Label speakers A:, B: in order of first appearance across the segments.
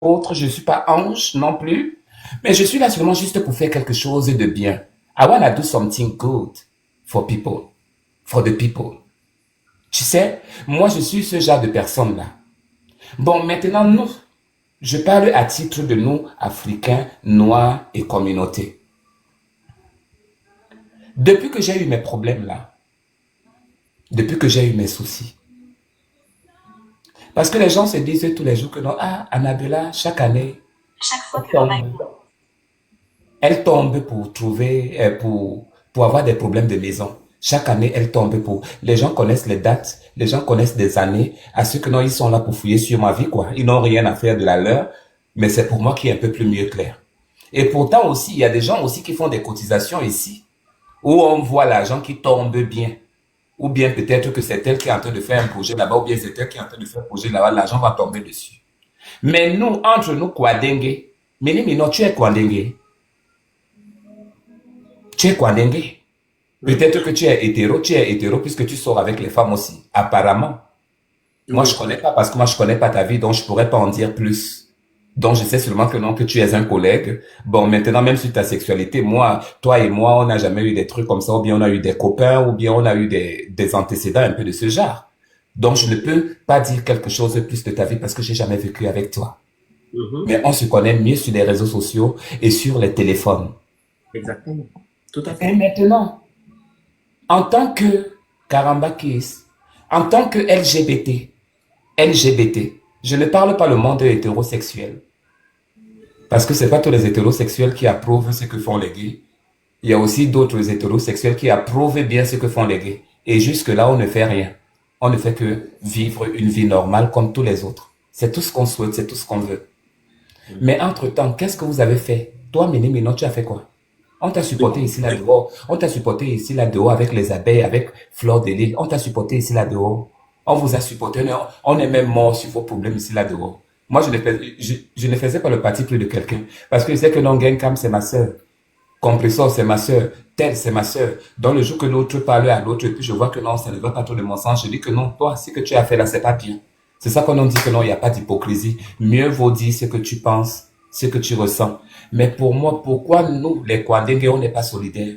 A: autre, je ne suis pas ange non plus, mais je suis là seulement juste pour faire quelque chose de bien. I wanna do something good for people, for the people. Tu sais, moi je suis ce genre de personne-là. Bon, maintenant, nous, je parle à titre de nous, Africains, Noirs et communautés. Depuis que j'ai eu mes problèmes là, depuis que j'ai eu mes soucis, parce que les gens se disent tous les jours que non, ah, Annabella, chaque année,
B: Chaque fois
A: elle
B: que l'on a
A: tombe, elle tombe pour trouver, pour avoir des problèmes de maison. Chaque année, elle tombe pour. Les gens connaissent les dates, les gens connaissent des années, à ceux que non, ils sont là pour fouiller sur ma vie, quoi. Ils n'ont rien à faire de la leur, mais c'est pour moi qui est un peu plus mieux clair. Et pourtant aussi, il y a des gens aussi qui font des cotisations ici, où on voit l'argent qui tombe bien. Ou bien peut-être que c'est elle qui est en train de faire un projet là-bas, ou bien c'est elle qui est en train de faire un projet là-bas, l'argent va tomber dessus. Mais nous, entre nous, Kwadenge, Mini tu es Kwadenge. Tu es Kwadenge.
C: Hmm.
A: Peut-être que tu es hétéro puisque tu sors avec les femmes aussi, apparemment. Moi, je
C: Oui.
A: connais pas parce que moi, je connais pas ta vie, donc je pourrais pas en dire plus. Donc, je sais seulement que non, que tu es un collègue. Bon, maintenant, même sur ta sexualité, moi, toi et moi, on n'a jamais eu des trucs comme ça, ou bien on a eu des copains, ou bien on a eu des antécédents un peu de ce genre. Donc, je ne peux pas dire quelque chose de plus de ta vie parce que j'ai jamais vécu avec toi.
C: Mhm.
A: Mais on se connaît mieux sur les réseaux sociaux et sur les téléphones.
C: Exactement. Tout à
A: Et
C: fait.
A: maintenant, en tant que Karamba Kiss, en tant que LGBT, je ne parle pas le monde hétérosexuel. Parce que c'est pas tous les hétérosexuels qui approuvent ce que font les gays. Il y a aussi d'autres hétérosexuels qui approuvent bien ce que font les gays. Et jusque-là, on ne fait rien. On ne fait que vivre une vie normale comme tous les autres. C'est tout ce qu'on souhaite, c'est tout ce qu'on veut.
C: Mhm.
A: Mais entre-temps, qu'est-ce que vous avez fait? Toi, Méné Ménon, tu as fait quoi? On t'a
C: Oui.
A: supporté ici là-dehors. On t'a supporté ici là-dehors avec les abeilles, avec Fleur de Lys. On t'a supporté ici là-dehors. On vous a supporté. On est même mort sur vos problèmes ici là-dehors. Moi, je ne faisais pas le parti plus de quelqu'un. Parce que je sais que non, Genkam, c'est ma sœur. Compressor, c'est ma sœur. Tel, c'est ma sœur. Dans le jour que l'autre parle à l'autre, et puis je vois que non, ça ne va pas trop de mon sens, je dis que non, toi, ce que tu as fait là, c'est pas bien. C'est ça qu'on dit que non, il n'y a pas d'hypocrisie. Mieux vaut dire ce que tu penses, ce que tu ressens. Mais pour moi, pourquoi nous, les Kwandenge, on n'est pas solidaires?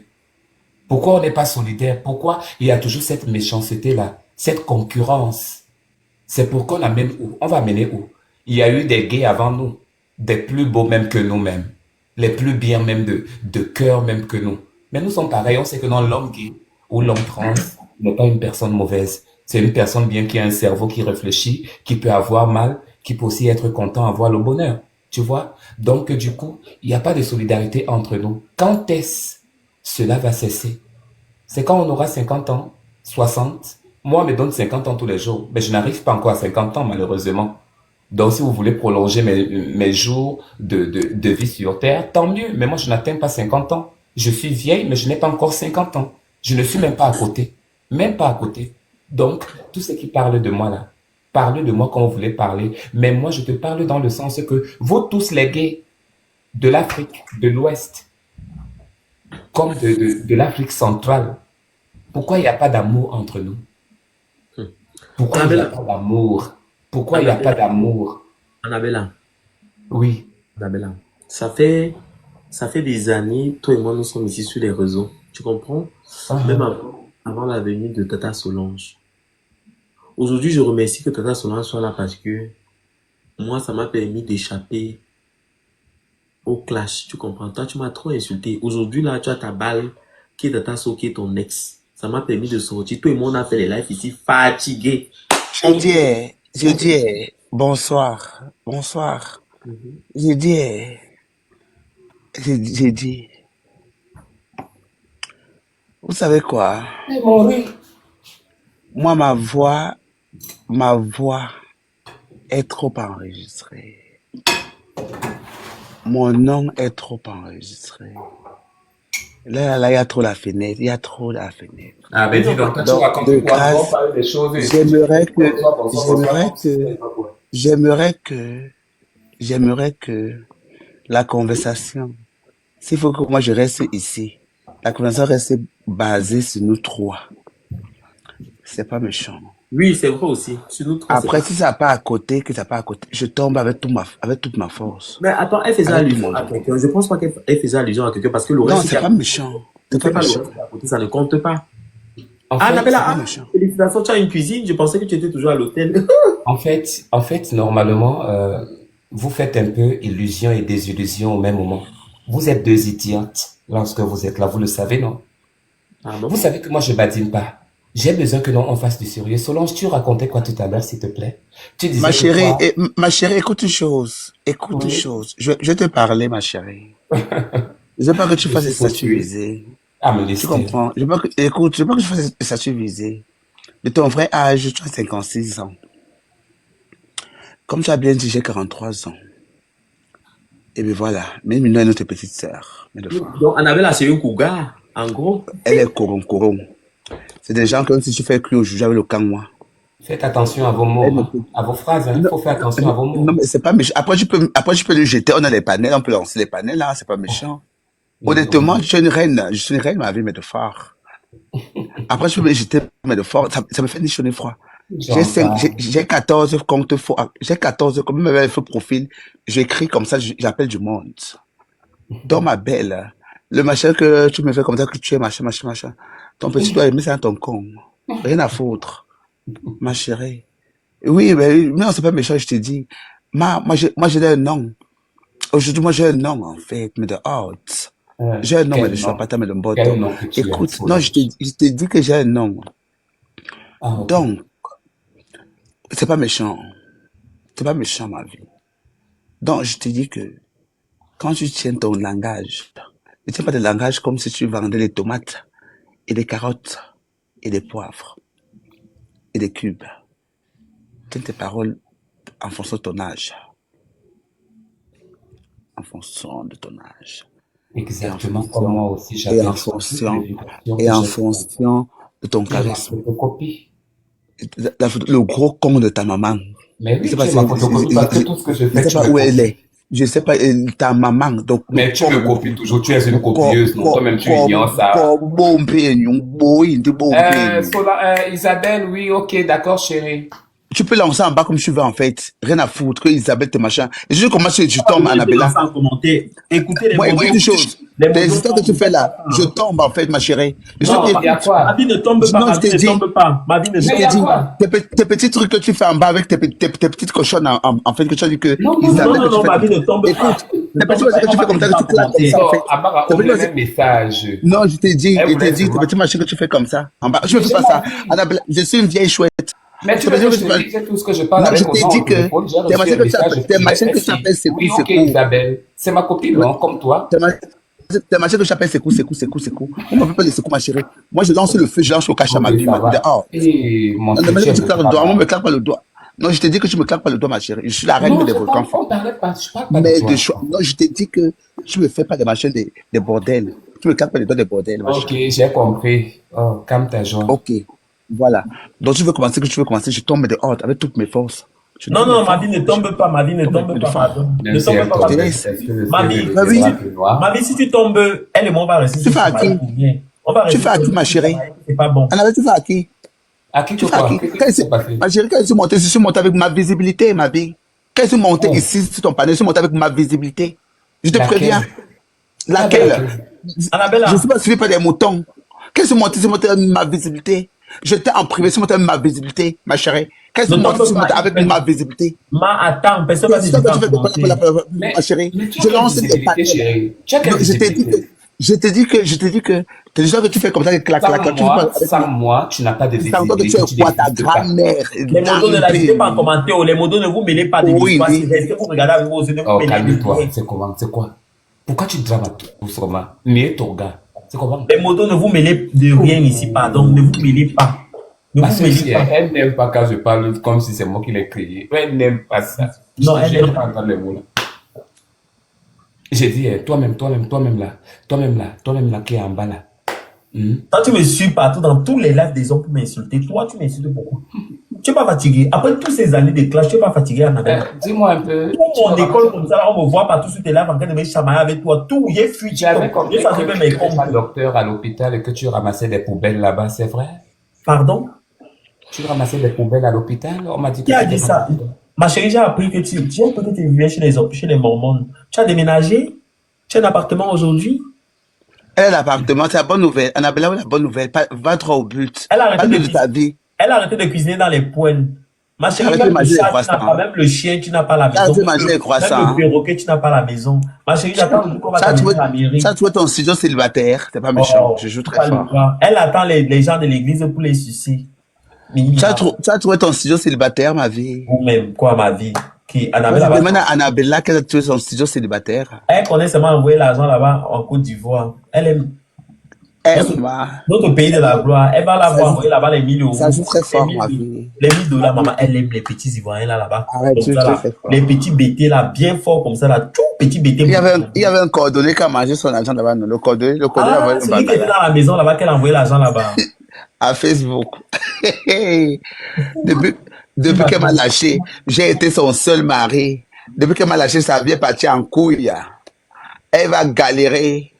A: Pourquoi on n'est pas solidaires? Pourquoi il y a toujours cette méchanceté-là, cette concurrence? C'est pour qu'on amène où? On va amener où? Il y a eu des gays avant nous, des plus beaux même que nous-mêmes, les plus bien même de cœur même que nous. Mais nous sommes pareils, on sait que non, l'homme gay ou l'homme trans n'est pas une personne mauvaise. C'est une personne bien qui a un cerveau qui réfléchit, qui peut avoir mal, qui peut aussi être content, avoir le bonheur. Tu vois? Donc, du coup, il n'y a pas de solidarité entre nous. Quand est-ce cela va cesser? C'est quand on aura 50 ans, 60. Moi, on me donne 50 ans tous les jours. Mais je n'arrive pas encore à 50 ans, malheureusement. Donc, si vous voulez prolonger mes jours de vie sur Terre, tant mieux. Mais moi, je n'atteins pas 50 ans. Je suis vieille, mais je n'ai pas encore 50 ans. Je ne suis même pas à côté. Même pas à côté. Donc, tout ce qui parle de moi là, parlez de moi comme vous voulez parler. Mais moi, je te parle dans le sens que vous tous les gays de l'Afrique, de l'Ouest, comme de l'Afrique centrale, pourquoi il n'y a pas d'amour entre nous?
C: Hmm.
A: Pourquoi il n'y a
C: Annabella,
A: pas d'amour? Pourquoi il n'y a pas
C: Annabella,
A: d'amour?
C: Annabella,
A: Oui.
C: Annabella. Ça fait des années, toi et moi, nous sommes ici sur les réseaux. Tu comprends? Même
A: Uh-huh.
C: avant la venue de Tata Solange. Aujourd'hui, je remercie que Tata Solange soit là parce que moi, ça m'a permis d'échapper au clash. Tu comprends? Toi, tu m'as trop insulté. Aujourd'hui, là, tu as ta balle qui est Tata So, qui est ton ex. Ça m'a permis de sortir. Toi et moi, on a fait les lives ici fatigués.
D: Je dis, bonsoir, bonsoir.
C: Mhm.
D: Je dis, je dis, vous savez quoi?
A: Mais Maurice,
D: Moi, ma voix est trop enregistrée. Mon nom est trop enregistré. Là, il y a trop la fenêtre, il y a trop la fenêtre.
A: ah ben dis donc, toi tu
D: Donc,
A: racontes
D: de
A: quoi? Nous on
D: grâce,
A: parle des choses et puis tu
D: j'aimerais
A: dis
D: que,
A: bonsoir,
D: j'aimerais
A: comme si c'était
D: que,
A: pas quoi.
D: j'aimerais que, j'aimerais que la conversation, s'il faut que moi je reste ici, la conversation reste basée sur nous trois. C'est pas méchant.
C: Oui, c'est vrai aussi. Sur nous trois, c'est
D: Après,
C: vrai.
D: si ça n'a pas à côté, que ça n'a pas à côté, je tombe avec toute ma force,
C: Mais attends, elle faisait
D: avec tout
C: allusion
D: mon
C: à
D: dos.
C: quelqu'un. Je pense pas qu'elle faisait allusion à quelqu'un parce que le
D: Non,
C: reste qui
D: c'est
C: est à
D: pas
C: côté,
D: méchant.
C: ne
D: C'est pas
C: fait pas le
D: méchant.
C: reste qui est à côté, ça ne compte pas.
A: En
C: Ah,
A: fait,
C: Annabella,
D: C'est pas
C: ah,
D: méchant.
C: félicitations, tu as une cuisine. Je pensais que tu étais toujours à l'hôtel.
A: normalement, vous faites un peu illusion et désillusion au même moment. Vous êtes deux idiotes lorsque vous êtes là, vous le savez, non?
C: Ah
A: Vous
C: bon?
A: savez que moi, je badine pas. J'ai besoin que l'on fasse du sérieux. Solange, tu racontais quoi tout à l'heure, s'il te plaît? Tu disais que toi,
D: Ma chérie, écoute une chose. Écoute une
A: oui,
D: chose. Je vais te parler, ma chérie. Je veux pas que tu
A: je
D: fasses des
A: suis
D: statuts
A: tué.
D: visés.
A: Ah, me
D: Tu
A: laisse.
D: comprends? Écoute, je veux pas que tu fasses des statuts visés. De ton vrai âge, tu as 56 ans. Comme tu as bien dit, j'ai 43 ans. Et bien voilà. Même une autre petite sœur, mes deux frères.
C: Donc, Annabella, c'est une cougar, en gros.
D: Elle est coron. C'est des gens comme si tu fais cuire au juge avec le kanwa.
A: Faites attention à vos
D: Elle
A: mots,
D: ne
A: hein,
D: peut-
A: à vos phrases, hein.
D: Non,
A: Faut faire attention à vos
D: non,
A: mots.
D: mais c'est pas méchant. Après, tu peux le jeter. On a les panels, on peut lancer les panels, là. C'est pas méchant. Honnêtement,
A: Oui,
D: je suis une reine. Je suis une reine, ma vie, mes deux frères. Après, je peux me jeter, mes deux frères. Ça me fait ni chaud ni froid.
A: j'entends.
D: J'ai 14 comptes faux. J'ai 14, comme même avec un faux profil. J'écris comme ça, j'appelle du monde. Donc, ma belle, le machin que tu me fais comme ça, que tu es machin. Ton petit doigt aimer ça dans ton con. Rien à foutre, ma chérie. Oui, mais non, c'est pas méchant, je te dis. Moi, j'ai un nom. Aujourd'hui, moi, j'ai un nom, en fait, mais de haute. J'ai un nom, mais
A: Quel
D: je suis
A: nom?
D: pas mais de
A: Quel
D: mboto.
A: nom que tu as,
D: Écoute, non,
A: Solange?
D: je te dis que j'ai un nom.
A: Ah, ok.
D: Donc, c'est pas méchant. C'est pas méchant, ma vie. Donc, je te dis que quand tu tiens ton langage, ne tiens pas de langage comme si tu vendais des tomates et des carottes et des poivres et des cubes. Tiens tes paroles en fonction de ton âge. En fonction de ton âge. Et en
A: Exactement comme
D: fonction,
A: moi aussi,
D: et en
A: j'aperçois toutes les
D: fonction,
A: vibrations
D: et
A: que
D: en
A: j'ai fait.
D: fonction de ton
A: Tu es ma
D: charisme.
A: photocopie.
D: Le gros con de ta maman.
A: Mais
D: Je sais
A: oui,
D: pas
A: tu es
D: si,
A: ma photocopie parce que tout ce que je
D: je
A: fais,
D: sais
A: tu
D: pas
A: me
D: où elle
A: copies.
D: est. Je sais pas, ta maman. Donc, le
A: Mais tu me copies toujours, tu es une copieuse, non? Toi-même, tu ignores ça.
D: bon peignon, bon peignon.
A: Isabelle, oui, ok, d'accord, chérie.
D: Tu peux lancer en bas comme tu veux, en fait. Rien à foutre, que Isabelle te machin. Et je commence, je
C: Pas
D: tombe,
C: besoin de
D: Annabella.
C: lancer en commentaire. Écoutez les
D: Moi, écoute
C: modos.
D: une chose.
C: Les
D: Les
C: modos
D: histoires que
C: tombent,
D: tu
C: ne
D: fais
C: faites pas
D: là,
C: ça,
D: je
C: hein.
D: tombe, en fait, ma chérie. Je
A: Non,
C: Non,
A: il y a
D: t'écoute.
C: ma
A: quoi?
C: vie ne tombe pas,
D: Non,
C: ma
D: je
C: vie
D: t'ai
C: ne
D: dit,
C: tombe pas, ma vie ne
D: je
A: Mais il y
C: tombe
D: t'ai
A: a
D: dit,
C: pas.
A: quoi?
D: tes petits trucs que tu fais en bas avec tes petits cochons, en fait, que tu as dit que
A: Non, non,
C: Non,
A: non.
D: Isabelle, que
C: non,
D: tu
C: non,
D: fais
C: ma
D: comme
C: vie
D: ça.
C: ne tombe pas.
D: Écoute,
C: Ne
D: tes petits
C: tombe pas,
D: machins que
C: on
D: tu
C: va
D: fais comme ça,
C: commencer
D: que
C: en
D: tu claques comme
C: commentaire.
D: ça, en
A: Non,
D: fait.
A: Amara,
D: Tes
A: ouvre
D: petits
A: les
D: machins-
A: mêmes messages.
D: Non,
A: Elle
D: je t'ai
A: voulait
D: dit, tes
A: seulement.
D: petits machins que tu fais comme ça, en bas. Je ne
A: Mais
D: fais
A: j'ai
D: pas
A: mon
D: ça.
A: vie.
D: Annabelle, je suis une vieille chouette.
A: Mais tu
D: Tes
A: veux
D: petits
A: que je
D: machins
A: te
D: que tu
A: dise tout ce que je parle
D: Non, je
A: avec aux
D: t'ai
A: gens
D: dit
A: au
D: que
A: téléphone? J'ai reçu un message
D: tes
A: privé.
D: machins que tu
A: Merci.
D: appelles
A: Oui, ok,
D: secours.
A: Isabelle. C'est ma copine, non? Comme toi.
D: Tes machins tes machins que j'appelle secours. On m'appelle pas de secours, ma chérie. Moi, je lance le feu, je lance le cache à
A: Ok,
D: ma vie,
A: ça
D: de
A: va.
D: oh.
A: Et mon
D: Non,
A: Dieu,
D: mais
A: tu
D: que
A: es
D: tu
A: le
D: claques le doigt, moi, me
A: travail.
D: claque pas le doigt. Non, je t'ai dit que tu me claques pas le doigt, ma chérie. Je suis la reine
A: Non,
D: des volcans.
A: on parlait pas, je parle pas de
D: Mais de
A: toi.
D: choix. Non, je t'ai dit que tu me fais pas des machins des bordels. Tu me claques pas les doigts des bordels, ma
A: Ok,
D: chérie.
A: j'ai compris. Oh, calme ta joie.
D: Ok. Voilà. Donc, tu veux commencer, je tombe dehors avec toutes mes forces. Je
C: Non,
D: tombe
C: non, ma vie
D: fort.
C: ne tombe pas, ma vie ne
D: Tombe
C: tombe
D: de
C: pas,
D: fort.
C: pardon.
A: Même
C: Ne
A: si
C: tombe
A: elle
C: pas,
D: Je te
C: ma
A: tombe,
C: vie.
D: laisse.
A: est-ce que le
C: Ma
A: ciel ne
C: vie,
D: Ma
A: deviendra
D: vie,
A: que
C: ma
A: noir?
C: vie, si tu tombes, elle et moi, on va rester
D: tu
C: se
D: fais à
C: chamailler
D: qui?
C: pour rien. On va
D: Tu
C: rester
D: fais à qui, ma
C: se
D: chérie?
C: chamailler, c'est pas bon.
D: Annabelle, tu fais à qui?
A: À qui
D: Tu
A: que
D: fais à
A: quoi?
D: qui?
A: Qu'est-ce
D: Quand
A: qui s'est passé?
D: ma chérie, quand je suis monté avec ma visibilité, ma vie. Quand je suis monté
A: Oh,
D: ici sur ton panneau, je suis monté avec ma visibilité. Je te préviens.
A: laquelle? Avec
D: Laquelle?
A: laquelle?
D: Je ne suis
C: Annabella,
D: pas suivi par des moutons. Quand je suis monté avec ma visibilité. J'étais en privé, je suis monté avec ma visibilité, ma chérie. Quand je
C: ne tombe
D: suis
C: pas.
D: monté avec ma visibilité.
C: Attends, personne va
D: C'est ça
C: t'écouter
D: que tu
C: en
D: fais
C: commentaire.
D: ma chérie.
A: Mais tu as
D: Je
A: quelle
D: lance des
A: visibilité,
D: panels.
A: chérie? Tu as
D: Non,
A: quelle visibilité?
D: je t'ai dit que, t'es des gens que tu fais comme ça, tu fais pas avec
A: Sans moi, tu n'as pas de
D: c'est encore que tu
A: visibilité,
D: es
A: tu
D: quoi, ta
A: n'existes pas.
D: grand-mère,
C: Les modos ne l'ajoutez pas en
D: dampé,
C: commentaire. Les modos ne vous mêlez pas de
D: oui,
C: l'histoire.
D: oui.
C: Restez vous regardez avec vos yeux, ne vous
A: Oh,
C: mêlez de
A: calme-toi.
C: rien.
A: C'est comment? C'est quoi? Pourquoi tu drames tout sûrement? Mais ton gars. C'est comment?
C: Les modos ne vous mêlez de rien ici, pardon. Ne vous mêlez pas. Ne
A: Ma
C: vous
A: soeur,
C: mêlez pas.
A: elle n'aime pas quand je parle comme si c'est moi qui l'ai créé. Elle n'aime pas ça.
C: Non, elle
A: J'aime
C: n'aime
A: pas entendre les mots là. J'ai dit, toi-même là, qui est en bas là. Hmm?
C: Quand tu me suis partout dans tous les lives des hommes pour m'insulter, toi, tu m'insultes beaucoup. Tu n'es pas fatigué. Après toutes ces années de clash, tu n'es pas fatigué, Annabelle.
A: Dis-moi un peu.
C: Tout mon école comme ça, là, on me voit partout sur tes lives en train de me chamailler avec toi. Tout, il est fuite.
A: J'avais compris
C: J'ai changé
A: que
C: même
A: tu
C: mes
A: n'étais pas
C: comptes.
A: docteur à l'hôpital et que tu ramassais des poubelles là-bas, c'est vrai?
C: Pardon?
A: Tu ramassais des poubelles à l'hôpital? On m'a dit
B: Qui
A: que
B: a
A: tu étais
B: dit ça?
A: ramassé.
B: Ma chérie, j'ai appris que tu vivais chez les Mormons. Tu as déménagé? Tu as un appartement aujourd'hui?
D: Elle a l'appartement, c'est la bonne nouvelle. Annabella, oui, la bonne nouvelle. Va droit au but.
B: Elle a arrêté de
D: Parle-nous de ta
B: cuisiner.
D: vie.
B: Elle a arrêté de cuisiner dans les poêles. Ma
D: Tu as
B: chérie,
D: arrêté de
B: même le
D: manger les
B: chat, tu n'as pas,
D: croissants.
B: même le chien, tu n'as pas à la
D: Tu as
B: maison.
D: arrêté de manger les
B: Même
D: croissants.
B: le
D: Hein.
B: perroquet, tu n'as pas à la maison. Ma chérie, j'attends le jour qu'on va
D: Ça, tu
B: t'amener
D: vois,
B: à la mairie.
D: ça, tu vois ton studio célibataire. C'est pas méchant. Je
B: Oh,
D: joue
B: faut
D: très
B: pas le
D: fort.
B: voir. Elle attend les gens de l'église pour les sucer. Mimi, là.
D: Tu as trouvé ton studio célibataire, ma vie.
B: Ou même, quoi, ma vie? Qui,
D: Moi,
B: Annabelle,
D: je
B: là-bas,
D: demande à Annabella qu'elle a trouvé son studio célibataire.
B: elle connaît seulement envoyer l'argent là-bas en Côte d'Ivoire. Elle aime notre,
D: Emma,
B: notre pays de la gloire. Elle va
D: ça
B: là-bas
D: joue,
B: envoyer là-bas les 1000
D: ça
B: euros.
D: joue très
B: Les
D: fort, ma
B: 1000
D: vie.
B: les 1000 dollars, maman. Elle aime les petits Ivoiriens là-bas.
D: Arrête,
B: Comme
D: tu
B: ça,
D: joues
B: là.
D: très fort.
B: Les petits BT là, bien forts comme ça, là. Tout petit BT.
D: Il y avait un cordonnier qui a mangé son argent là-bas. Non. Le cordonnier a
B: Ah,
D: envoyé le
B: celui qui était
D: bambala
B: dans la maison là-bas, qu'elle a envoyé l'argent là-bas.
D: à Facebook. Depuis, depuis qu'elle m'a lâché, j'ai été son seul mari. Depuis qu'elle m'a lâché, sa vie est partie en couille. Elle va galérer.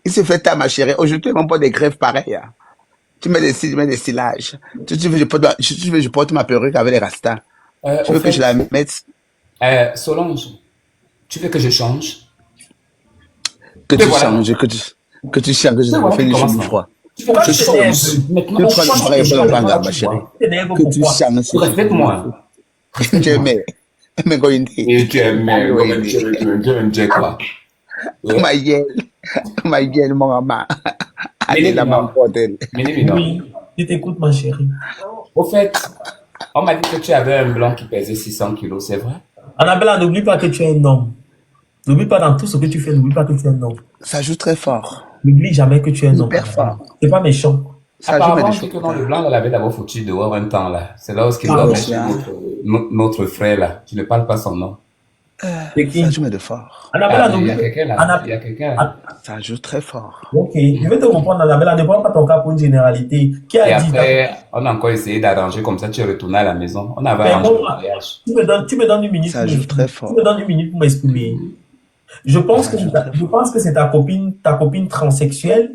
D: Il se fait ta ma chérie. Aujourd'hui, même pas des grèves pareilles. Tu mets des cilages. Tu veux que je porte ma perruque avec les rastas. Tu
A: Au
D: veux que je
A: fait,
D: la mette,
A: Solange, tu veux que je change?
D: que
A: Mais
D: tu
A: voilà.
D: changes, que tu changes, que je
A: Mais voilà
D: fais
A: qui
D: les
A: commence
D: cheveux
A: là.
D: froids.
A: Tu veux
B: Pourquoi
A: que je
B: tu t'énerves?
A: change? Maintenant,
D: Que
A: on
D: tu prends
A: change
D: le
A: les
D: travail
A: choses.
D: pour
A: Voilà,
D: l'enfant, ma
A: tu
D: chérie.
A: vois.
B: Tu t'énerves
D: Que tu
B: pourquoi?
D: changes,
A: Tu respectes-moi.
D: tu
A: Respecte-moi.
D: aimais. Mais quand il dit,
A: Et tu aimes, tu aimes dire quoi? Ouais.
D: ma gueule, mon maman. Allez
A: Mini
D: là, ma
A: Minor.
D: bordel.
A: Mini Minor.
B: Oui, je t'écoute, ma chérie.
A: Au fait, on m'a dit que tu avais un blanc qui pesait 600 kilos, c'est vrai?
B: Annabella, n'oublie pas que tu es un homme. N'oublie pas dans tout ce que tu fais, n'oublie pas que tu es un homme.
D: Ça joue très fort.
B: N'oublie jamais que tu es un homme.
D: Hyper
B: Annabella.
D: fort.
B: C'est pas méchant.
D: Ça joue, mais
A: Apparemment,
D: des
A: on dit
D: choses.
A: que non, le blanc, là, l'avait d'abord foutu dehors un temps, là. C'est là où il
B: Ah,
A: dormait
B: bon.
A: chez notre frère, là. Je ne parle pas son nom.
B: C'est qui?
D: Ça joue, mais de fort.
B: Annabella,
A: Ah, il y
B: n'oublie
A: a quelqu'un, là.
B: Anna-
A: Il y a quelqu'un.
B: An-
D: Ça joue très fort.
B: Ok, je vais te comprendre, Annabella. Ne prends pas ton cas pour une généralité. Qui
A: Et
B: a dit ça?
A: après, on a encore essayé d'arranger comme ça, tu es retourné à la maison. On avait
B: Mais
A: arrangé le
B: moi,
A: mariage.
B: tu me donnes une minute
D: Ça
B: pour
D: joue
B: m'exprimer.
D: très
B: Tu
D: fort.
B: me donnes une minute pour m'exprimer. Je pense
D: Ça
B: que
D: joue
B: c'est
D: très
B: je
D: fort.
B: pense que c'est ta copine transsexuelle,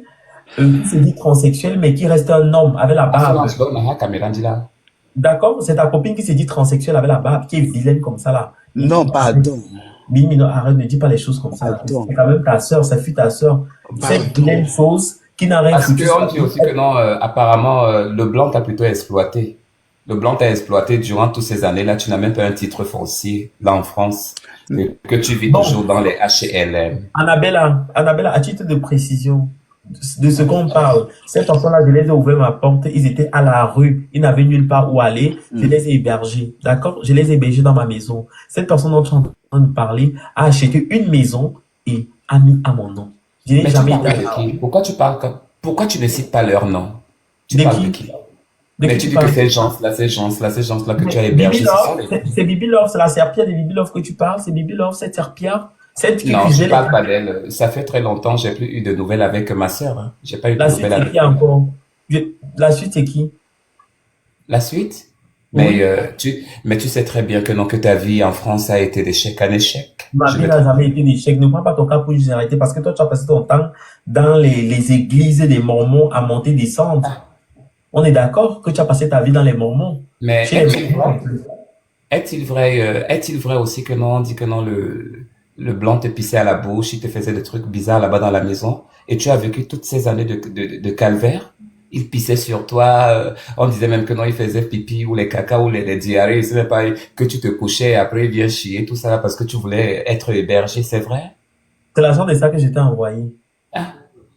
B: qui se dit transsexuelle, mais qui reste un homme avec la
A: Ah,
B: barbe.
A: Solange, donc, on a la caméra, dit là.
B: D'accord? C'est ta copine qui se dit transsexuelle avec la barbe, qui est vilaine comme ça là.
D: Non, pardon.
B: Mimi, non, arrête, ne dis pas les choses comme ça.
D: Pardon.
B: C'est quand même ta sœur, ça fut ta sœur. Cette
D: Pardon.
B: vilaine chose qui n'a rien
A: Parce
B: foutu.
A: qu'on dit aussi que non, apparemment, le blanc t'a plutôt exploité. Le blanc t'a exploité durant toutes ces années-là. Tu n'as même pas un titre foncier là en France. Et que tu vis
B: Bon.
A: toujours dans les H&M.
B: Annabella, à titre de précision, de ce qu'on parle, cette enfant-là, je les ai ouvert ma porte, ils étaient à la rue, ils n'avaient nulle part où aller, je les ai hébergés, d'accord? Je les ai hébergés dans ma maison. Cette personne dont tu es en train de parler a acheté une maison et a mis à mon nom. Je n'ai
A: Mais tu
B: jamais
A: parles
B: été
A: de
B: à
A: qui? Pourquoi tu ne cites pas leur nom? Tu
B: De
A: parles
B: qui?
A: de qui?
B: De
A: Mais
B: qui
A: tu
B: tu
A: dis que
B: parles?
A: ces gens-là que tu as
B: Bibi
A: hébergés, ce sont
B: Love,
A: les...
B: c'est Bibi Love, c'est la serpillère de Bibi Love que tu parles, c'est Bibi Love, cette serpillère, celle qui
A: Non, je
B: cuisinait
A: ne parle pas d'elle. Ça fait très longtemps, j'ai plus eu de nouvelles avec ma sœur. Hein. J'ai pas eu de
B: La suite,
A: nouvelles
B: c'est
A: avec
B: qui encore? La suite, c'est qui?
A: la suite.
B: Oui.
A: Mais tu sais très bien que non, que ta vie en France a été d'échec en échec.
B: Ma
A: Je
B: vie
A: me
B: n'a jamais été d'échec. Ne prends pas ton cas pour une généralité parce que toi, tu as passé ton temps dans les églises des Mormons à monter, descendre. On est d'accord que tu as passé ta vie dans les Mormons.
A: Mais
B: Chez les Mormons.
A: est-il vrai aussi que non, on dit que non, le blanc te pissait à la bouche, il te faisait des trucs bizarres là-bas dans la maison, et tu as vécu toutes ces années de calvaire? Il pissait sur toi, on disait même que non, il faisait pipi ou les caca ou les diarrhées, c'est même pas que tu te couchais et après il vient chier, tout ça là, parce que tu voulais être hébergé, c'est vrai?
B: C'est l'argent de ça que je t'ai envoyé.
A: Ah,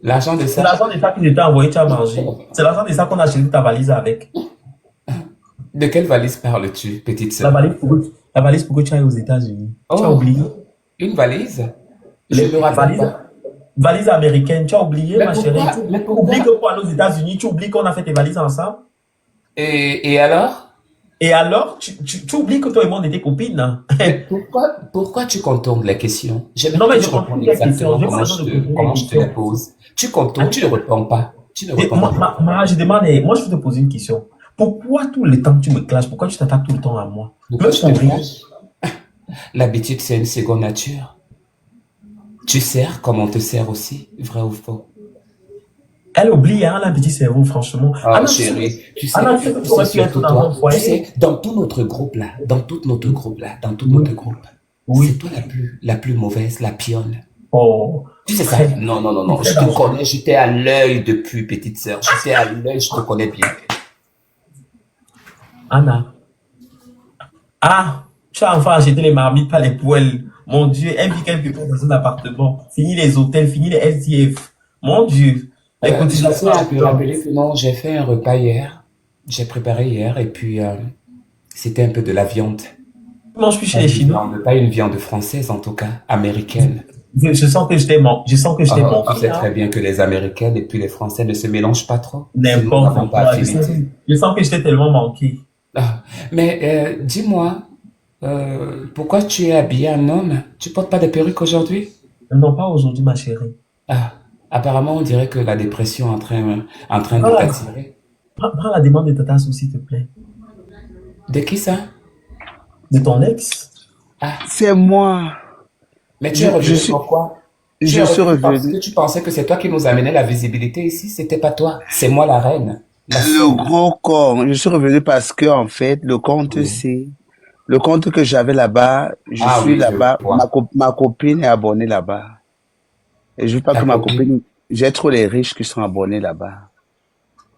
A: l'argent de
B: C'est
A: ça?
B: l'argent de ça que je t'ai envoyé, tu as mangé. C'est l'argent de ça qu'on a acheté ta valise avec.
A: De quelle valise parles-tu, petite
B: La
A: sœur?
B: valise pour que tu ailles aux États-Unis. Tu as
A: Oh,
B: oublié.
A: une valise? Je ne me rappelle
B: Valise,
A: pas.
B: valise américaine. Tu as oublié,
A: Mais
B: ma chérie.
A: pourquoi?
B: Tu
A: Mais pourquoi?
B: oublies que pour aller aux États-Unis, tu oublies qu'on a fait tes valises ensemble.
A: Et alors?
B: Et alors, tu oublies que toi et moi, on était copines. Hein.
A: Mais pourquoi tu contournes les questions? J'aimerais
B: Non, mais
A: que
B: je
A: tu
B: contourne
A: répondes
B: les questions.
A: exactement
B: J'ai pas besoin de contourner
A: comment
B: les
A: je te les
B: questions.
A: pose. Tu contournes, tu ne réponds pas. Tu ne réponds pas.
B: Je demande, moi, je veux te poser une question. Pourquoi tout le temps tu me clashes? Pourquoi tu t'attaques tout le temps à moi?
A: Pourquoi
B: Même
A: je te
B: pour rien.
A: fâche? L'habitude, c'est une seconde nature. Tu sers comme on te sert aussi, vrai ou faux?
B: Elle oublie, hein, elle a un petit cerveau, franchement.
A: Oh,
B: Anna,
A: chérie,
B: Anna, tu sais que tu
A: tu sais
B: aurais pu être
A: surtout
B: dans
A: toi,
B: un
A: tu
B: foyer.
A: sais, dans tout notre groupe là, dans tout notre groupe là, dans tout
B: Oui,
A: notre groupe, c'est
B: oui.
A: toi la plus mauvaise, la pionne.
B: Oh,
A: Tu sais ça?
B: très,
A: Non, non, non, non,
B: très
A: je te
B: dangereux.
A: connais, j'étais à l'œil depuis, petite sœur, j'étais à l'œil, je te connais bien.
B: Anna. Ah, tu as enfin acheté les marmites, pas les poêles. Mon Dieu, elle vit quelque part dans un appartement. Fini les hôtels, fini les SDF. Mon Dieu, les
A: Je
B: cotisations
A: tiens à te rappeler
B: ambulantes.
A: que non, j'ai fait un repas hier, j'ai préparé hier, et puis c'était un peu de la viande.
B: Tu manges plus chez les Chinois.
A: Pas une viande française en tout cas, américaine.
B: Je sens que je sens que je t'ai
A: Oh, tu
B: manqué,
A: sais très
B: hein.
A: bien que les Américaines et puis les Français ne se mélangent pas trop. Sinon, nous n'avons
B: N'importe
A: pas
B: quoi.
A: affinité.
B: Je sens que je t'ai tellement manqué.
A: Ah, mais dis-moi, pourquoi tu es habillé en homme? Tu portes pas de perruque aujourd'hui?
B: Non, pas aujourd'hui, ma chérie.
A: Ah, apparemment, on dirait que la dépression est en train de
B: Prends la,
A: t'attirer.
B: prends la demande de Tata Sou, s'il te plaît.
A: De qui ça?
B: De ton ex.
A: Ah,
D: C'est moi.
A: mais tu es
D: Je
A: revenu
D: suis,
A: pourquoi? Tu es
D: je suis
A: revenu parce que
D: revenu.
A: tu pensais que c'est toi qui nous amenais la visibilité ici. C'était pas toi. C'est moi la reine, la
D: Le
A: seule.
D: gros con. Je suis revenu parce que, en fait, le compte,
A: Oui.
D: c'est le compte que j'avais là-bas. Je
A: Ah
D: suis
A: oui, je
D: là-bas.
A: vois.
D: Ma copine est abonnée là-bas. Et je veux pas
A: Ta
D: que ma
A: copine.
D: copine, j'ai trop les riches qui sont abonnés là-bas.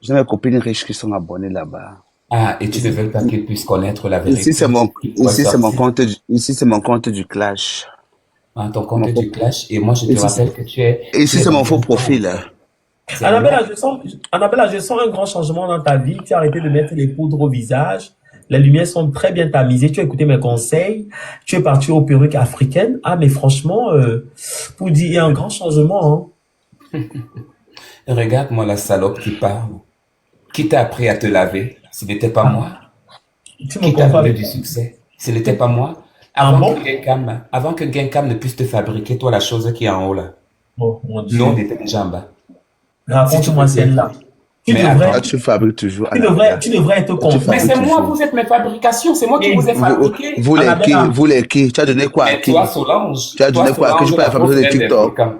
D: J'ai mes copines riches qui sont abonnées là-bas.
A: Ah, et tu ne
D: Ici,
A: veux pas qu'ils puissent connaître la
D: ici, c'est
A: vérité
D: mon,
A: qui pourrait sortir.
D: ici, c'est mon compte du Clash.
A: Ah, ton compte
D: Mon
A: est
D: faux,
A: du Clash. Et moi, je te
D: ici,
A: rappelle que tu
D: ici,
A: es
D: c'est
A: dans
D: mon faux
A: un
D: profil.
A: compte. C'est un
B: Annabella,
A: blague.
B: Annabella, je sens un grand changement dans ta vie. Tu as arrêté de mettre les poudres au visage. Les lumières sont très bien tamisées. Tu as écouté mes conseils. Tu es parti aux perruques africaines. Ah, mais franchement, pour dire, il y a un grand changement,
A: Regarde-moi la salope qui parle. Qui t'a appris à te laver? Ce n'était pas
B: hein.
A: moi.
B: Ah, tu me
A: Qui t'a
B: confonds
A: donné
B: avec...
A: du succès? Ce n'était pas moi.
B: Ah bon?
A: Avant que Genkam ne puisse te fabriquer, toi, la chose qui est en haut là.
B: Oh, mon
A: Nous, on
B: Dieu.
A: était déjà en bas. Si tu peux
B: Raconte-moi
A: bien.
B: celle-là. Tu
A: Mais
B: devrais,
D: Toi,
A: attends.
D: tu fabriques toujours, Annabella.
B: tu devrais être
D: Tu
A: Mais
B: content.
D: fabriques
A: c'est moi,
D: toujours.
A: vous êtes mes fabrications. C'est moi qui vous
B: Et
A: ai fabriqué.
B: Annabella,
D: Vous les qui? Tu as donné quoi à
A: Mais toi,
D: qui?
A: Solange,
D: Tu as donné quoi à qui? Je peux la
A: la fausse
D: fabrication de
A: reine des
D: TikTok.
A: volcans.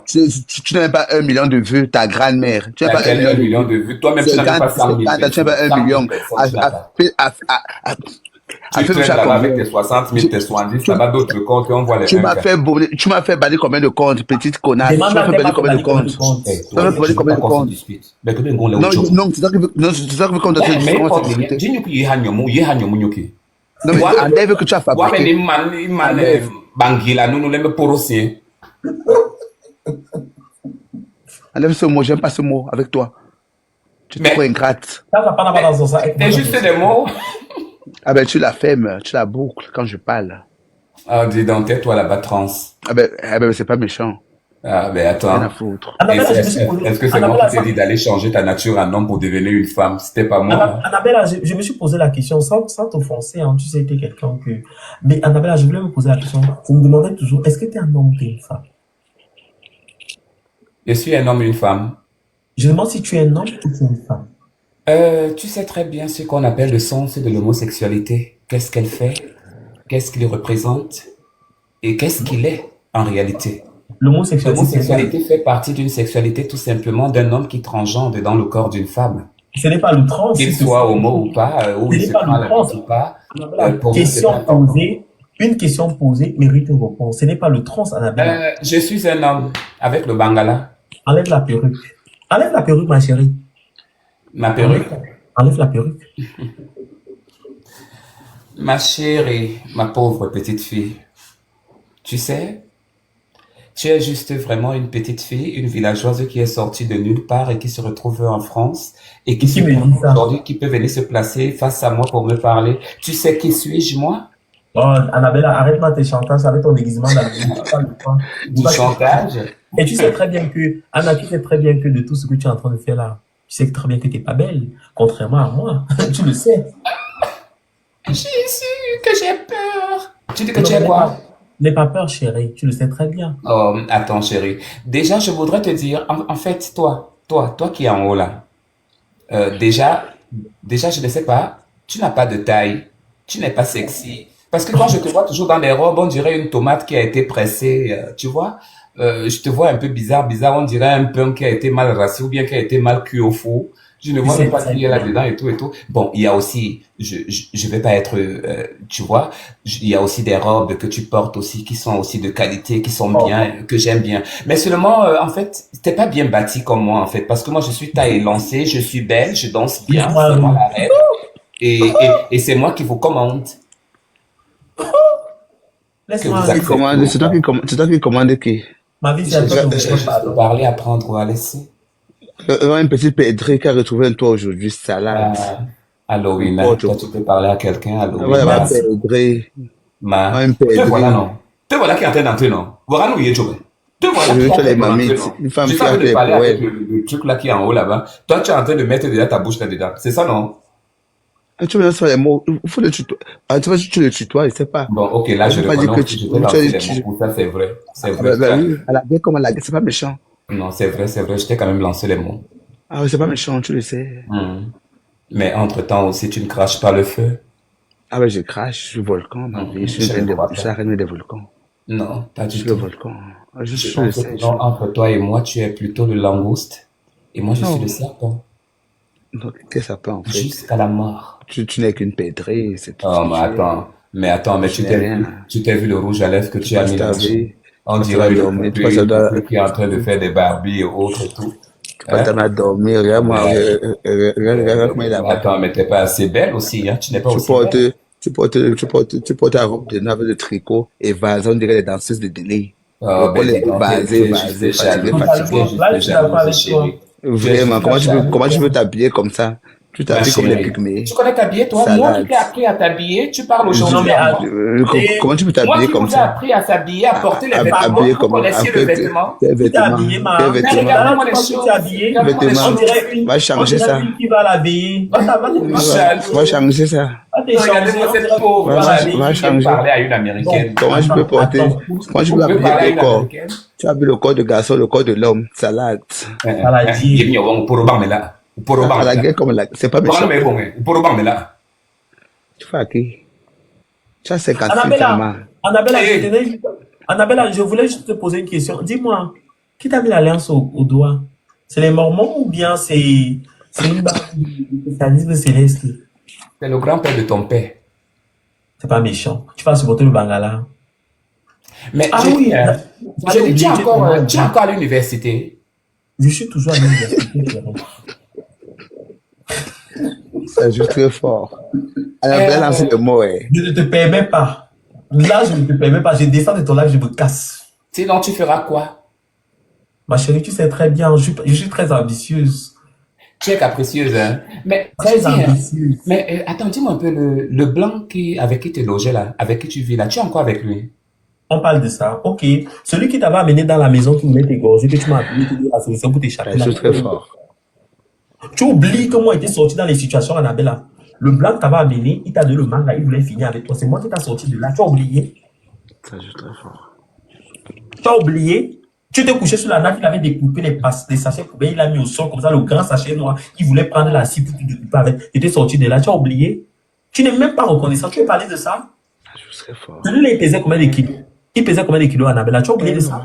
D: Tu n'as même pas 1 million de vues, ta grand-mère. Tu n'as pas un
A: Laquelle
D: million
A: 1
D: de
A: million
D: vues.
A: de vues. Toi-même, tu n'as même pas 100 000
D: Tu n'as
A: personnes.
D: pas un
A: 100 000
D: million.
A: personnes, tu n'as pas.
D: À
A: Tu
D: fait,
A: traînes
D: tu as
A: là-bas avec
D: combien?
A: tes 60 000,
D: Tu,
A: tes 70,
D: tu,
A: là-bas d'autres comptes et on voit les 1K.
D: tu m'as fait bannir combien de comptes, petite connasse? Tu
B: demande
D: m'as
B: à
D: fait
B: tes
D: bannir
B: pas fait
D: combien de
B: bannir combien de
D: comptes?
B: comptes.
A: Eh,
D: Tu m'as
A: toi,
D: fait
A: je
D: bannir
A: veux
D: combien
A: pas
D: de
A: qu'on se
D: comptes?
A: dispute. Mais que bien qu'on l'a
D: Non,
A: au
D: non, c'est ça que quand
A: mais
D: on
A: il
D: s'est
A: faut bien.
D: discuté.
A: Dis-nous qu'il y a un yuki.
D: Non, mais enlève que tu as
A: Ouais, mais
D: fabriqué. Enlève.
A: Bangila, nous l'aimons pour aussi.
D: Enlève ce mot, j'aime pas ce mot avec toi. Tu es trop
A: Mais,
D: ingrate.
B: Ça va pas dans son sac.
A: c'est juste des mots.
D: Ah ben, tu la fermes, tu la boucles quand je parle.
A: Ah, dis donc, tais-toi là-bas, trans.
D: Ah ben, c'est pas méchant.
A: Ah, ben
D: Rien à
A: attends.
D: foutre.
B: Annabella, je me suis posé,
A: Est-ce que c'est moi
B: Annabella,
A: qui t'ai dit d'aller changer ta nature en homme pour devenir une femme? C'était pas moi, hein.
B: Annabella, je me suis posé la question sans t'offenser, hein, tu sais, t'es quelqu'un que... Mais Annabella, je voulais me poser la question. Je me demandais toujours, est-ce que t'es un homme ou t'es une femme?
A: Je suis un homme et une femme.
B: Je demande si tu es un homme ou tu es une femme.
A: Tu sais très bien ce qu'on appelle le sens de l'homosexualité. Qu'est-ce qu'elle fait? Qu'est-ce qu'il représente? Et qu'est-ce qu'il est en réalité?
B: L'homosexualité,
A: L'homosexualité fait partie d'une sexualité tout simplement d'un homme qui transgende dans le corps d'une femme.
B: ce n'est pas le trans,
A: Qu'il
B: c'est
A: soit homo ou pas, ou
B: ce
A: il
B: n'est
A: se
B: pas
A: prend
B: le
A: la
B: trans.
A: bite ou pas,
B: Annabella,
A: pour nous, c'est pas important.
B: une question posée mérite une réponse. Ce n'est pas le trans, Annabella.
A: Je suis un homme avec le bangala,
B: Enlève la perruque. Enlève la perruque, ma chérie.
A: ma perruque.
B: Enlève la perruque.
A: Ma chérie, ma pauvre petite fille, tu sais, tu es juste vraiment une petite fille, une villageoise qui est sortie de nulle part et qui se retrouve en France et qui
B: Qui me dit ça?
A: aujourd'hui, qui peut venir se placer face à moi pour me parler. Tu sais qui suis-je, moi?
B: Oh, Annabella, arrête-moi tes chantages avec ton déguisement d'Annabella.
A: Du chantage?
B: Et tu sais très bien que, Anna, tu sais très bien que de tout ce que tu es en train de faire là, tu sais très bien que tu n'es pas belle, contrairement à moi. Tu le sais.
A: J'ai su que j'ai peur. Tu dis que
B: Non,
A: tu es quoi?
B: n'aie pas peur, chérie. Tu le sais très bien.
A: Oh, attends, chérie. Déjà, je voudrais te dire, en fait, toi qui es en haut là, déjà, je ne sais pas, tu n'as pas de taille, tu n'es pas sexy. Parce que quand je te vois toujours dans les robes, on dirait une tomate qui a été pressée, tu vois. je te vois un peu bizarre, on dirait un punk qui a été mal rassé ou bien qui a été mal cuit au four. Je ne vois même pas qui est là-dedans et tout et tout. Bon, il y a aussi, je vais pas être, tu vois, il y a aussi des robes que tu portes aussi qui sont aussi de qualité, qui sont bien, que j'aime bien. Mais seulement, en fait, t'es pas bien bâti comme moi, en fait, parce que moi, je suis taille lancée, je suis belle, je danse bien, c'est moi la reine, et c'est moi qui vous commande. Que
B: Laisse-moi
A: vous
D: Qui
B: arrêter.
D: commande, c'est toi qui commande qui?
B: Ma vie, c'est à toi de
A: Je
B: ouvrir, pardon.
A: parler, apprendre ou à laisser.
D: Une petite pédrie qui a retrouvé un toit aujourd'hui, salade.
A: Halloween, hein.
D: N'importe
A: Toi,
D: quoi.
A: tu peux parler à quelqu'un,
D: Ouais,
A: Halloween,
D: ma
A: hein.
D: pédrie. Une
A: Te voilà,
D: pédrie.
A: non. Te voilà qui est en train d'entrer, non. Voilà, nous, y est, Joe. Te voilà
D: Je
A: qui
D: veux
A: est en
D: tuer
A: train
D: les
A: de rentrer,
D: mamites.
A: non.
D: Une femme
A: Je
D: qui
A: suis en
D: a
A: train de
D: fait les
A: parler avec
D: poètes.
A: le truc là qui est en haut là-bas. Toi, tu es en train de mettre déjà ta bouche là-dedans. C'est ça, non?
D: Ah, tu me lances sur les mots. Il faut le tutoie. Ah, tu vois, tu le tutoies, je sais pas.
A: Bon, ok, là,
D: Je
A: je
D: vais pas dire
A: reconnais
D: que
A: aussi, je t'ai
D: tu as
A: lancé
D: dit,
A: les mots pour ça, c'est vrai. C'est
D: ah,
A: vrai, tu as
D: oui,
A: dit.
D: à la guerre comme à la guerre, c'est pas méchant.
A: Non, c'est vrai, je t'ai quand même lancé les mots.
D: Ah, oui, c'est pas méchant, tu le sais.
A: Mais entre-temps aussi, tu ne craches pas le feu.
D: Ah, ouais, je crache, je suis volcan, ma vie.
A: Je ne crois
D: Je suis
A: pas.
D: la reine des volcans.
A: Non, pas
D: Je
A: du
D: suis le
A: tout.
D: volcan. Ah,
A: Je
D: le
A: pense
D: sais,
A: que non, entre toi et moi, tu es plutôt le langouste. Et moi, je suis le
D: non.
A: serpent.
D: Donc, qu'est-ce que ça peut, en fait?
A: Jusqu'à la mort.
D: Tu n'es qu'une pédrée, c'est tout ce
A: Oh,
D: que tu es.
A: mais attends, mais
D: Tu n'es rien.
A: tu t'es vu le rouge à lèvres que
D: Tu
A: tu as
D: passes
A: mis
D: ta
A: là-dessus.
D: vie,
A: On
D: tu passes ta vie à
A: dirait
D: dormir, tu passes ta
A: le
D: vie
A: couple qui est en train de faire des barbies et autres et tout.
D: tu passes ta
A: Hein?
D: vie à dormir. Regarde-moi, regarde comment il est
A: Mais
D: là-bas.
A: attends, mais t'es pas assez belle aussi, hein? Tu n'es pas
D: Tu
A: aussi
D: portes,
A: belle.
D: tu portes ta robe de nappe de tricot et vase, on dirait les danseuses de délire.
A: Oh,
D: Le
A: ben
D: col
A: dis
D: est
A: donc,
D: vasé, vasé, fatigué,
A: tu es
B: Totalement. Là, je
A: juste
B: suis d'accord
A: jalouse,
B: avec toi.
A: chérie. Tu es
D: Vraiment,
A: juste jalouse.
D: comment tu peux t'habiller comme ça? Tu
A: Ma
D: t'habilles comme les
A: chérie,
D: pygmées.
A: tu connais t'habiller, toi? Moi qui
D: Salade.
A: t'ai appris à t'habiller, tu parles
D: Je-
B: Non,
A: aujourd'hui
B: mais
A: à moi.
D: comment tu peux
A: Moi
D: t'habiller
A: qui
D: comme
A: vous ai
D: ça?
A: appris à s'habiller, à porter les vêtements,
D: Habiller
A: vous
D: comment?
A: connaissiez le vêtement.
D: Quel
B: tu t'es
D: vêtement?
B: habillé,
D: Quel
B: ma.
A: Mais
D: vêtement?
B: Là,
A: regardez-moi
B: tu
A: les
B: penses que tu
A: choses.
B: es habillé.
A: Regardez-moi les
D: Vêtement?
B: On
A: choses.
B: dirait une,
D: Va
B: on
D: changer
B: dirait
D: ça.
B: une qui va la veiller.
A: Jaloux.
D: Va changer ça.
B: Va t'échanger.
A: Regardez-moi
B: On
A: cette
B: dirait
A: pauvre
B: une qui va la
A: jaloux qui
D: Va
A: vient
B: veiller.
D: changer.
A: parler à une
B: Bon,
A: américaine.
D: Comment je peux porter?
B: attends.
D: Comment je
A: Vous
D: peux
A: pouvez
D: habiller
A: parler à
D: ton
A: une
D: corps?
A: américaine?
D: Tu habilles le corps de garçon, le corps de l'homme. Salade.
B: Saladier.
A: Yemi Yawang, Poroban, mais là. Poroban,
D: À la
A: mais là.
D: guerre comme la, c'est pas
A: Poroban,
D: méchant.
A: mais bon, Poroban, mais là.
D: Tu fais à qui? Tu as 56 ans,
B: Annabella, Annabella,
A: Hey.
B: Annabella, je voulais juste te poser une question. Dis-moi, qui t'a mis l'alliance au doigt? C'est les Mormons ou bien c'est une base du christianisme céleste?
A: C'est le grand-père de ton père.
B: C'est pas méchant. Tu vas supporter le Bangala.
A: Mais
B: Ah
A: j'ai
B: oui,
A: dit, hein,
B: j'avais
A: j'ai dit,
B: oublié,
A: tu es encore à l'université.
B: je suis toujours à l'université, frérot.
D: ça joue très fort. Elle a bien lancé le mot, eh.
B: Je ne te permets pas. Là, je ne te permets pas. Je descends de ton live, je me casse.
A: Sinon, tu feras quoi?
B: Ma chérie, tu sais très bien, je suis très ambitieuse.
A: Tu es capricieuse, hein? Mais,
B: Très
A: j'ai dit, hein,
B: ambitieuse.
A: mais attends, dis-moi un peu, le blanc avec qui tu logeais là, avec qui tu vis là, tu es encore avec lui?
B: On parle de ça. Ok. Celui qui t'avait amené dans la maison, qui voulait t'égorger, que tu m'as appelé, te dire la solution pour t'échapper.
D: Elle joue très fort.
B: Tu oublies comment était sorti dans les situations, Annabella. Le blanc que t'avais amené, il t'a donné le manga, il voulait finir avec toi. C'est moi qui t'ai sorti de là. Tu as oublié.
D: Ça joue très fort.
B: Tu as oublié. Tu t'es couché sur la nappe, il avait découpé les sachets poubelles, il l'a mis au sol comme ça, le grand sachet noir. Il voulait prendre la scie pour te découper avec. Tu étais sorti de là. Tu as oublié. Tu n'es même pas reconnaissant. Tu veux parler de ça?
D: Ça joue très fort.
B: Celui-là, il pesait combien de kilos? Il pesait combien de kilos, Annabella? Tu as oublié de ça?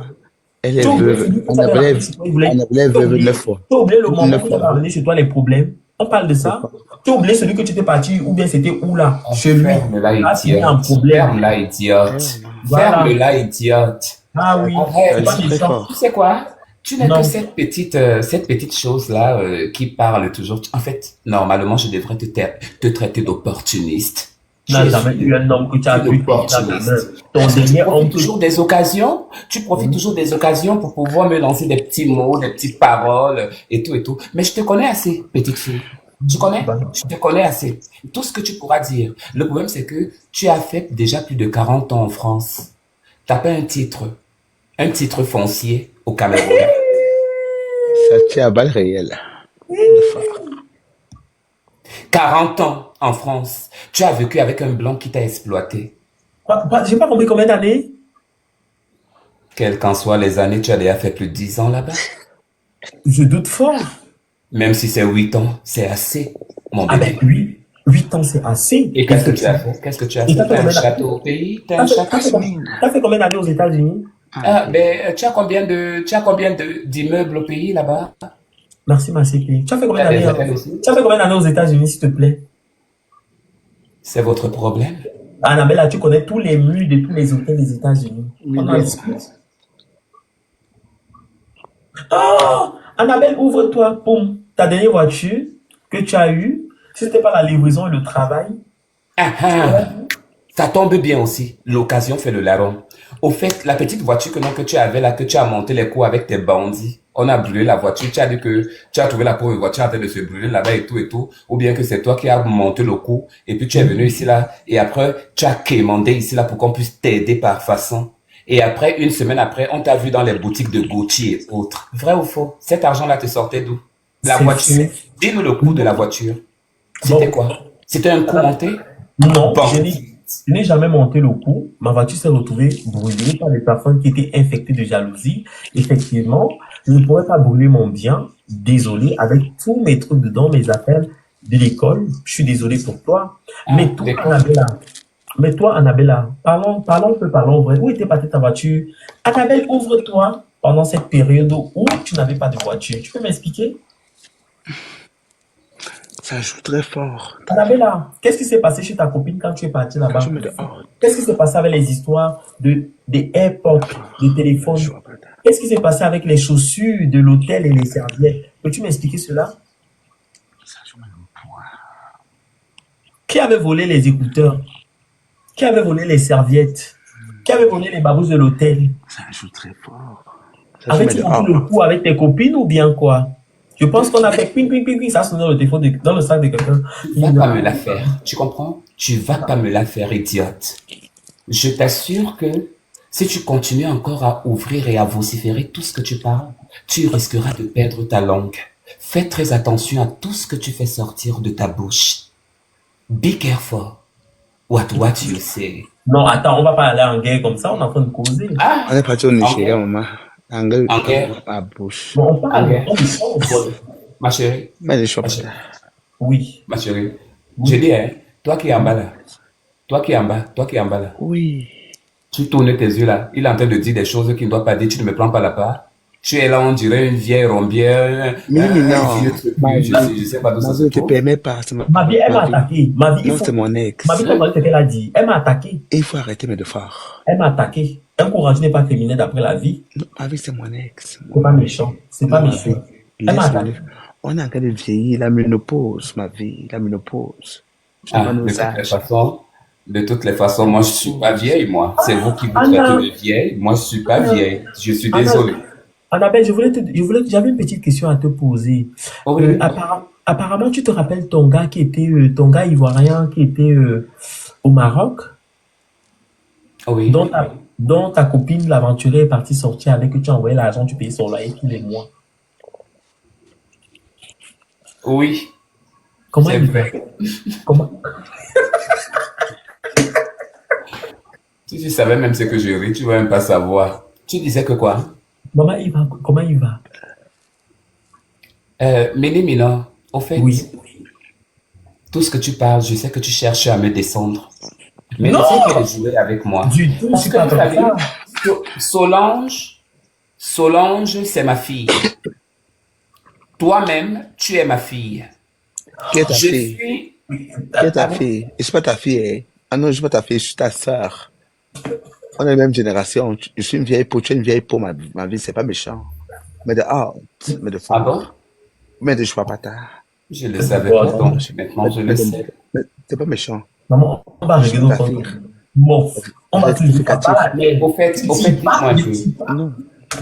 D: Elle est
B: Tu as oublié
D: veuve.
B: celui que
D: On
B: tu avais
D: appelait
B: ramené chez toi, il voulait-
D: veuve 9 fois.
B: Tu as oublié le moment
D: Neuf
B: où tu as
D: fois.
B: ramené chez toi les problèmes. On parle de ça. Tu as oublié celui que tu t'es parti, ou bien c'était où là? Chez lui.
A: Ferme-la,
B: Là, tu as un
A: idiote.
B: problème.
A: Ferme-la, idiote.
B: Voilà.
A: Ferme-la, idiote.
B: Ah oui,
A: Arrête.
B: c'est pas
D: Très
B: méchant.
D: fort.
A: Tu sais quoi? Tu n'es
B: Non.
A: que cette petite chose-là qui parle toujours. En fait, normalement, je devrais te traiter d'opportuniste.
B: Tu n'as jamais eu un homme que tu as
A: Tu es
B: pu tenir dans ta main.
A: opportuniste.
B: Ton
A: Parce que tu
B: dernier homme
A: profites
B: que
A: toujours des occasions. Tu profites toujours des occasions pour pouvoir me lancer des petits mots, des petites paroles et tout et tout. Mais je te connais assez, petite fille. Tu connais? Je te connais assez. Tout ce que tu pourras dire. Le problème, c'est que tu as fait déjà plus de 40 ans en France. Tu n'as pas un titre foncier au Cameroun.
D: Ça tient à balles réelles.
A: 40 ans en France. Tu as vécu avec un blanc qui t'a exploité.
B: J'ai pas compris combien d'années.
A: Quelles qu'en soient les années, tu as déjà fait plus de 10 ans là-bas.
B: Je doute fort.
A: Même si c'est 8 ans, c'est assez, mon
B: Ah
A: bébé.
B: ben 8 ans, c'est assez.
A: Et qu'est-ce que tu as fait? Qu'est-ce que tu as
B: Et
A: fait?
B: t'as fait
A: T'as un
B: combien d'années?
A: château au pays? T'as un château?
B: T'as fait combien d'années aux États-Unis?
D: Ah,
A: Ah,
D: ok.
A: ben, tu as combien d'immeubles au pays là-bas?
B: Merci, ma CP. Tu as fait
A: Tu
B: combien
A: as des
B: d'années,
A: hôtels aussi?
B: tu as fait combien d'années aux États-Unis, s'il te plaît?
A: C'est votre problème.
B: Annabella, tu connais tous les murs de tous les hôtels des États-Unis. On en
D: Millions.
B: discute. Ah! Annabelle, ouvre-toi. Boum. Ta dernière voiture que tu as eue, si c'était pas la livraison et le travail,
A: Ah,
B: tu
A: ah.
B: aurais pu.
A: Ça tombe bien aussi. L'occasion fait le larron. Au fait, la petite voiture que tu avais là, que tu as monté les coups avec tes bandits, on a brûlé la voiture. Tu as dit que tu as trouvé la pauvre voiture en train de se brûler là-bas et tout et tout. Ou bien que c'est toi qui as monté le coup et puis tu es venu ici là. Et après, tu as quémandé ici là pour qu'on puisse t'aider par façon. Et après, une semaine après, on t'a vu dans les boutiques de Gucci et autres. Vrai ou faux? Cet argent-là te sortait d'où? La
B: C'est
A: voiture.
B: fou.
A: Dis-nous le coût de la voiture. C'était
B: Bon,
A: quoi? C'était un coup monté?
B: non,
A: Bandit.
B: je n'ai jamais monté le coup. Ma voiture s'est retrouvée brûlée par des personnes qui étaient infectées de jalousie. Effectivement, je ne pourrais pas brûler mon bien. Désolé, avec tous mes trucs dedans, mes affaires de l'école. Je suis désolé pour toi.
A: Ah,
B: Mais toi,
A: d'accord.
B: Annabella, parlons peu, parlons vrai. Où était partie ta voiture? Annabelle, ouvre-toi pendant cette période où tu n'avais pas de voiture. Tu peux m'expliquer?
D: Ça joue très fort.
B: Annabella, qu'est-ce qui s'est passé chez ta copine quand tu es parti
D: Ça joue
B: là-bas?
D: me dehors.
B: Qu'est-ce qui s'est passé avec les histoires des AirPods, des
D: Je
B: téléphones?
D: vois pas.
B: Qu'est-ce qui s'est passé avec les chaussures de l'hôtel et les serviettes? Peux-tu m'expliquer cela?
D: Ça joue me
B: Qui avait volé les écouteurs? Qui avait volé les serviettes? Qui avait volé les babous de l'hôtel?
D: Ça joue très fort. Ça joue me
B: Avais-tu monté le
D: dehors.
B: coup avec tes copines ou bien quoi? Je pense qu'on a fait ping, ping, ping, ping, ça sonne dans le téléphone, dans le sac de quelqu'un.
A: Tu vas pas me la faire. Tu comprends? Tu vas pas me la faire, idiote. Je t'assure que si tu continues encore à ouvrir et à vociférer tout ce que tu parles, tu risqueras de perdre ta langue. Fais très attention à tout ce que tu fais sortir de ta bouche. Be careful what you say.
B: Non, attends, on va pas aller en guerre comme ça, on est en train de causer.
A: Ah,
D: On est parti au
A: en
D: Nigeria,
A: guerre,
D: maman. Angle,
A: en guerre,
D: ma bouche.
B: Bon, on
A: en
B: parle,
A: guerre.
B: on échange.
A: Ma chérie,
D: Mais je vois
A: ma
D: pas.
A: chérie,
B: Oui,
A: ma chérie. Je
B: oui,
A: dis, hein, toi qui es en bas là, toi qui es en bas, toi qui es en bas là,
D: Oui.
A: tu tournes tes yeux là, il est en train de dire des choses qu'il ne doit pas dire, tu ne me prends pas la part. Tu es là, on dirait une vieille rombière,
D: Mimi,
A: un vieux
D: non.
A: truc,
D: Ma vie,
A: je sais pas d'où ça
D: ma
A: se
D: vie ne te
A: trouve.
D: permet pas. C'est
B: ma vie, elle
D: ma
B: m'a
D: vie.
B: attaqué. Ma vie, il
D: Non,
B: faut.
D: c'est mon
B: Ma
D: ex.
B: vie, comment ce qu'elle a dit? Elle m'a attaqué.
D: Et il faut arrêter mes devoirs.
B: Elle m'a attaqué. Un courage n'est pas criminel d'après la vie.
D: Non, ma vie, c'est mon ex.
B: C'est pas méchant. C'est pas
D: Non, ma vie.
B: méchant. Elle m'a
D: Laisse-le.
B: attaqué.
D: On est en train de vieillir. La ménopause, ma vie. La ménopause. Je
A: Ah,
D: vois nos âges.
A: de toutes les façons, moi je suis pas vieille, moi. C'est vous qui vous traitez
B: Anna,
A: de vieille, moi je suis pas
B: Anna,
A: vieille. Je suis
B: Anna,
A: désolé.
B: Annabelle, j'avais une petite question à te poser.
A: Oh oui, oui.
B: Apparemment, tu te rappelles ton gars ton gars ivoirien qui était au Maroc,
A: Oh oui.
B: dont ta copine l'aventurière est partie sortir avec, que tu as envoyé l'argent, tu payais son loyer tous les mois.
A: Oui,
B: Comment
A: c'est
B: il va?
A: vrai.
B: Comment?
A: Si tu savais même ce que je ris, tu vas même pas savoir. Tu disais que quoi?
B: Maman, il va? Comment il va?
A: Méné Mina, au fait,
B: Oui.
A: tout ce que tu parles, je sais que tu cherches à me descendre. Mais
B: Non!
A: essaie pas de jouer avec moi.
B: Du tout, je
A: Parce
B: suis
A: que
B: pas
A: vous
B: comme
A: savez,
B: ça.
A: Solange, c'est ma fille. Toi-même, tu es ma fille.
D: Qui est ta
A: Je
D: fille?
A: suis...
D: Qui est ta fille? Je suis pas ta fille, hein. Ah non, je suis pas ta fille, je suis ta sœur. On est la même génération. Je suis une vieille peau, tu es une vieille peau, ma vie, c'est pas méchant. Mais de honte, mais de
A: Ah bon?
D: fort. Mais de choix pas tard.
A: Je le savais pas, donc maintenant je le sais.
D: Mais c'est pas méchant.
B: Maman, on va régler nos comptes. Bon, on va toujours pas parler.
A: Mais au fait, dites-moi un peu.
D: Non,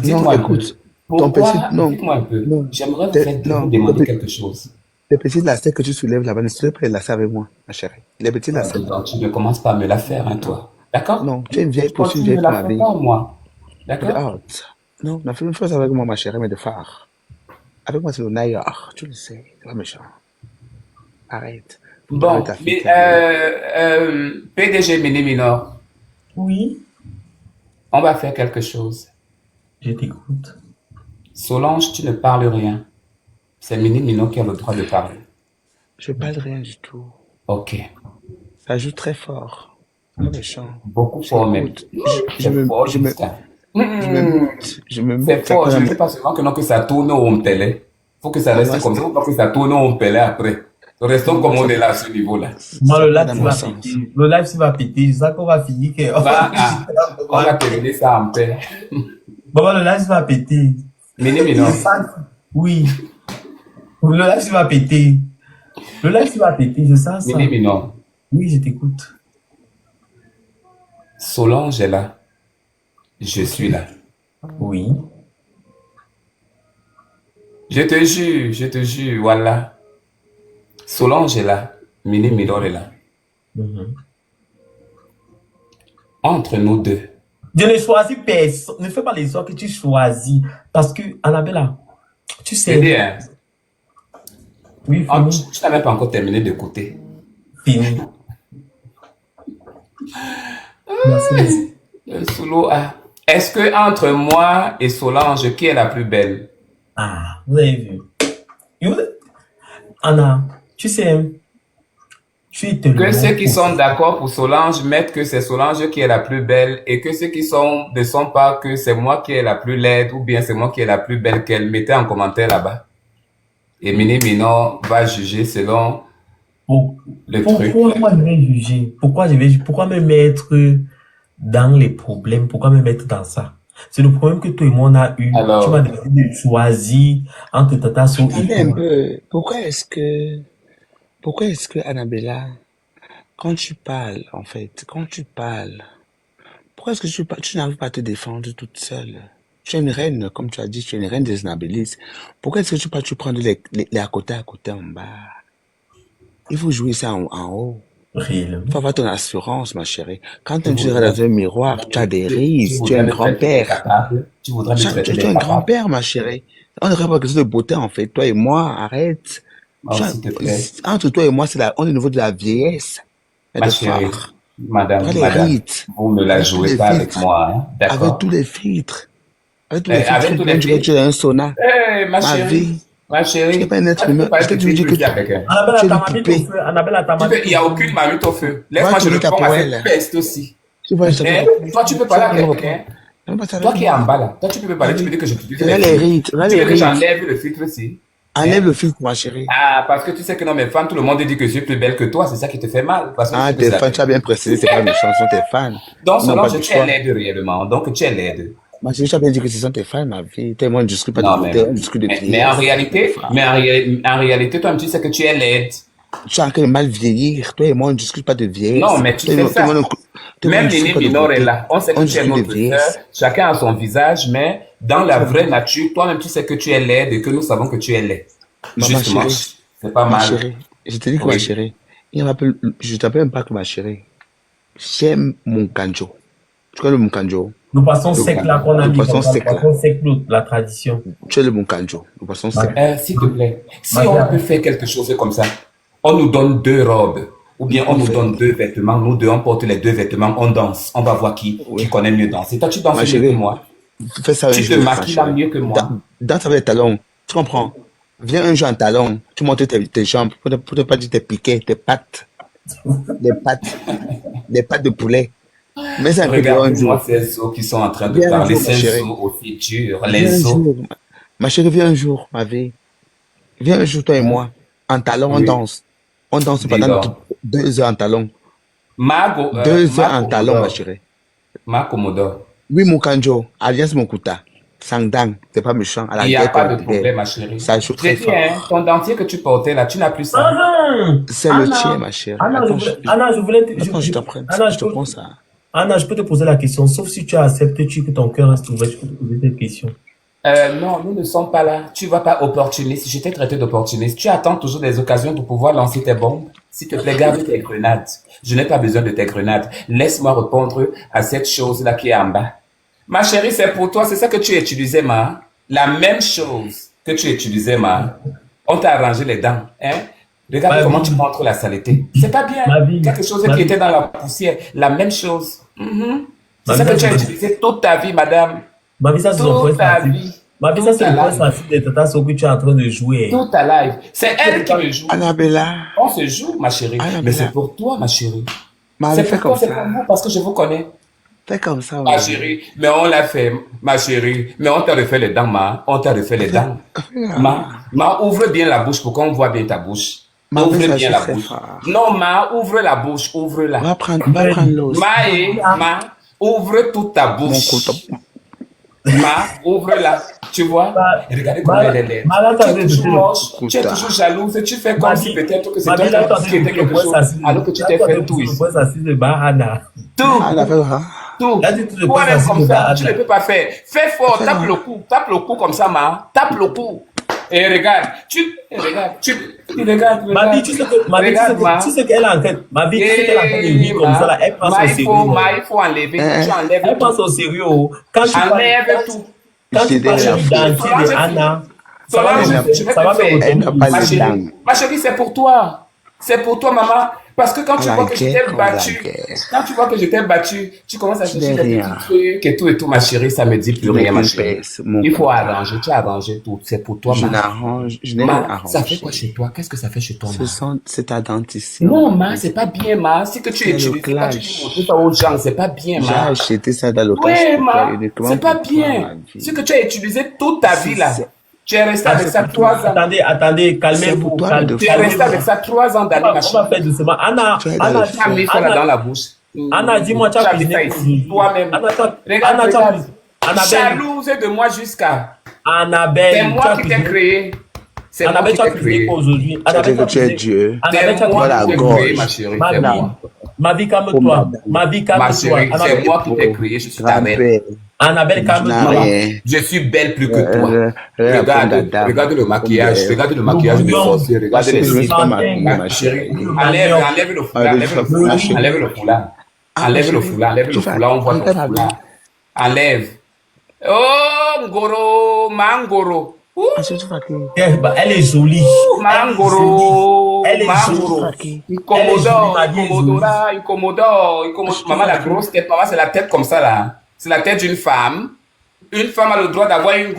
A: Dites-moi
D: non,
A: un peu.
D: écoute. Ton
A: Pourquoi?
D: petit, non,
A: Dites-moi un peu.
D: non.
A: J'aimerais
D: Non,
A: vous demander quelque chose.
D: les petits lacets que tu soulèves là-bas, ne soulève pas les lacets avec moi, ma chérie. Les petits lacets.
A: Donc, tu ne commences pas à me la faire, hein, toi. D'accord?
D: Non, tu es une vieille
A: Tu
D: peau, tu es une
A: continues
D: vieille
A: de
D: peau,
A: la
D: ma
A: faire
D: vie.
A: pas, moi.
D: Mais de
A: D'accord?
D: honte. Non, la même chose avec moi, ma chérie, mais de phare. Avec moi, c'est le naillard. Tu le sais, c'est pas méchant. Arrête.
A: Bon,
D: Arrête ta fille,
A: mais PDG Mini Minor,
B: Oui,
A: on va faire quelque chose.
B: je t'écoute.
A: Solange, tu ne parles rien. C'est Mini Minor qui a le droit de parler.
D: Je parle rien du tout.
A: Ok.
D: Ça joue très fort. Pas méchant.
A: Beaucoup fort même.
D: J'écoute.
A: C'est fort,
D: Je me,
A: Justin.
D: Je me
A: Hmm,
D: mute. Je me
A: c'est
D: mute. Ça
A: fort.
D: cause
A: Je
D: un
A: ne
D: peu.
A: sais pas seulement que non, que ça tourne au Ompele. Faut que ça
D: Pour moi,
A: reste comme ça. Faut pas que ça tourne au Ompele après. Restons
D: moi,
A: comme on est là à ce niveau-là.
B: Moi,
D: ça
B: le
D: va
B: live,
D: dans
B: il
D: mon
B: va
D: sens.
B: péter. Le live, il va péter. C'est ça qu'on va finir. On va
A: Va,
B: discuter un peu
A: on va
B: mal.
A: terminer ça en paix.
B: Maman, le live, il va péter.
A: Mini
B: Je
A: Mino.
B: sens. Oui. Le live, il va péter. Le live, il va péter. Je sens
A: Mini
B: ça.
A: Mino.
B: Oui, je t'écoute.
A: Solange est là. Je
B: Ok.
A: suis là.
B: Oui.
A: Je te jure, voilà. Solange est là. Mini Mino est là.
B: Mhm.
A: Entre nous deux.
B: Je ne choisis personne. Ne fais pas les sorts que tu choisis. Parce que, Annabella, tu
A: C'est
B: sais.
A: bien.
B: Oui, fini.
A: Tu n'as même pas encore terminé d'écouter.
B: Fini. Merci, merci.
A: Le solo A. Est-ce que entre moi et Solange, qui est la plus belle?
B: Ah, vous avez vu. Et Anna, tu sais, tu es
A: Que
B: tellement
A: ceux qui sont
B: positive.
A: d'accord pour Solange mettent que c'est Solange qui est la plus belle et que ceux qui ne sont pas que c'est moi qui est la plus laide ou bien c'est moi qui est la plus belle qu'elle, mettez en commentaire là-bas. Et Mini Mino va juger selon
B: Pour-
A: le truc.
B: Pourquoi moi je vais juger? Pourquoi me mettre dans les problèmes? Pourquoi me mettre dans ça? C'est le problème que toi et moi on a eu. Tu m'as
A: Alors,
B: demandé de choisir entre Tata So et
D: Attendez un
B: toi.
D: peu. Pourquoi est-ce que, Annabella, quand tu parles, en fait, pourquoi est-ce que tu n'arrives pas à te défendre toute seule? Tu es une reine, comme tu as dit, tu es une reine des Nabélis. Pourquoi est-ce que tu prends les à côté en bas? Il faut jouer ça en haut. Il
B: Réellement.
D: faut avoir ton assurance, ma chérie. Quand
A: tu
D: tu regardes dans un miroir, tu as des
A: tu
D: rides, tu es
A: voudrais
D: un
A: me traiter
D: grand-père.
A: d'incapable. Tu voudrais me traiter
D: Tu es un
A: d'incapable.
D: grand-père, ma chérie. On ne pas question de beauté, en fait. Toi et moi, arrête.
A: Oh, s'il te plaît.
D: Entre toi et moi, on est au niveau de la vieillesse. Et
A: Ma
D: de
A: chérie,
D: phare.
A: madame,
D: Prends les
A: madame,
D: rides.
A: vous ne la
D: Avec tous
A: jouez
D: les
A: pas avec
D: filtres.
A: moi, hein?
D: Avec
A: D'accord?
D: tous les filtres. Avec tous les filtres,
A: Avec tous les
D: tu
A: filles.
D: es un sauna.
A: Ma
D: Ma
A: chérie,
D: vie.
A: ma
D: Tu n'es
A: chérie,
D: pas un être
A: tu peux
D: humain.
A: parler
D: Est-ce que
A: de
D: tu veux dire que
A: filles avec quelqu'un?
B: Annabelle,
D: tu es
B: ta
D: une
B: mamie au
D: poupée?
B: feu. Annabelle, ta mamie
A: Il n'y a
B: au feu.
A: aucune mamie au feu.
D: Va
A: Laisse-moi, je
D: tourner ta
A: réponds à cette
D: poêle.
A: peste aussi.
D: Tu vois, ça
A: Hein?
D: va.
A: Toi, tu peux
D: Tu
A: parler
D: vas
A: à
D: me
A: quelqu'un.
D: reprendre. Ne pas
A: Toi
D: avec
A: qui es en
D: moi.
A: bas là, toi tu peux me parler,
D: Ma
A: tu peux
D: vie.
A: dire que j'utilise
D: Regarde
A: les
D: les
A: filtres.
D: rides. Regarde
A: Tu
D: les
A: veux que
D: rides.
A: j'enlève le filtre aussi?
D: Enlève
A: Hein?
D: le filtre, ma chérie.
A: Ah, parce que tu sais que non, mes fans, tout le monde dit que je suis plus belle que toi, c'est ça qui te fait mal. Parce que tu
D: Ah,
A: sais que
D: tes
A: c'est la
D: fans, tu as
A: vérité.
D: bien précisé, c'est pas méchant, ce sont tes fans.
A: Donc,
D: Ils n'ont pas
A: Solange,
D: de
A: tu es
D: choix.
A: laide réellement. Donc, tu es laide.
D: Ma chérie, tu as bien dit que ce sont tes fans, ma vie. Tellement un discours pas de
A: Non,
D: beauté, un discours de
A: mais en
D: vieillesse.
A: réalité, en réalité, toi, tu sais que tu es laide.
D: Tu es en train de mal vieillir. Toi et moi, on ne discute pas de
A: Non,
D: vieillesse.
A: mais tu
D: Toi et
A: sais
D: moi, toi et moi,
A: ça.
D: toi et moi, on ne
A: Même
D: discute
A: Nini
D: pas de
A: Minor est
D: beauté.
A: là. On sait que
D: On
A: tu es
D: discute de
A: notre sœur.
D: vieillesse.
A: Chacun a son visage, mais dans la vraie nature, toi-même, tu sais que tu es laide et que nous savons que tu es laide.
D: Ma
A: Justement,
D: chérie,
A: c'est pas
D: ma
A: mal.
D: chérie, je te dis que ma
A: Oui.
D: chérie, je t'appelle même pas que ma chérie. J'aime mon kanjo. Tu connais le mon kanjo?
B: Le poisson
D: Le,
B: sec là qu'on a
D: le
B: mis
D: poisson
B: comme ça, le
D: sec là.
B: poisson sec, la tradition.
D: Tu es le mon kanjo. Le poisson
B: Ma,
D: sec.
A: S'il te plaît, si
B: ma
A: on peut
B: vie,
A: faire quelque chose comme ça, on nous donne 2 robes, ou bien on
D: On
A: nous
D: fait.
A: donne 2 vêtements, nous deux, on porte les 2 vêtements, on danse, on va voir qui
D: Oui.
A: connaît mieux danser. Toi, tu danses
D: Ma
A: mieux que
D: chérie,
A: moi.
D: fais ça un
A: Tu te
D: jour, ma
A: maquilles là
D: chérie.
A: mieux que moi.
D: Danse avec les talons. Tu comprends? Viens un jour en talons. Tu montes tes jambes. Pour ne pas dire tes piquets, tes pattes. Des pattes. Des pattes de poulet. Mais c'est un peu dehors un
A: Regardez-moi
D: jour.
A: ces os qui sont en train de
D: Viens un
A: parler,
D: jour, ma
A: ces
D: chérie.
A: os aussi durs,
D: Viens un
A: les os.
D: jour. Ma chérie, viens un jour, ma vie. Viens un jour, toi et moi. En talons, on
A: Oui,
D: danse. On danse
A: dis
D: pendant
A: donc.
D: 2 heures en talons.
A: Mago,
D: 2 heures en talons, ma
A: Commodore,
D: chérie.
A: Commodore.
D: Oui, mon kanjo. Alliance mon kuta. Sangdang. C'est pas méchant. À
A: Il
D: la
A: n'y a
D: guerre
A: pas
D: comme
A: de
D: la guerre.
A: problème, ma chérie.
D: Ça joue
A: Je
D: très
A: dis, hein,
D: fort.
A: ton dentier que tu portais là, tu n'as plus ça.
D: C'est le tien,
B: Anna,
D: ma chérie.
B: Anna,
D: Attends,
B: Anna, je voulais te,
D: attends, je t'apprends.
B: Anna,
D: Je te prends ça.
B: Anna, je peux te poser la question, sauf si tu acceptes que ton cœur reste ouvert, je peux te poser cette question.
A: Non, nous ne sommes pas là. Tu ne vas pas opportuniste. Je t'ai traité d'opportuniste. Tu attends toujours des occasions pour pouvoir lancer tes bombes. S'il te plaît, garde tes grenades. Je n'ai pas besoin de tes grenades. Laisse-moi répondre à cette chose-là qui est en bas. Ma chérie, c'est pour toi. C'est ça que tu utilisais, ma. La même chose que tu utilisais, ma. On t'a arrangé les dents, hein? Regarde
B: Ma
A: comment
B: vie,
A: tu montres la saleté. C'est pas bien.
B: ma vie,
A: Quelque chose
B: ma
A: qui
B: vie,
A: était dans la poussière. La même chose. Mhm. C'est
B: ma
A: ça
B: vie,
A: que
B: ça
A: tu as
B: c'est
A: utilisé toute ta vie, madame.
B: ma vie, ça c'est son point
A: Toute ta
B: sensible.
A: vie.
B: Ma vie, ça
A: Toute
B: c'est
A: ta
B: le point
A: life.
B: sensible des tatas que tu es en train de jouer.
A: Toute ta life. C'est
B: Tu
A: elle
B: peux
A: qui
B: pas,
A: me joue.
D: Annabella.
A: On se joue, ma chérie. Mais c'est
D: Annabella.
A: pour toi, ma chérie.
D: M'avait
A: C'est
D: fait
A: pour toi,
D: comme
A: c'est pour
D: ça.
A: vous, parce que je vous connais.
D: Fais comme ça,
A: Ma
D: ouais.
A: chérie, mais on l'a fait, ma chérie. Mais on t'a refait les dents, ma. On t'a refait les dents. Ma, ouvre bien la bouche pour qu'on voit bien ta bouche.
D: Ma
A: Ouvre
D: ça, je
A: bien
D: suis
A: la
D: très
A: bouche.
D: fort.
A: Non, ma, ouvre la bouche, ouvre-la.
D: Va prendre l'os.
A: Ma, ouvre toute ta
D: Mon
A: bouche.
D: couteau.
A: Ma, ouvre-la. Tu vois?
B: Ma-
A: Et regardez comment elle est laide.
B: Ma- là,
A: Tu es
B: t'as
A: toujours
B: dit-
A: moche, tu es
D: Écoute,
A: toujours jalouse, tu fais comme si peut-être que c'est
B: Ma vie, là,
A: toi qui étais quelque chose, alors que tu t'es fait tout ici.
B: Anna.
A: Tout,
D: Ah, la fait, hein?
A: tout.
B: Là, tu te
A: Toi-même
B: poses
A: comme
B: assis
A: ça,
B: devant
A: tu ne
B: Anna.
A: peux pas faire. Fais fort,
D: Fais
A: tape
D: là.
A: le cou comme ça, ma. Tape le cou. Et regarde, regarde.
B: Ma vie, tu sais que, ma vie,
A: Regarde, ma.
B: tu sais qu'elle est en train, ma vie, tu sais qu'elle est en train de vivre comme ça, là. Elle prend son sérieux.
A: Il faut enlever, tu enlèves
B: Elle prend
A: tout.
B: son sérieux. Quand tu parles,
A: Enlève tout.
B: quand tu
D: J'ai
B: parles
D: déjà
B: de l'identité
A: fait.
B: de Anna, ça va
A: Solange,
B: me,
A: je vais
B: ça va
A: te faire.
B: me
D: Elle n'a
B: retourner.
D: pas
A: Ma
D: les dents.
A: chérie, c'est pour toi. C'est pour toi, maman. Parce que quand tu
D: À la
A: vois que je
D: guerre,
A: t'ai
D: comme la
A: battu,
D: guerre.
A: quand tu vois que je t'ai battu, tu commences à chercher
D: n'ai
A: des
D: rien.
A: petits trucs et tout, ma chérie, ça me dit plus rien, ma chérie.
D: Mon
A: Il faut
D: couteau.
A: arranger, tu as arrangé tout. C'est pour toi,
D: Je
A: ma.
D: n'arrange, je n'ai rien
A: Ma, ça fait quoi
D: arrangé.
A: chez toi? Qu'est-ce que ça fait chez toi, ma?
D: C'est ta dentition.
A: Non, ma, c'est pas bien, ma. Si que tu
D: C'est le
A: utilises, quand tu
D: clash.
A: montres ça aux gens, c'est pas bien,
D: J'ai
A: ma.
D: acheté ça dans le
A: Oui,
D: cash
A: ma,
D: uniquement
A: c'est pas
D: pour toi, ma
A: bien.
D: vie.
A: Ce que tu as utilisé toute ta vie, là.
D: C'est-
A: Tu es resté avec ça 3 ans.
B: Attendez,
D: C'est pour
B: calmez-vous.
D: toi,
A: Tu es resté avec ça 3 ans d'année, ma
B: On va
A: chérie.
B: faire doucement. Anna,
D: Tu es dans
B: Anna,
D: le
A: Tu as mis ça là dans la bouche.
B: Anna, dis-moi, tu as
A: Tu as mis ça
B: cuisiné
A: ici, toi-même.
B: Anna,
A: Regarde,
B: tu as
A: regarde.
B: cuisiné. Annabelle,
A: Jalouse de moi jusqu'à. C'est
B: Annabelle, tu
A: moi
B: as
A: qui t'ai
B: cuisiné.
A: créé. C'est moi
B: Annabelle,
A: qui
B: tu as
A: t'ai
B: cuisiné
A: créé.
B: quoi aujourd'hui?
D: Tu as
B: Annabelle,
D: dit que tu es Dieu.
B: Annabelle, tu
A: C'est
B: as
A: moi
D: Voilà,
A: qui t'ai
D: gorge.
A: créé, ma chérie.
B: Ma
A: C'est
B: vie,
A: moi.
B: ma vie, calme-toi. Ma vie,
A: Ma
B: calme-toi.
A: chérie, c'est
B: Annabelle,
A: moi qui t'ai créé. Je suis ta reine.
D: Grand-père,
B: Annabelle,
D: je n'ai
B: calme-toi.
D: rien.
A: Je suis belle plus que toi.
D: Regarde,
A: Regarde le maquillage. Regarde le maquillage de sorcier. Regarde les
D: Je vais
A: cils.
D: pas m'habiller, ma
A: Ma
D: chérie.
A: chérie, enlève le foulard, enlève le foulard, enlève le foulard. Enlève le foulard, enlève le foulard, on voit ton foulard. Enlève. Oh, Ngoro, Mangoro. Ouh,
B: Elle est jolie.
A: Mangoro,
B: Elle est
A: Mangoro.
B: jolie.
A: Incomodore. Maman, la grosse tête, maman, c'est la tête comme ça, là. C'est la tête d'une femme. Une femme a le droit d'avoir une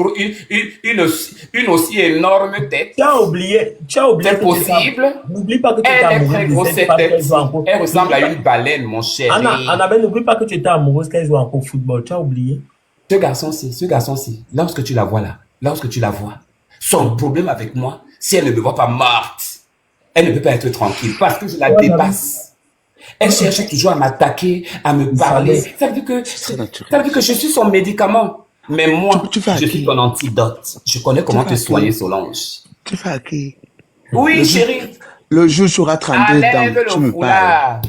A: aussi énorme tête.
B: Tu as oublié
A: C'est
B: que tu es
A: possible.
B: N'oublie pas que tu étais
A: Elle est
B: amoureuse
A: très
B: de
A: grosse,
B: cette
A: cette
B: femme
A: tête.
B: qu'elle joue encore.
A: Elle ressemble à une baleine, mon chéri.
B: Annabelle, n'oublie pas que tu étais amoureuse quand elle jouait encore au football. Tu as oublié.
A: Ce garçon-ci, lorsque tu la vois là, son problème avec moi, si elle ne me voit pas morte, elle ne peut pas être tranquille parce que je la dépasse. Elle cherche toujours à m'attaquer, à me parler. Ça veut dire que je suis son médicament. Mais moi,
D: Tu fais à
A: je
D: qui?
A: suis ton antidote. Je connais comment te
D: fais à qui?
A: soigner, Solange.
D: Tu fais à qui?
A: Oui, chérie.
D: Le jour, tu auras 32
A: Enlève
D: dents. Tu
A: le
D: me parles.
A: foulard.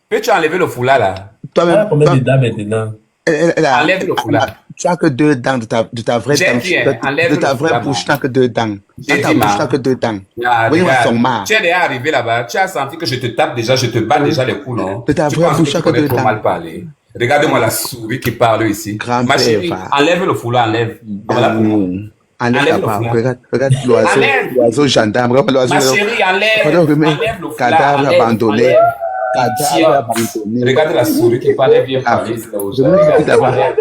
A: Peux-tu enlever le foulard là?
B: Elle a
D: Toi-même,
B: combien de dents maintenant?
A: Enlève le foulard.
D: Tu as que 2 dents de ta vraie
A: J'ai
D: dent.
A: dit, enlève
D: De ta
A: le
D: vraie
A: foulard,
D: bouche, tu n'as que 2 dents.
A: J'ai
D: Dans ta
A: dit,
D: bouche,
A: ma.
D: tu n'as que 2 dents.
A: Ah,
D: Oui,
A: regarde,
D: ils sont marre.
A: tu es déjà arrivé là-bas, tu as senti que je te tape déjà, je te bats déjà les coups, non?
D: De ta
A: Tu
D: vraie
A: penses
D: bouche,
A: que tu
D: à côté
A: connais
D: de
A: trop
D: ta-
A: mal parler. Regarde-moi la souris qui parle ici.
D: Grand-père,
A: Ma chérie,
D: va.
A: enlève le foulard, enlève. Voilà pour moi.
D: Enlève
A: Enlève
D: la
A: le
D: part.
A: foulard.
D: Regarde l'oiseau.
A: Enlève.
D: L'oiseau gendarme. Regarde l'oiseau.
A: Ma chérie, enlève.
D: Regarde,
A: Enlève
D: remets.
A: le foulard.
D: Cadavre
A: enlève,
D: abandonné.
A: enlève.
D: Cadavre
A: Tiens.
D: abandonné.
A: Regarde la souris qui parle, elle vient
D: Ah,
A: parler. c'est là où
D: je
A: je-
D: me dis
A: Regarde,
D: d'abord.
A: regarde.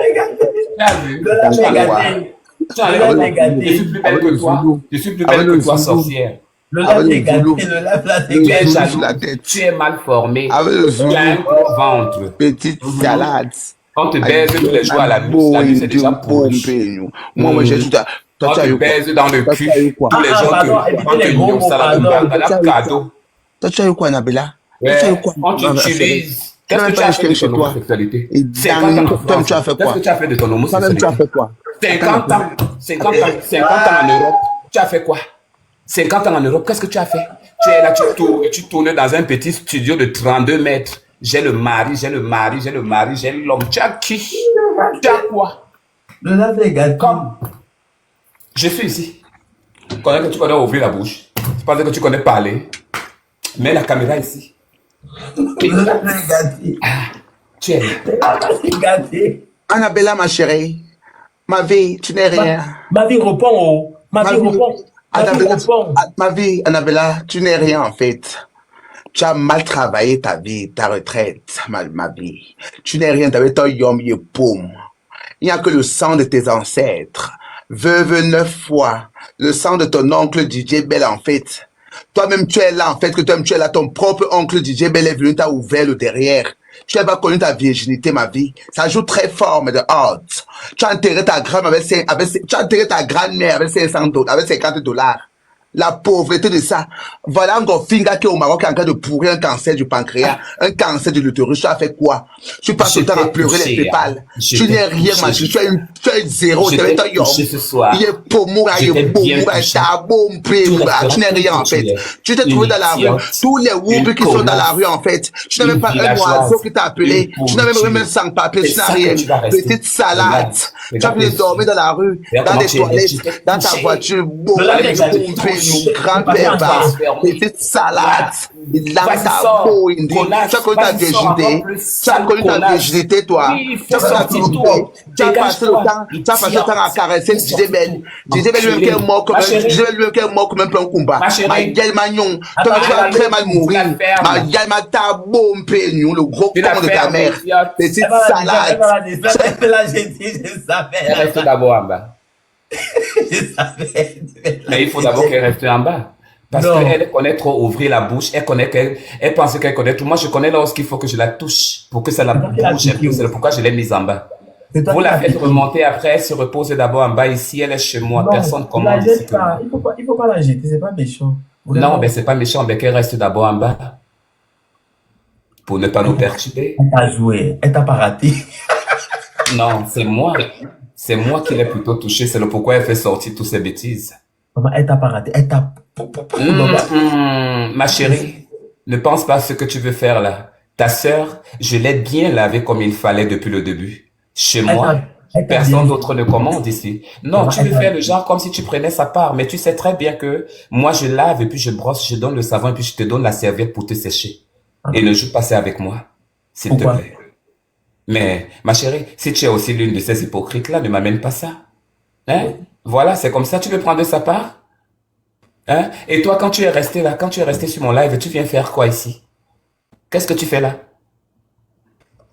A: Tu as vu?
B: De la
A: Tu enlèves.
B: gâté.
A: Tu enlèves.
B: De la gâté.
A: Je suis plus belle que toi. Je suis plus belle que toi, sorcière.
B: Le
D: Ah,
B: lave
D: le
B: est gâté.
D: boulot.
B: Le lave là, c'est
A: Tu es
D: Zoulou
B: gâté.
A: jaloux,
D: sur la tête.
A: tu es mal formé,
D: Avec le
A: tu as un
D: zoulou.
A: gros ventre.
D: Petite salade.
A: On te baise tous les jours à la nuit, c'est déjà pourri.
D: Moi, j'ai tout. Toi,
A: On
D: tu as
A: te
D: eu quoi?
A: baise dans le
D: Toi, tu
A: cul,
D: as eu quoi?
A: tous les jours
B: pardon, évitez
A: on te
B: les gros
A: gnome ça là,
B: mots, pardon.
A: dans le cadeau.
D: Toi, tu as eu quoi, Nabila? Toi, tu as eu
A: Ouais,
D: quoi?
A: on t'utilise. Qu'est-ce que
D: Tu
A: tu
D: as
A: as fait de
D: chez
A: ton
D: toi.
A: homosexualité?
D: Et
A: 50 ans en
D: toi,
A: France.
D: tu as fait
A: Qu'est-ce
D: quoi?
A: que tu as fait de ton
D: Toi-même, tu as
A: homosexualité?
D: fait quoi?
A: 50 ans, 50 ans en Europe. Tu as fait quoi? 50 ans en Europe, qu'est-ce que tu as fait? Tu es là, tu tournes dans un petit studio de 32 mètres. J'ai le mari, j'ai l'homme. Tu as qui? Tu as quoi?
B: Le lave est gâté.
A: Comme je suis ici. Je connais que tu connais ouvrir la bouche. C'est pas que tu connais parler. Mets la caméra ici.
B: Le lave est gâté.
A: Tu es là.
B: Le lave est gâté.
D: Annabella, ma chérie. Ma vie, tu n'es rien.
B: Ma vie répond au. Ma vie répond. Ma vie
D: Annabella,
B: répond.
D: ma vie, Annabella, tu n'es rien en fait. Tu as mal travaillé ta vie, ta retraite, ma vie. Tu n'es rien, tu avais ton yom poum. Il n'y a que le sang de tes ancêtres. Veuve 9 fois. Le sang de ton oncle DJ Bell en fait. Toi-même tu es là en fait, que toi-même tu es là, ton propre oncle DJ Bell est venu, t'a ouvert le derrière. Tu n'as pas connu ta virginité, ma vie. Ça joue très fort, mais de hâte. Tu as enterré ta grand-mère tu as enterré ta grand-mère avec 500 $, avec $50. La pauvreté de ça. Voilà encore Finga qui est au Maroc est en train de pourrir un cancer du pancréas, un cancer de l'utérus. Tu as fait quoi? Tu passes
A: Je
D: le temps à
A: t'ai
D: pleurer les
A: touché,
D: pépales.
A: hein. Je
D: Tu
A: t'ai
D: n'es rien, ma
A: touché.
D: chérie. Tu es zéro.
A: Je
D: Tu es
A: t'ai
D: un yom.
A: touché ce soir.
D: Il est poumon, il
A: Je
D: est
A: t'ai bien
D: boum, il
A: touché.
D: est taboum,
A: Tu
D: tu
A: resteras
D: n'es rien
A: tout
D: en
A: que tu
D: fait.
A: es.
D: Tu t'es
A: Une
D: trouvé dans la rue.
A: idiote,
D: Tous les
A: une
D: whoopers qui sont dans la
A: connasse,
D: rue en fait. Tu n'as
A: une
D: même pas un
A: villageoise,
D: oiseau qui t'a appelé.
A: une
D: Tu n'as même
A: pourriture.
D: sans papier.
A: C'est
D: Tu n'as
A: ça que
D: rien.
A: tu vas rester.
D: Petite salade.
A: Regarde,
D: Tu as
A: regarde
D: pu
A: tes
D: dormir
A: yeux.
D: dans la rue,
A: Regarde
D: dans
A: comment
D: des
A: tu es.
D: toilettes,
A: Tu t'es
D: dans ta
A: touché.
D: voiture. Bon,
B: Lola,
A: Avec
B: qu'elle
A: tes
B: a
D: boum,
A: touches.
D: nous, grand-père,
A: Regarde,
D: va.
A: fermé.
D: Petite salade.
A: Voilà.
D: Dans
A: Vas-y,
D: ta
A: sors.
D: peau, Indy.
A: Connasse.
D: Tu as connu ta
A: Vas-y, sors encore
D: virginité.
A: plus.
D: Tu as
A: Sale
D: connu ta
A: connasse.
D: virginité, toi.
A: Oui,
D: Tu as
A: fais
D: connu ta
A: sortir
D: virginité.
A: tout.
D: Tu as passé le
A: Dégage-toi.
D: temps, tu as passé le temps à caresser
A: Fais sortir
D: Djibel.
A: tout.
D: Djibel lui-même qui est mort comme
A: Ma
D: un,
A: chérie.
D: Djibel lui-même qui est mort comme un peu un combat.
A: Ma chérie.
D: Ma gueule magnon.
A: Attends,
D: Toi, tu vas
A: tu
D: très mal mourir.
A: la fermes.
D: Ma gueule ma tabou, peignou, le gros
A: Tu la
D: con de ta
A: fermes,
D: mère.
A: idiote.
D: Petite
B: Elle va la
D: salade.
B: j'ai dit, je
A: Elle
B: savais.
A: reste d'abord en bas.
B: Je savais.
A: Mais il faut d'abord qu'elle reste en bas. Parce
B: Non.
A: qu'elle connaît trop ouvrir la bouche. Elle pense qu'elle connaît tout. Moi, je connais lorsqu'il faut que je la touche pour que ça la
B: C'est toi qui l'as
A: bouge un peu.
B: touché.
A: C'est pourquoi je l'ai mise en bas.
B: C'est toi
A: Vous
B: qui
A: la
B: l'as
A: faites
B: touché.
A: remonter après, elle se repose d'abord en bas ici. Elle est chez moi.
B: Non,
A: Personne
B: ne la
A: commande ici
B: jette
A: que moi.
B: pas. Il faut pas la jeter, c'est pas méchant. Vraiment.
A: Non, mais c'est pas méchant, mais qu'elle reste d'abord en bas. Pour ne pas nous perturber.
B: Elle t'a joué, elle t'a pas raté.
A: Non, c'est moi. C'est moi qui l'ai plutôt touché. C'est le pourquoi elle fait sortir toutes ces bêtises.
B: Maman, elle t'a pas raté, elle t'a.
A: Ma chérie, ne pense pas à ce que tu veux faire là. Ta sœur, je l'ai bien lavée comme il fallait depuis le début. Chez moi,
B: elle t'a
A: personne
B: bien-
A: d'autre ne commande ici. Non,
B: Maman,
A: tu
B: elle
A: veux
B: t'a-
A: faire le genre comme si tu prenais sa part, mais tu sais très bien que moi je lave et puis je brosse, je donne le savon et puis je te donne la serviette pour te sécher. Et ne joue pas ça avec moi, s'il te
B: Pourquoi?
A: plaît. Mais ma chérie, si tu es aussi l'une de ces hypocrites là, ne m'amène pas ça. Hein? Voilà, c'est comme ça, tu veux prendre sa part? Hein? Et toi, quand tu es resté là, quand tu es resté sur mon live, tu viens faire quoi ici? Qu'est-ce que tu fais là?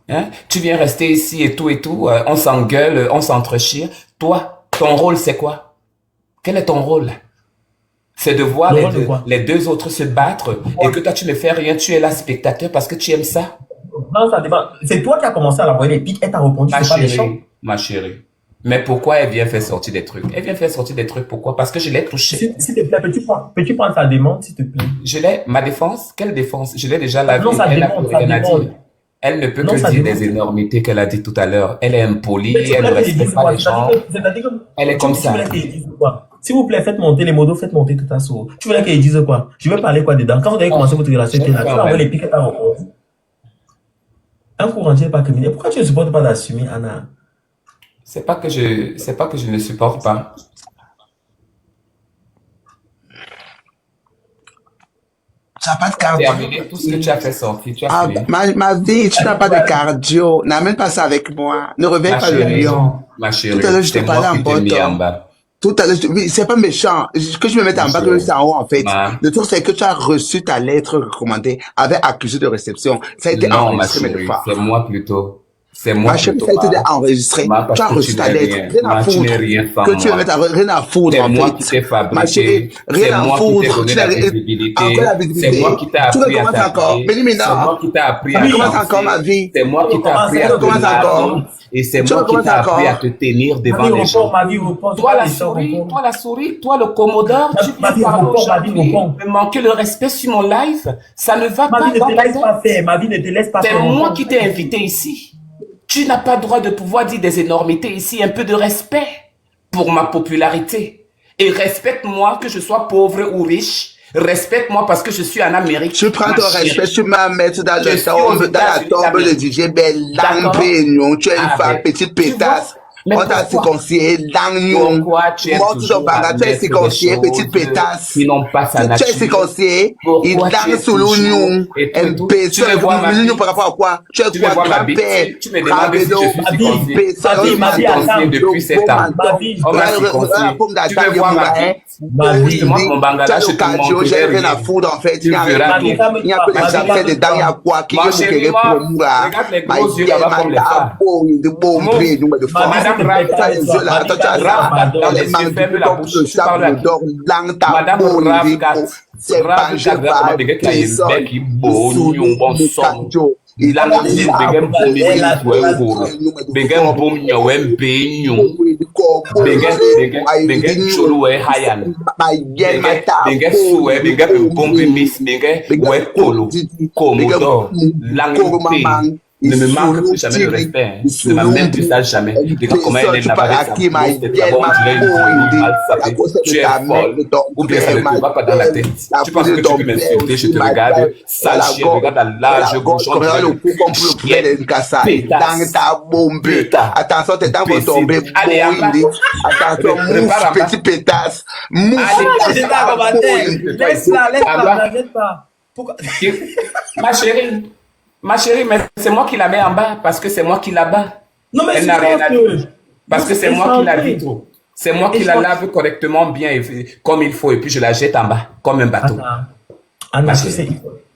A: Hein? Tu viens rester ici et tout, on s'engueule, on s'entrechire. Toi, ton rôle, c'est quoi? Quel est ton rôle? C'est de voir
B: Le rôle de quoi?
A: les deux autres se battre et que toi, tu ne fais rien, tu es là spectateur parce que tu aimes ça.
B: Non, ça dépend. C'est toi qui as commencé à l'envoyer les pics, elle t'a répondu, c'est pas méchant.
A: Ma chérie. Mais pourquoi elle vient faire sortir des trucs? Elle vient faire sortir des trucs, pourquoi? Parce que je l'ai touché.
B: S'il te plaît, peux-tu prendre sa demande, s'il te plaît?
A: Ma défense? Quelle défense? Je l'ai déjà lavé.
B: Non, ça
A: Elle n'a
B: demande,
A: plus
B: ça
A: rien à
B: demande.
A: dire. Elle ne peut
B: Non,
A: que
B: ça
A: dire
B: demande.
A: des énormités qu'elle a dit tout à l'heure. Elle est impolie,
B: Mais s'il
A: elle
B: vous
A: ne
B: plaît,
A: respecte pas les gens. Elle est comme ça.
B: S'il vous plaît, faites monter les modos, faites monter tout à saut. Tu voulais qu'elle dise quoi? Je vais parler quoi dedans? Quand vous avez commencé votre relation, tu vas envoyer les pics, elle t'a répondu. Un courant n'est pas criminel. Pourquoi tu ne supportes pas d'assumer, Anna?
A: C'est pas que je ne supporte pas.
D: Tu n'as pas de cardio.
A: Terminé tout ce que tu as fait sortir. Tu as
D: Ah,
A: fini.
D: ma vie, tu n'as pas de cardio. N'amène pas ça avec moi. Ne réveille
A: Ma
D: pas le
A: chérie,
D: lion.
A: ma chérie,
D: Tout à l'heure, je te
A: c'est
D: parlais
A: moi
D: en
A: qui t'ai mis en
D: bottom.
A: bas.
D: Tout à l'heure, oui, c'est pas méchant. Que je me mette en bas, que je me mette en haut, en fait.
A: Ma-
D: Le truc, c'est que tu as reçu ta lettre recommandée avec accusé de réception. Ça a été
A: Non, ma
D: enregistré, mais de
A: chérie,
D: fois.
A: c'est moi plutôt. C'est moi
D: Ma chérie,
A: plutôt.
D: ça a été
A: Ma-
D: enregistré.
A: Ma, parce
D: Tu as
A: que
D: reçu
A: tu
D: ta
A: n'es
D: lettre.
A: rien.
D: Rien à
A: Ma, tu
D: foutre.
A: n'es rien sans
D: Que tu
A: moi.
D: me mettes rien à foutre,
A: C'est
D: en
A: moi
D: fait.
A: qui t'ai fabriqué.
D: Ma chérie,
A: C'est
D: rien à
A: moi qui t'ai
D: foutre.
A: donné
D: Tu
A: la
D: n'as
A: visibilité.
D: encore la visibilité.
A: C'est moi qui t'ai
D: Tu
A: appris à
D: recommences encore.
A: t'habiller.
D: Mais Limina,
A: C'est moi qui t'ai appris à
D: tu recommences
A: danser.
D: encore, ma vie.
A: C'est moi qui t'ai appris à
B: Tu
A: te
D: recommences encore.
A: marier. Et c'est
D: Tu
A: moi qui
D: recommences
A: t'ai appris
D: encore.
A: à te tenir devant
B: Ma vie
A: les gens.
B: repose, ma vie repose.
A: Toi la souris, toi le commodore, tu
B: Ma
A: viens
B: vie
A: parler
B: repose, ma vie
A: aujourd'hui,
B: repose.
A: me manquer le respect sur mon live, ça ne va
B: Ma
A: pas
B: vie ne
A: dans
B: te
A: ta
B: laisse
A: tête.
B: pas faire, ma vie ne te laisse pas
A: C'est
B: faire.
A: moi qui t'ai invité ici. Tu n'as pas droit de pouvoir dire des énormités ici, un peu de respect pour ma popularité. Et respecte-moi que je sois pauvre ou riche. Respecte-moi parce que je suis en Amérique.
D: Tu prends
A: Ma
D: ton
A: chérie.
D: respect, tu m'as mettre dans
A: Je
D: le
A: suis aux
D: tombe, dans la
A: États-Unis
D: tombe de
A: d'Amérique.
D: DJ Belle,
A: D'accord.
D: Pignon, tu es une
A: Ah,
D: femme,
A: ben,
D: petite
A: tu
D: pétasse.
A: vois. Mais
D: On t'a
A: pourquoi?
D: circoncié, Langnon.
A: Pourquoi tu aimes
D: Moi, tout
A: toujours
D: ton banga, tu es
A: admettre
D: circoncié,
A: des
D: petite
A: choses
D: pétasse.
A: qui n'ont pas sa
D: Tu es
A: nature?
D: circoncié,
A: Pourquoi
D: il
A: tu es
D: danse sous
A: toujours-
D: l'oignon,
A: et tout,
D: un
A: et tout.
D: baisseur,
A: Tu veux voir ma
D: l'oignon
A: bite?
D: par rapport à quoi? Tu es
A: Tu veux
D: quoi,
A: voir ma bite?
D: grand-père?
A: Tu me demandes si je suis circoncis.
B: Ma vie, attends.
A: Depuis 7 ans.
B: Ma vie,
A: On m'a circoncis. Tu veux voir ma bite?
B: ma vie.
A: Je te montre mon bangala, je te montre.
D: J'ai rien à foutre, en fait.
A: Tu
D: Il y a
A: verras
D: rien.
A: tout.
D: Il y a peu
B: Ma vie,
D: d'exemples dedans, il y a quoi? Qui
A: Ma
D: est
A: chérie,
D: pour
A: moi,
D: Moura?
A: regarde les gros yeux là-bas comme les phares.
D: De bon
A: Mon-
D: prix, nous, de
B: Ma
D: force.
A: Madame
B: vie,
A: Rav,
D: T'as les yeux là, toi, tu as ça. Dans les mains,
A: ferme la bouche, tu parles à qui?
D: d'or, langue, ta
A: Madame
D: peau,
A: Rav
D: il
A: Gat.
D: c'est
A: Rav
D: pas, je
A: Gat,
D: vais
A: comment dire qu'il y a une bec qui bouille, un bon son. Langue zin bengem bomi win wem horo. Bengem bom nyo wem be nyo. Bengem cholo we hayan. Bengem suwe, bengem bombi mis, bengem we kolo. Komodo. Langue pe. Ne me manque plus jamais de respect. Ne m'a même plus ça jamais. Regarde comment elle est là-bas avec sa grosse tête là-bas, on dirait une fourmi mal sapée. Tu es folle. Ou bien ça ne te va pas dans la tête. Tu penses que tu peux m'insulter, je te regarde. Sale chien, regarde la large bouche. On dirait le pétasse.
D: Attention, tes dents vont tomber.
A: Allez, en bas.
D: Attention, mouche, petit pétasse. Mouche.
B: Laisse-la, n'arrête pas. Pourquoi?
A: Ma chérie, mais c'est moi qui la mets en bas parce que c'est moi qui la bats.
B: Non, mais
A: Elle n'a rien à dire. Parce que c'est moi qui la vitre. C'est moi qui la lave correctement bien comme il faut et puis je la jette en bas comme un bateau.
B: Anna, tu sais,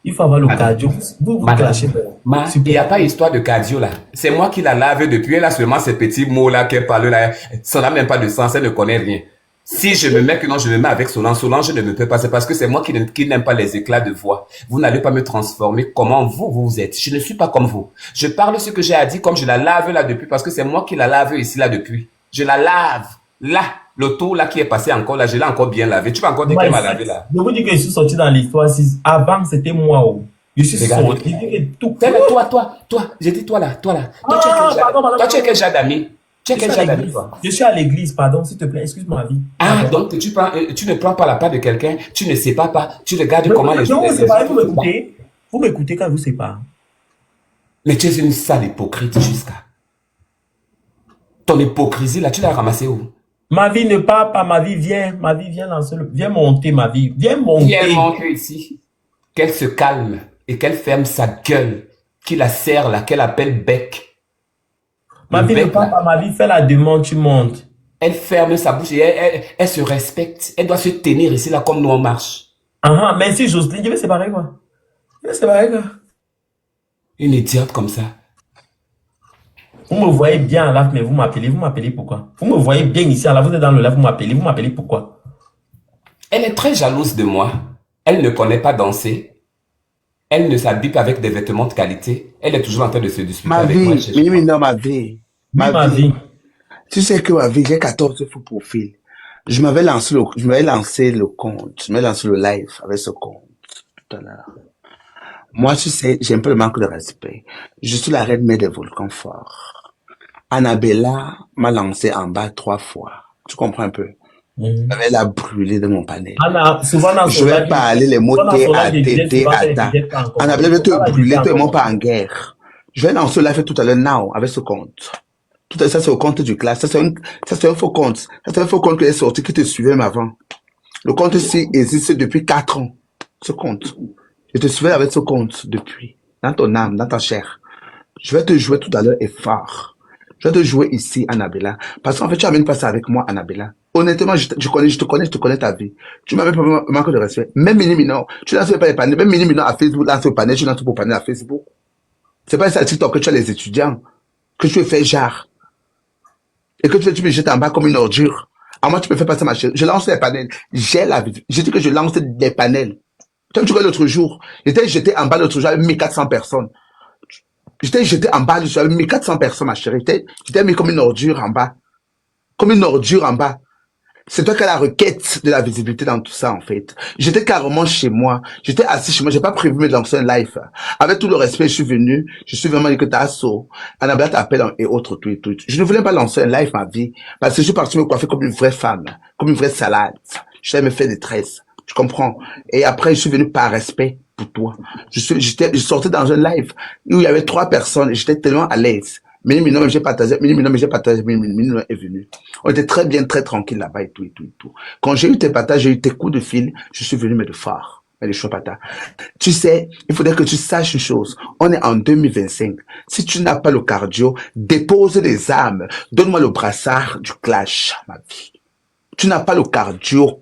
B: il faut avoir le cardio. Vous clashez.
A: Il n'y a pas histoire de cardio là. C'est moi qui la lave depuis. Elle a seulement ces petits mots là qu'elle parle là. Ça n'a même pas de sens. Elle ne connaît rien. Si je me mets je me mets avec Solange ne me peut pas. C'est parce que c'est moi qui n'aime pas les éclats de voix. Vous n'allez pas me transformer comment vous êtes. Je ne suis pas comme vous. Je parle ce que j'ai à dire comme je la lave là depuis parce que c'est moi qui la lave ici là depuis. Je la lave. Là, le tour là qui est passé encore là, je l'ai encore bien lavé. Tu vas encore dire qu'elle m'a lavé là.
B: Je vous dis que je suis sorti dans l'histoire. Avant, c'était moi. Je suis sorti.
A: Toi. J'ai dit toi là. Toi, tu es quel genre d'amis?
B: Je suis à l'église, pardon, s'il te plaît, excuse-moi, vie.
A: Ah, donc tu ne prends pas la part de quelqu'un, tu ne sais pas, tu regardes comment les gens.
B: Vous m'écoutez quand vous ne savez pas.
A: Mais tu es une sale hypocrite jusqu'à. Ton hypocrisie là, tu l'as ramassée où?
B: Ma vie ne part pas, ma vie vient lancer viens monter ma vie, viens monter.
A: Viens monter ici. Qu'elle se calme et qu'elle ferme sa gueule, qui la serre là, qu'elle appelle bec.
B: Ma vie ne part pas, ma vie fait la demande, tu montes.
A: Elle ferme sa bouche et elle se respecte. Elle doit se tenir ici là comme nous on marche.
B: Mais si Jocelyne, je vais séparer quoi?
A: Une idiote comme ça.
B: Vous me voyez bien là, mais vous m'appelez pourquoi? Vous me voyez bien ici, là, vous êtes dans le live, vous m'appelez pourquoi?
A: Elle est très jalouse de moi. Elle ne connaît pas danser. Elle ne s'habille pas avec des vêtements de qualité. Elle est toujours en train de se disputer avec moi.
D: Ma vie. Tu sais que ma vie, j'ai 14 faux profils. Je m'avais lancé le compte. Je m'avais lancé le live avec ce compte tout à l'heure. Moi, tu sais, j'ai un peu le manque de respect. Je suis la reine mère des volcans forts. Annabella m'a lancé en bas 3 fois. Tu comprends un peu? Elle a brûlé de mon panel. Je vais parler les mots T, A. Annabella veut te brûler, tu es même pas en guerre. Je vais lancer live tout à l'heure, now, avec ce compte. Tout ça, c'est au compte du classe. Ça, c'est un faux compte. Ça, c'est un faux compte qui est sorti, qui te suivait même avant. Le compte ici existe depuis 4 ans. Ce compte. Je te suivais avec ce compte depuis. Dans ton âme, dans ta chair. Je vais te jouer tout à l'heure et fort. Je vais te jouer ici, Annabella. Parce qu'en fait, tu as même passé avec moi, Annabella. Honnêtement, je te connais ta vie. Tu m'avais pas manqué de respect. Même Mini Minor, tu lances pas les panels. Même Mini Minor à Facebook, lance au panel, tu lances pour panel à Facebook. C'est pas ça, TikTok, que tu as les étudiants. Que tu fais genre. Et que tu me jettes en bas comme une ordure. À moi, tu me fais passer ma chérie. Je lance les panels. J'ai la vie. J'ai dit que je lance des panels. Comme tu vois l'autre jour, j'étais jeté en bas l'autre jour avec 1400 personnes. J'étais jeté en bas, j'avais 1400 personnes, ma chérie. J'étais mis comme une ordure en bas. Comme une ordure en bas. C'est toi qui as la requête de la visibilité dans tout ça, en fait. J'étais carrément chez moi. J'étais assis chez moi. J'ai pas prévu de me lancer un live. Avec tout le respect, je suis venu. Je suis vraiment dit que t'as assaut. Annabelle t'appelle et autres, tout. Je ne voulais pas lancer un live, ma vie. Parce que je suis parti me coiffer comme une vraie femme. Comme une vraie salade. Je savais me faire des tresses. Tu comprends? Et après, je suis venu par respect pour toi. Je sortais dans un live où il y avait 3 personnes et j'étais tellement à l'aise. Mini Minot, j'ai partagé, Mini Minot est venu. On était très bien, très tranquille là-bas et tout. Quand j'ai eu tes partages, j'ai eu tes coups de fil, je suis venu, mais de phare. Mais les chopatas. Tu sais, il faudrait que tu saches une chose. On est en 2025. Si tu n'as pas le cardio, dépose les armes. Donne-moi le brassard du clash, ma vie. Tu n'as pas le cardio.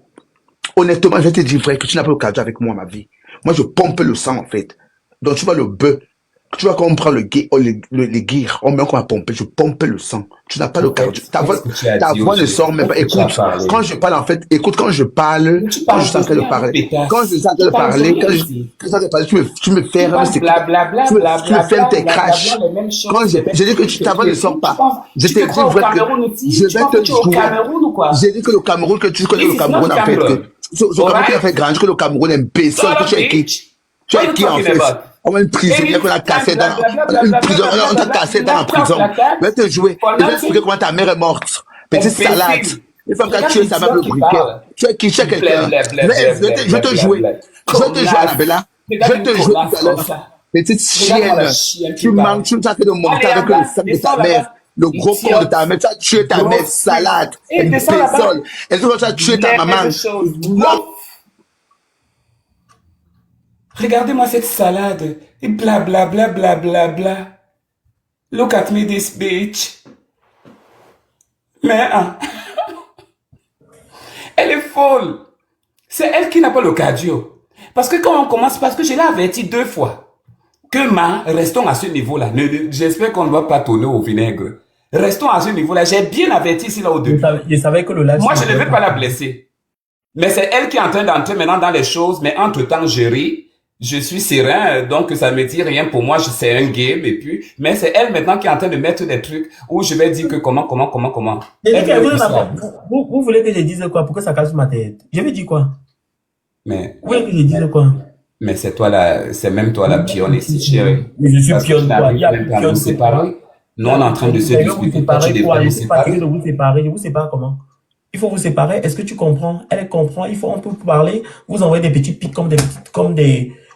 D: Honnêtement, je te dis vrai que tu n'as pas le cardio avec moi, ma vie. Moi, je pompe le sang, en fait. Donc, tu vois le bœuf Tu vois, quand on prend les guirs, on met encore à pomper, je pompe le sang. Tu n'as pas le cardio.
A: Qu'est-ce que tu as
D: Ta
A: dit
D: voix ne
A: aujourd'hui?
D: sort même pas.
A: Qu'est-ce que tu as
D: Écoute,
A: parlé?
D: quand je parle, en fait, écoute, quand je parle,
A: Mais tu
D: quand je
A: parles
D: suis en
A: de
D: train de
A: rien,
D: parler, quand je
A: pétasse.
D: suis en train
A: Tu
D: de
A: parles de
D: parler,
A: rien
D: quand je
A: ici.
D: suis en train de parler, tu me
A: Tu
D: fermes,
A: parles blablabla,
D: tu me fermes
A: blablabla,
D: tes
A: blablabla,
D: crashs.
A: les mêmes
D: Quand
A: choses, les mêmes
D: j'ai dit que
A: trucs.
D: ta voix ne sort
A: Tu
D: pas,
A: penses,
D: je
A: tu
D: t'ai
A: te
D: dit,
A: crois au
D: vrai, que
A: Cameroun
D: je
A: ici? Tu
D: vais
A: penses
D: te
A: que tu es au
D: jouer.
A: Cameroun ou quoi?
D: J'ai dit que le Cameroun, que tu connais
A: This
D: le
A: is not
D: Cameroun, en fait, que
A: Cameroon.
D: c'est le Cameroun qui a fait
A: Alright?
D: grand, que le Cameroun est imbécile, que
A: Shut
D: tu
A: up,
D: es qui?
A: bitch.
D: Tu
A: What
D: es
A: are you
D: qui, en
A: talking
D: fait?
A: about?
D: On a une prisonnière qu'on a
A: Anytime,
D: cassée
A: blah,
D: dans,
A: blah, blah,
D: on a
A: blah,
D: une
A: blah, blah,
D: prison,
A: blah, blah,
D: on
A: blah,
D: t'a
A: blah.
D: cassé dans la
A: Laptop
D: prison.
A: like that,
D: Je vais te jouer.
A: for
D: Je vais expliquer
A: nothing.
D: comment ta mère est morte. Petite salade.
A: Imbécile.
D: Une femme qui a
A: Regarde
D: tué sa mère
A: l'idiot
D: le
A: qui
D: briquet.
A: parle.
D: Tu es qui? Tu es
A: Blé,
D: quelqu'un.
A: blé, blé, blé, blé,
D: Je vais
A: blé,
D: te
A: blé,
D: jouer.
A: blé.
D: Je vais te jouer,
A: Connasse.
D: Annabella. Je
A: Regarde
D: vais
A: une
D: te jouer tout
A: connasse
D: à
A: comme
D: l'heure.
A: ça.
D: Petite
A: Regarde-moi la
D: chienne.
A: chienne
D: Tu
A: qui parle.
D: manques, tu as fait de monter
A: Allez,
D: avec le
A: là-bas,
D: sac de
A: descends
D: ta mère.
A: là-bas.
D: Le gros corps de ta
A: Idiote.
D: mère. Tu as tué ta mère,
A: Grosse freak.
D: salade.
A: Et descends là-bas.
D: Imbécile. Et tu as tué ta
A: Même
D: maman.
A: chose. Regardez-moi cette salade. Et bla bla bla bla bla bla. Look at me, this bitch. Mais, hein, elle est folle. C'est elle qui n'a pas le cardio. Parce que quand on commence, parce que je l'ai averti 2 fois, que restons à ce niveau-là. J'espère qu'on ne va pas tourner au vinaigre. Restons à ce niveau-là. J'ai bien averti ici là au début.
B: Je savais que le live...
A: Moi, je ne vais pas la blesser. Mais c'est elle qui est en train d'entrer maintenant dans les choses. Mais entre-temps, je ris. Je suis serein. Donc, ça ne me dit rien pour moi. C'est un game. Et puis, mais c'est elle maintenant qui est en train de mettre des trucs où je vais dire que comment.
B: Vous voulez que je dise quoi? Pourquoi ça casse ma tête? Je vais dire quoi?
A: Mais,
B: Vous voulez que je dise quoi?
A: mais c'est toi là, c'est même toi la pionne ici, chérie.
B: Mais je suis
A: Parce que
B: pionne
A: tu
B: quoi?
A: n'arrives
B: Il y a
A: même
B: plus
A: pas à
B: pionne
A: nous
B: que
A: séparer.
B: toi.
A: Nous, on est en train de se
B: Mais vous
A: disputer. Toi, tu
B: séparez quoi?
A: devrais
B: Je
A: nous
B: suis fatigué
A: séparer.
B: de vous séparer. Je vous sépare comment? Il faut vous séparer. Est-ce que tu comprends? Elle comprend. On peut parler. Vous envoyez des petits pics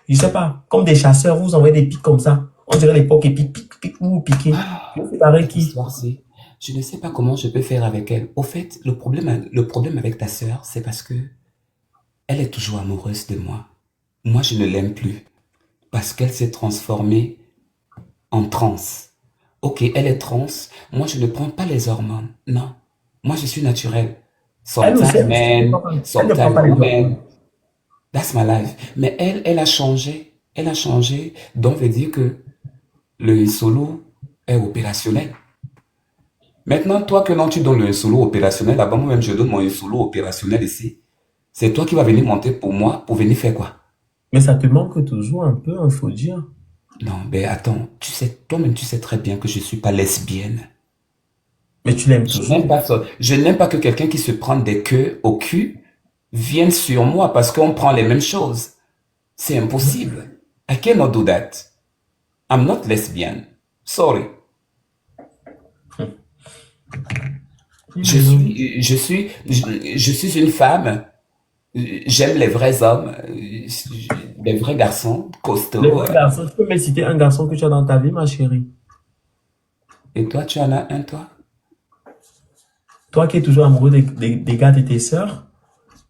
B: je sais pas, comme des chasseurs. Vous envoyez des pics comme ça. On dirait l'époque et pique, vous piquez. Vous séparez qui?
A: L'histoire, je ne sais pas comment je peux faire avec elle. Au fait, le problème avec ta sœur, c'est parce que elle est toujours amoureuse de moi. Moi, je ne l'aime plus. Parce qu'elle s'est transformée en trans. Ok, elle est trans. Moi, je ne prends pas les hormones. Non. Moi, je suis naturel. Sometimes man, sometimes woman. That's my life. Mais elle a changé. Elle a changé. Donc, veut dire que le solo est opérationnel. Maintenant, toi que non, tu donnes le solo opérationnel, là-bas, moi-même, je donne mon solo opérationnel ici. C'est toi qui vas venir monter pour moi, pour venir faire quoi?
B: Mais ça te manque toujours un peu, il faut dire.
A: Non, mais attends, tu sais, toi-même, tu sais très bien que je suis pas lesbienne.
B: Mais tu l'aimes
A: Je
B: toujours.
A: n'aime pas ça. Je n'aime pas que quelqu'un qui se prend des queues au cul vienne sur moi parce qu'on prend les mêmes choses. C'est impossible. I cannot do that. I'm not lesbian. Sorry. Je suis une femme. J'aime les vrais hommes, les vrais garçons, costauds.
B: Les vrais garçons, tu peux me citer un garçon que tu as dans ta vie, ma chérie?
A: Et toi, tu en as un, toi?
B: Toi qui es toujours amoureux des gars de tes sœurs?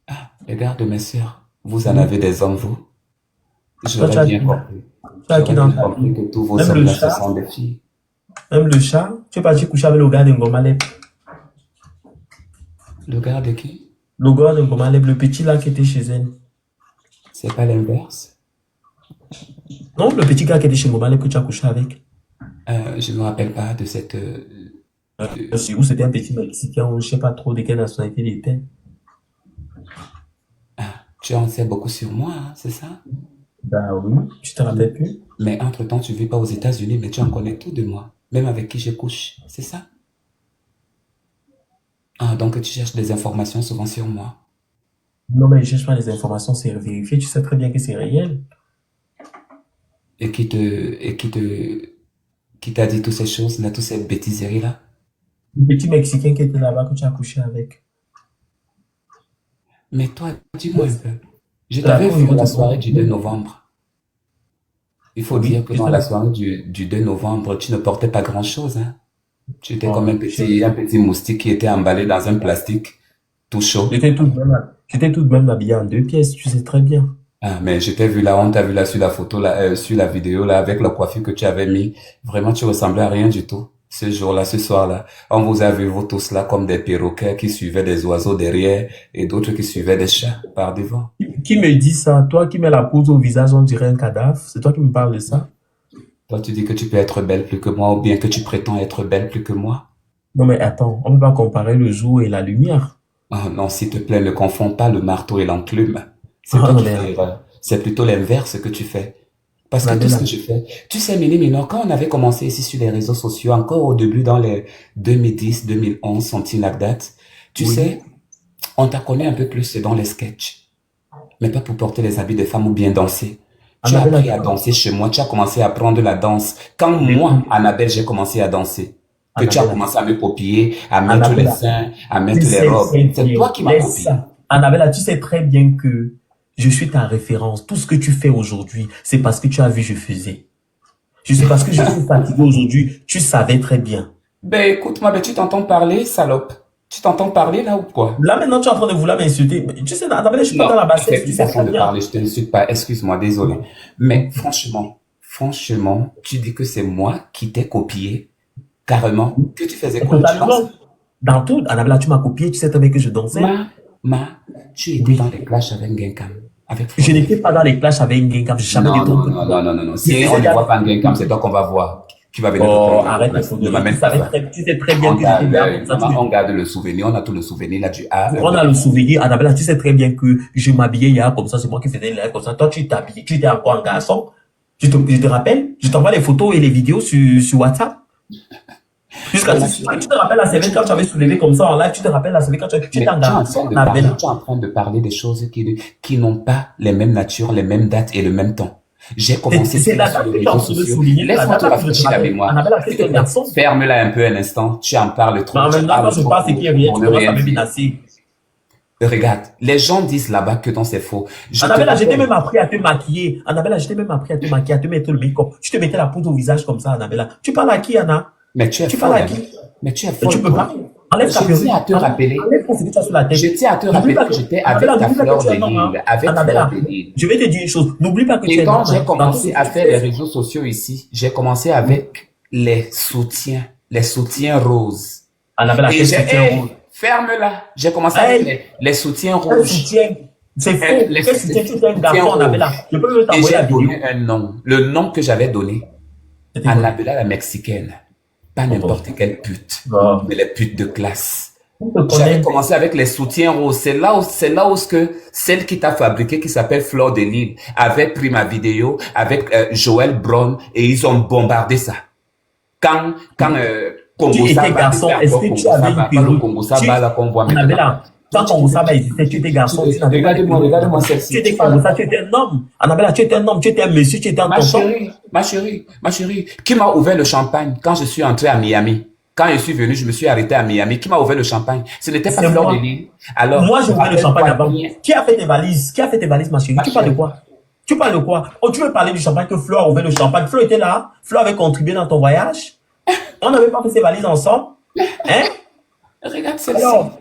A: Ah, les gars de mes sœurs, vous en avez des hommes, vous? J'aurais
B: Toi,
A: bien compris.
B: Tu as qui dans ta
A: compris
B: vie?
A: que tous vos
B: Même
A: hommes
B: le
A: là, ce
B: chat?
A: sont des filles.
B: Même le chat? Tu es parti coucher avec le gars de Ngomalep?
A: Le gars de qui?
B: Le gars de Ngomalep, le petit là qui était chez elle.
A: C'est pas l'inverse?
B: Non, le petit gars qui était chez Ngomalep que tu as couché avec.
A: Je me rappelle pas de cette...
B: Ou c'était un petit Mexicain, ou je sais pas trop de quelle nationalité il était.
A: Ah, tu en sais beaucoup sur moi, hein, c'est ça?
B: Bah oui, tu te rappelles plus?
A: Mais entre-temps, tu vis pas aux États-Unis, mais tu en connais tout de moi. Même avec qui je couche, c'est ça? Ah, donc tu cherches des informations souvent sur moi.
B: Non, mais je cherche pas les informations, c'est vérifié. Tu sais très bien que c'est réel.
A: Et qui t'a dit toutes ces choses-là, toutes ces bêtiseries-là?
B: Le petit Mexicain qui était là-bas que tu as couché avec.
A: Mais toi, dis-moi un peu. Je t'avais vu à la soirée du 2 novembre. Il faut dire que dans la soirée du 2 novembre, tu ne portais pas grand-chose, hein. Tu étais comme un petit moustique qui était emballé dans un plastique tout chaud.
B: J'étais tout de même habillé en 2 pièces, tu sais très bien.
A: Ah, mais je t'ai vu là, on t'a vu là sur la photo, là, sur la vidéo, là, avec la coiffure que tu avais mis. Vraiment, tu ressemblais à rien du tout. Ce jour-là, ce soir-là, on vous a vu, vous tous là, comme des perroquets qui suivaient des oiseaux derrière et d'autres qui suivaient des chats par devant.
B: Qui me dit ça? Toi qui mets la poudre au visage, on dirait un cadavre. C'est toi qui me parles de ça?
A: Toi, tu dis que tu peux être belle plus que moi ou bien que tu prétends être belle plus que moi.
B: Non, mais attends, on ne peut pas comparer le jour et la lumière.
A: Oh non, s'il te plaît, ne confonds pas le marteau et l'enclume. C'est
B: Ah,
A: toi
B: non,
A: qui
B: mais
A: fais l'erreur. C'est plutôt l'inverse que tu fais. Parce que tout ce
B: Annabella,
A: que je fais, tu sais, Mini Minor, quand on avait commencé ici sur les réseaux sociaux, encore au début dans les 2010, 2011, something like that, tu
B: oui.
A: sais, on t'a connu un peu plus dans les sketchs, mais pas pour porter les habits des femmes ou bien danser. Tu as
B: Annabella,
A: appris à danser chez moi, tu as commencé à apprendre la danse. Quand moi,
B: écoute,
A: Annabelle, j'ai commencé à danser, que tu as
B: Annabella,
A: commencé à me copier, à mettre les
B: Annabella,
A: seins, à
B: tu
A: mettre les
B: sais
A: robes,
B: très
A: c'est
B: bien,
A: toi qui m'as
B: laisse
A: copié.
B: ça. Annabella, tu sais très bien que je suis ta référence. Tout ce que tu fais aujourd'hui, c'est parce que tu as vu je faisais. Je sais parce que je suis fatigué aujourd'hui. Tu savais très bien.
A: Ben écoute-moi, ben tu t'entends parler, salope. Tu t'entends parler là ou quoi?
B: Là, maintenant, tu es en train de vouloir m'insulter. Tu sais, Annabella, je suis pas dans
A: Non,
B: la
A: c'est
B: bassesse. Tu
A: une
B: sais
A: façon
B: très
A: de
B: bien.
A: parler, je t'insulte pas, excuse-moi, désolé. Mais franchement, tu dis que c'est moi qui t'ai copié, carrément, que tu faisais quoi? Tu danses?
B: Totalement. Dans tout, Annabella, tu m'as copié. Tu sais très bien que je dansais.
A: Ma, tu étais dans
B: Oui.
A: les clashs avec Genkam, avec
B: Je
A: Fleur de
B: n'étais
A: Lys.
B: pas dans les clashs avec Nguyen j'ai jamais
A: Non, non,
B: détrompé.
A: non, non, non, non, non.
B: Je
A: Si on
B: faisais
A: ne voit
B: déjà.
A: pas Genkam, c'est toi qu'on va voir. Qui va venir te
B: Oh,
A: prendre ta
B: arrête les
A: place. Ne
B: conneries.
A: m'amène pas ça.
B: Tu sais très bien
A: On
B: que j'étais
A: garde,
B: là comme ça.
A: maman, on garde le souvenir. On a tout le souvenir là du A,
B: On a le souvenir, Annabella, tu sais très bien que je m'habillais hier comme ça, c'est moi qui faisais l'air comme ça. Toi, tu t'habillais, tu étais encore un garçon. Je te rappelle, je t'envoie les photos et les vidéos sur WhatsApp. Jusqu'à,
A: mais ma
B: tu
A: chérie,
B: te rappelles la
A: mais
B: semaine quand tu avais soulevé comme ça en live, tu te rappelles la semaine quand tu étais
A: mais
B: un garçon, Annabella.
A: tu es en train de parler des choses qui n'ont pas les mêmes natures, les mêmes dates et le même temps. J'ai commencé
B: C'est
A: cela
B: la
A: sur
B: date
A: les
B: que tu es en
A: réseaux
B: train de
A: sociaux.
B: souligner, c'est la
A: Laisse-moi
B: date
A: te
B: là que je te
A: rafraîchir la
B: rappelle.
A: mémoire.
B: Annabella, tu
A: S'il te
B: étais un
A: plaît,
B: garçon.
A: ferme-la un peu un instant. Tu en parles
B: Mais
A: trop,
B: en
A: tu
B: même temps, quand
A: parles
B: je
A: trop
B: parle, c'est qu'il y a rien,
A: pour
B: tu
A: ne
B: commences à
A: rien
B: me
A: dire.
B: menacer.
A: Regarde, les gens disent là-bas que non, c'est faux. Je te
B: Annabella, je t'ai même
A: rappelle,
B: appris à te maquiller. Annabella, je t'ai même appris à te maquiller, à te mettre le make-up. Tu te mettais la poudre au visage comme ça, Annabella. Tu parles à qui, Anna?
A: mais tu es
B: Tu parles
A: folle,
B: à
A: hein.
B: qui?
A: Mais tu es
B: Mais tu
A: folle,
B: peux
A: toi.
B: pas. Enlève ta
A: Je
B: perruque.
A: tiens à te rappeler,
B: Enlève ce que tu as sur la
A: je
B: tête.
A: tiens à te
B: N'oublie
A: rappeler
B: pas
A: que
B: que,
A: j'étais avec
B: Annabella,
A: ta
B: n'oublie pas que
A: fleur
B: tu
A: de
B: es un homme, hein.
A: Lille, avec fleur
B: Annabella,
A: de Lille.
B: je vais te dire une chose. N'oublie pas que tu
A: Et
B: es un
A: quand
B: homme,
A: j'ai
B: hein. Dans tout ce
A: commencé
B: que
A: à
B: tu
A: faire les
B: fais.
A: réseaux sociaux ici, j'ai commencé avec les soutiens roses.
B: Annabella,
A: Et
B: quel
A: j'ai,
B: soutien rose.
A: ferme-la. J'ai commencé avec
B: Hey,
A: les soutiens
B: quel
A: rouges.
B: soutien. C'est faux.
A: Les
B: Quel soutien? Tu es un
A: soutiens
B: garçon, Annabella.
A: rouges.
B: Je peux même
A: Et
B: t'envoyer
A: j'ai
B: la vidéo.
A: donné un nom. Le nom que j'avais donné,
B: C'était quoi?
A: Annabella la Mexicaine. Pas
B: Oh bon.
A: n'importe quelle pute,
B: Bon.
A: mais les putes de classe.
B: On te
A: J'avais
B: connaît.
A: commencé avec les soutiens roses. C'est là où ce que celle qui t'a fabriqué, qui s'appelle Fleur de Lille, avait pris ma vidéo avec Joël Brown et ils ont bombardé ça. Quand
B: Tu
A: Congo
B: étais
A: Saba,
B: garçon.
A: c'était
B: Est-ce
A: encore
B: que tu
A: Congo
B: avais une
A: Saba, pas le
B: perruque?
A: Congo Saba là qu'on voit maintenant.
B: Annabella,
A: Toi,
B: quand Congo Saba existait, tu étais garçon, tu n'avais pas de
A: regarde-moi,
B: perruque.
A: regarde-moi
B: Tu
A: celle-ci.
B: étais Congo Saba, tu étais un homme. Annabella, tu étais un homme, tu étais un monsieur, tu étais un tonton.
A: Ma chérie, qui m'a ouvert le champagne quand je suis entré à Miami? Quand je suis venu, je me suis arrêté à Miami. Qui m'a ouvert le champagne? Ce n'était pas
B: C'est
A: Fleur de
B: moi.
A: Lille. Alors,
B: Moi, j'ai ouvert le champagne
A: rappelle-toi
B: avant.
A: bien,
B: Qui a fait tes valises? Qui a fait tes valises, ma chérie?
A: ma
B: Tu parles de
A: chérie.
B: quoi? Tu parles de quoi? Oh, tu veux parler du champagne que Flo a ouvert le champagne? Flo était là. Flo avait contribué dans ton voyage. On n'avait pas fait ses valises ensemble. Hein?
A: Regarde celle-ci.
B: Alors,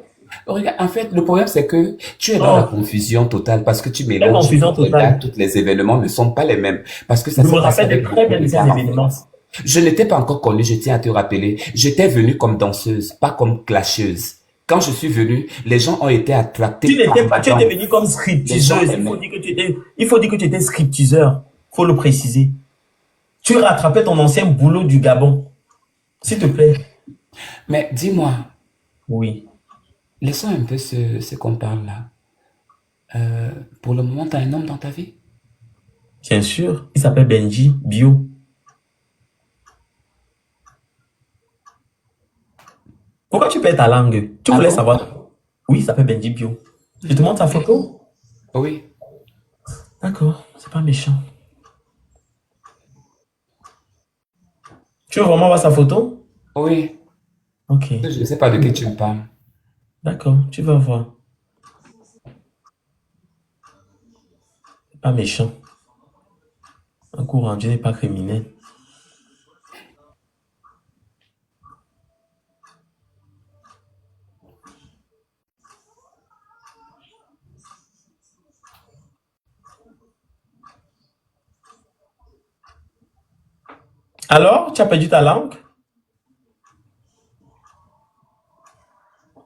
A: Regarde, en fait, le problème, c'est que tu es dans la
B: non,
A: confusion totale parce que tu
B: quelle
A: mélanges
B: confusion
A: toutes les dates,
B: totale.
A: tous les événements ne sont pas les mêmes. Parce que ça
B: Je me
A: s'est passé
B: rappelle de
A: avec
B: très
A: beaucoup
B: bien
A: de
B: de ces
A: retard, en fait.
B: événements.
A: Je n'étais pas encore connue, je tiens à te rappeler. J'étais venue comme danseuse, pas comme clasheuse. Quand je suis venue, les gens ont été attractés
B: Tu
A: par
B: n'étais
A: ma
B: pas, tu étais
A: danse.
B: venu comme
A: Les gens
B: scriptiseuse.
A: aimaient.
B: Il faut dire que tu étais scriptiseur. Faut le préciser. Tu rattrapais ton ancien boulot du Gabon. S'il te plaît.
A: Mais dis-moi,
B: Oui.
A: laissons un peu ce qu'on parle là. Pour le moment, tu as un homme dans ta vie?
B: Bien sûr. Il s'appelle Benji Bio. Pourquoi tu perds ta langue? Tu
A: Ah
B: voulais
A: bon?
B: savoir. Oui, il s'appelle Benji Bio. Je te montre sa photo.
A: Oui.
B: D'accord. C'est pas méchant. Tu veux vraiment voir sa photo?
A: Oui.
B: Ok.
A: Je ne sais pas de qui tu me parles.
B: D'accord. Tu vas voir. C'est pas méchant. Un coup rendu n'est pas criminel. Alors, tu as perdu ta langue?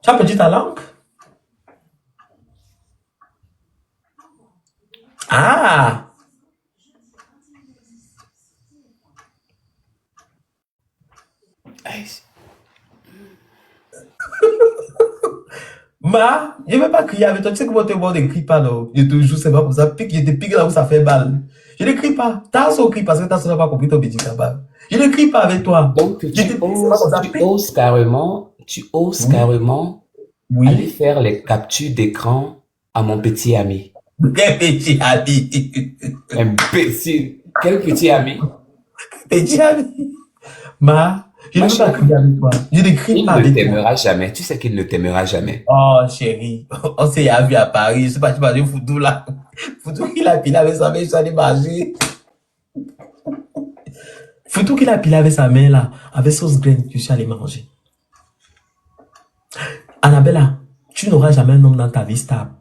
B: Tu as perdu ta langue? Ah!
A: Aïe.
B: Ma, je ne vais pas crier avec toi. Tu sais comment tout le monde ne crie pas, non? Je te jure, c'est pas pour ça. Pique, je te pique là où ça fait mal. Je ne crie pas. Tasso crie parce que Tasso n'a pas compris ton médicament. Je ne crie pas avec toi.
A: Donc,
B: Je te pique, c'est pas comme ça. Pique.
A: tu oses
B: Oui,
A: carrément aller
B: oui.
A: faire les captures d'écran à mon petit ami.
B: Quel petit ami.
A: Imbécile. Quel petit ami?
B: Petit ami. Ma, je
A: Ma
B: ne veux pas
A: chérie,
B: crier avec toi. Je ne crie
A: il
B: pas
A: ne
B: avec toi.
A: t'aimera jamais. Tu sais qu'il ne t'aimera jamais.
B: Oh, chérie. On s'est vu à Paris. Je sais pas, tu m'as dit Foudou là. Foudou qu'il a pilé avec sa main, je suis allé manger. Foudou qu'il a pilé avec sa main là, avec sauce graine, je suis allé manger. Annabella, tu n'auras jamais un homme dans ta vie stable.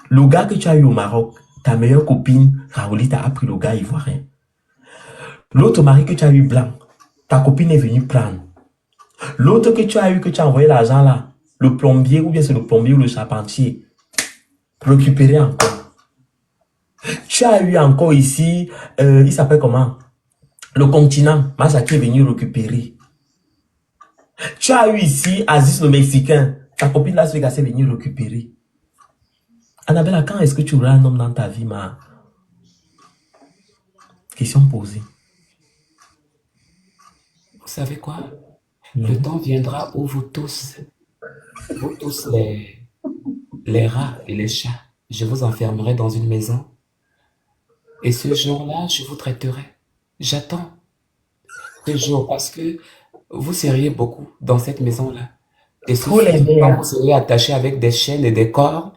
B: Le gars que tu as eu au Maroc, ta meilleure copine, Raoulita, a pris le gars ivoirien. L'autre mari que tu as eu blanc, ta copine est venue prendre. L'autre que tu as eu, que tu as envoyé l'argent là, le plombier, ou bien c'est le plombier ou le charpentier, récupérer encore. Tu as eu encore ici, il s'appelle comment? Le continent, Macha qui est venu récupérer. Tu as eu ici Aziz le Mexicain, ta copine Las Vegas est venue récupérer. Annabella, quand est-ce que tu auras un homme dans ta vie, ma question posée?
A: Vous savez quoi? Le temps viendra où vous tous les rats et les chats, je vous enfermerai dans une maison. Et ce jour-là, je vous traiterai. J'attends ce jour parce que vous seriez beaucoup dans cette maison-là. Et
B: Pour les
A: quand vous
B: mères.
A: seriez attachés avec des chaînes et des cordes,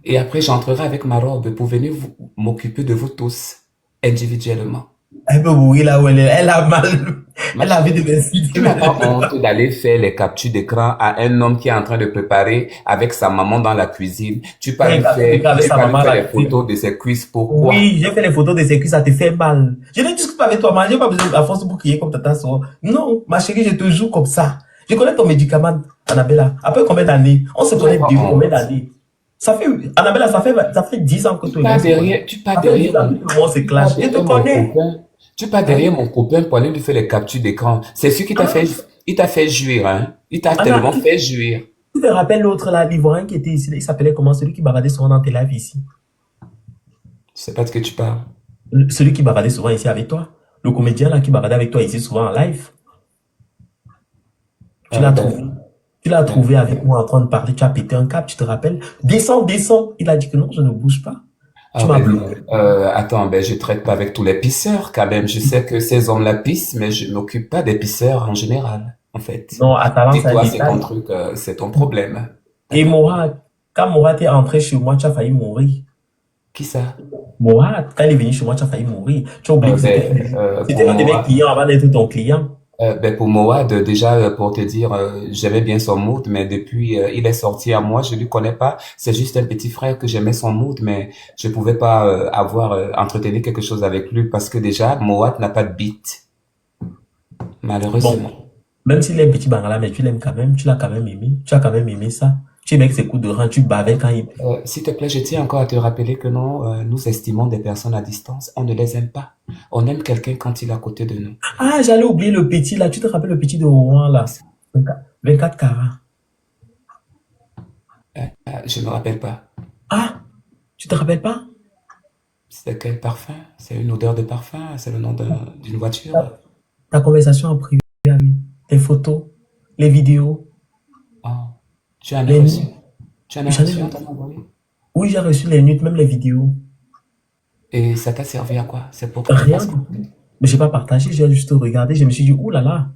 A: et après j'entrerai avec ma robe pour venir m'occuper de vous tous individuellement.
B: Elle peut mourir là où elle est. Elle a mal.
A: Ma
B: Elle a envie de
A: chérie,
B: m'insulter.
A: tu n'as pas honte d'aller faire les captures d'écran à un homme qui est en train de préparer avec sa maman dans la cuisine. Tu peux lui
B: Avec
A: faire, tu
B: sa
A: peux lui
B: maman
A: faire
B: là.
A: les photos de ses cuisses. Pourquoi?
B: Oui, j'ai fait les photos de ces cuisses, ça te fait mal. Je ne discute pas avec toi, mais j'ai pas besoin de la force pour crier comme tata soeur. Non, ma chérie, je te joue comme ça. Je connais ton médicament, Annabella. Après combien d'années? On se
A: Tu n'as
B: connaît
A: pas
B: depuis combien
A: honte.
B: d'années? Ça fait, Annabella, ça fait 10 ans que
A: Tu
B: toi et moi
A: pars
B: on se connaît.
A: derrière, tu pars
B: Ça fait 10
A: derrière
B: ans que
A: mon,
B: tout le monde se
A: tu pars
B: clash. Je te
A: derrière mon
B: connais.
A: copain. Tu pars
B: Hein?
A: derrière mon copain pour aller lui faire les captures d'écran. C'est ce qui t'a fait, il t'a fait jouir, hein. Il t'a
B: Anna,
A: tellement fait jouir.
B: tu te rappelles l'autre là, l'Ivoirien qui était ici, il s'appelait comment? Celui qui bavardait souvent dans tes lives ici.
A: Je sais pas de ce que tu parles.
B: Celui qui bavardait souvent ici avec toi. Le comédien là qui bavardait avec toi ici souvent en live. Tu l'as trouvé.
A: Ben,
B: Tu l'as
A: ben,
B: trouvé avec moi en train de parler, tu as pété un câble, tu te rappelles? Descends, descends. Il a dit que non, je ne bouge pas. Tu
A: ah
B: m'as
A: ben,
B: bloqué.
A: attends, ben je traite pas avec tous les pisseurs quand même. Je sais que ces hommes-là pissent, mais je m'occupe pas des pisseurs en général, en fait.
B: Non, Atalanta,
A: Et
B: c'est un
A: toi, c'est ton
B: détail.
A: truc, c'est ton problème.
B: Et
A: D'accord?
B: Mourad, quand Mourad est entré chez moi, tu as failli mourir.
A: Qui ça?
B: Mourad, quand il est venu chez moi, tu as failli mourir. Tu as oublié que c'était
A: Pour
B: l'un de mes
A: moi,
B: clients avant d'être ton client.
A: ben pour Moad, déjà, pour te dire, j'aimais bien son mood, mais depuis, il est sorti à moi, je lui connais pas. C'est juste un petit frère que j'aimais son mood, mais je pouvais pas entretenu quelque chose avec lui parce que déjà, Moad n'a pas de beat, malheureusement.
B: Bon, même s'il est un petit bangala, mais tu l'aimes quand même, tu l'as quand même aimé. Tu as quand même aimé ça. Tu aimais que ses coups de rein, tu bavais quand il...
A: S'il te plaît, je tiens encore à te rappeler que non, nous estimons des personnes à distance, on ne les aime pas. On aime quelqu'un quand il est à côté de nous.
B: Ah, j'allais oublier le petit là. Tu te rappelles le petit de Rouen là? 24 carats.
A: Je me rappelle pas.
B: Ah, tu te rappelles pas?
A: C'est quel parfum? C'est une odeur de parfum? C'est le nom d'une voiture?
B: Ta conversation en privé avec lui, tes photos, les vidéos,
A: Oh, tu en as
B: les
A: reçu?
B: nudes.
A: Tu en as
B: J'en ai
A: reçu, on
B: reçu.
A: t'en a envoyé?
B: Oui, j'ai reçu les nudes, même les vidéos.
A: Et ça t'a servi à quoi? C'est pour que tu
B: Rien.
A: fasses quoi?
B: Mais j'ai pas partagé, j'ai juste regardé. Je me suis dit, ouh là là,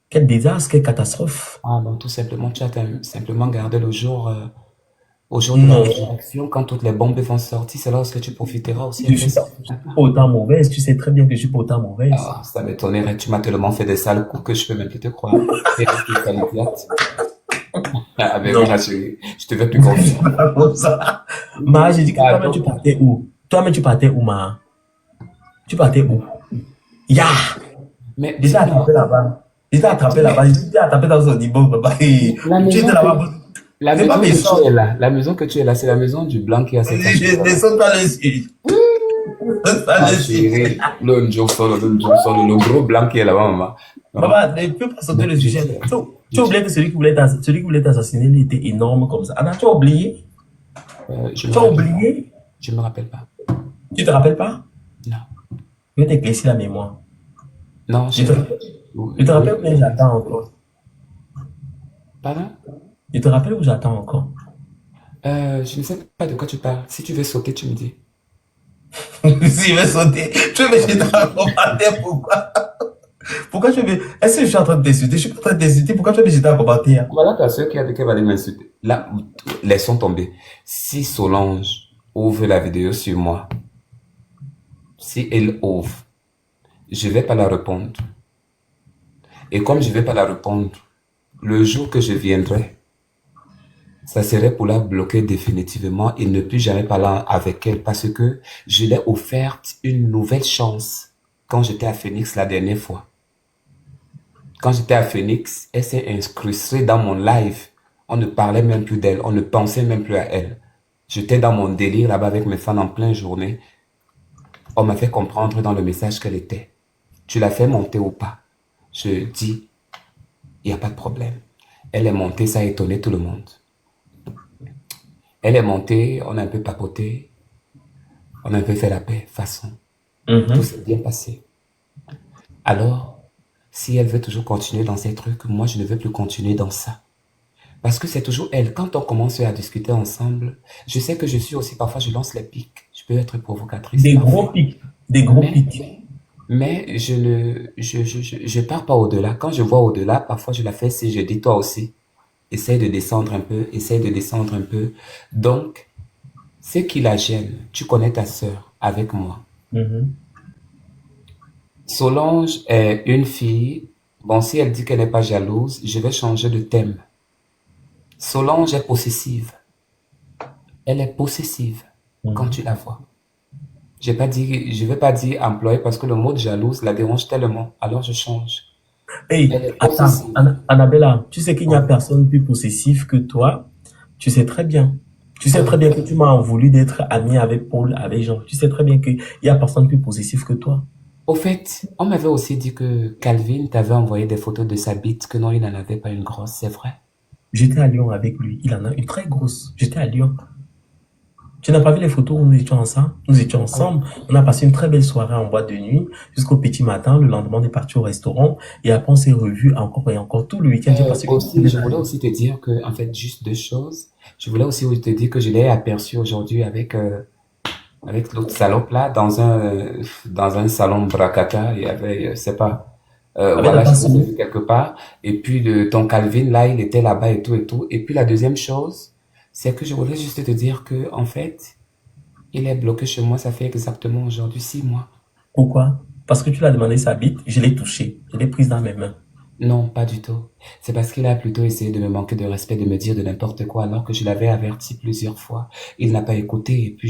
B: quel désastre, quelle catastrophe.
A: Ah non, tout simplement, tu as simplement gardé le jour, au jour de la
B: Non,
A: résurrection, quand toutes les bombes vont sortir, c'est lorsque tu profiteras aussi
B: je
A: après
B: suis
A: ça.
B: pas autant mauvaise. Tu sais très bien que je suis pas autant mauvaise.
A: Ah, ça m'étonnerait, tu m'as tellement fait des sales coups que je peux même plus te croire. Et rester qualifiate. Ah, ben oui,
B: Non,
A: ma chérie, je te fais plus confiance.
B: c'est pas comme ça. Ma, j'ai dit que
A: Ah,
B: toi-même tu
A: donc,
B: partais où? Toi-même tu partais où, Ma? Tu partais où? Ya!
A: mais
B: J'étais
A: dis-moi,
B: attrapé là-bas. J'étais attrapé là-bas. J'étais attrapé dans son immeuble là-bas. Et
A: la
B: tu étais
A: maison
B: là-bas.
A: la
B: C'est pas
A: maison que
B: méchant.
A: tu es là, la maison que tu es là, c'est la maison du blanc qui a 50
B: Je
A: ans.
B: descends pas le sujet. Descends pas
A: Ah,
B: le sujet.
A: chérie, le gros blanc qui est là-bas, maman. Hein?
B: Maman, ne peux pas sauter
A: Donc,
B: le
A: je
B: sujet.
A: dis,
B: Tu as oublié que celui qui voulait t'assassiner, il était énorme comme ça. Anna, tu as oublié?
A: je me
B: Tu as
A: rappelle pas.
B: oublié?
A: Je me rappelle pas.
B: Tu te rappelles pas?
A: Non.
B: Je vais t'éclaircir la mémoire.
A: Non,
B: Je te, je te rappelle
A: oui.
B: où j'attends encore.
A: Pardon?
B: Je te rappelle où j'attends encore.
A: Je ne sais pas de quoi tu parles. Si tu veux sauter, tu me dis.
B: Si je vais sauter, tu veux me jeter dans le commentaire, pourquoi? Pourquoi tu veux. Est-ce que je suis en train de t'insulter? Je suis pas en train de t'insulter, pourquoi tu veux me jeter dans le commentaire?
A: Voilà, t'as ceux qui a dit qu'elle va aller m'insulter. Là, laissons tomber. Si Solange ouvre la vidéo sur moi, si elle ouvre, je vais pas la répondre. Et comme je vais pas la répondre, le jour que je viendrai, ça serait pour la bloquer définitivement et ne plus jamais parler avec elle parce que je l'ai offerte une nouvelle chance quand j'étais à Phoenix la dernière fois. Quand j'étais à Phoenix, elle s'est incrustée dans mon live. On ne parlait même plus d'elle, on ne pensait même plus à elle. J'étais dans mon délire là-bas avec mes fans en pleine journée. On m'a fait comprendre dans le message qu'elle était. Tu l'as fait monter ou pas? Je dis, il n'y a pas de problème. Elle est montée, ça a étonné tout le monde. Elle est montée, on a un peu papoté, on a un peu fait la paix, façon. Tout s'est bien passé. Alors, si elle veut toujours continuer dans ces trucs, moi je ne veux plus continuer dans ça. Parce que c'est toujours elle. Quand on commence à discuter ensemble, je sais que je suis aussi, parfois je lance les pics. Je peux être provocatrice
B: Des gros
A: parfois.
B: pics. Des gros
A: Mais,
B: pics.
A: mais je ne, je pars pas au-delà. Quand je vois au-delà, parfois je la fais si je dis toi aussi. Essaye de descendre un peu, essaye de descendre un peu. Donc, ce qui la gêne, tu connais ta sœur avec moi.
B: Mhm.
A: Solange est une fille. Bon, si elle dit qu'elle n'est pas jalouse, je vais changer de thème. Solange est possessive. Elle est possessive quand tu la vois. J'ai pas dit, je vais pas dire employée parce que le mot de jalouse la dérange tellement. Alors je change.
B: Hey,
A: Elle est
B: attends,
A: possessive.
B: Annabella, tu sais qu'il n'y a
A: Oui.
B: personne plus possessif que toi. Tu sais très bien. Tu sais très
A: Oui.
B: bien que tu m'as voulu d'être ami avec Paul, avec Jean. Tu sais très bien qu'il n'y a personne plus possessif que toi.
A: Au fait, on m'avait aussi dit que Calvin t'avait envoyé des photos de sa bite, que non, il n'en avait pas une grosse, c'est vrai.
B: J'étais à Lyon avec lui. Il en a une très grosse. J'étais à Lyon. Tu n'as pas vu les photos où nous étions ensemble? Nous étions
A: Oui.
B: ensemble. On a passé une très belle soirée en boîte de nuit jusqu'au petit matin. Le lendemain, on est parti au restaurant et après, on s'est revus encore et encore tout le week-end. J'ai passé une
A: Aussi, je voulais aussi te dire que, en fait, juste deux choses. Je voulais aussi te dire que je l'ai aperçu aujourd'hui avec l'autre salope là, dans un salon Bracata. Il y avait, c'est pas,
B: avec
A: voilà, je l'ai
B: Natassi.
A: vu quelque part. Et puis, ton Calvin là, il était là-bas et tout et tout. Et puis, la deuxième chose, c'est que je voulais juste te dire que, en fait, il est bloqué chez moi, ça fait exactement aujourd'hui 6 mois.
B: Pourquoi? Parce que tu l'as demandé sa bite, je l'ai touchée. Je l'ai prise dans mes mains.
A: Non, pas du tout. C'est parce qu'il a plutôt essayé de me manquer de respect, de me dire de n'importe quoi, alors que je l'avais averti plusieurs fois. Il n'a pas écouté, et puis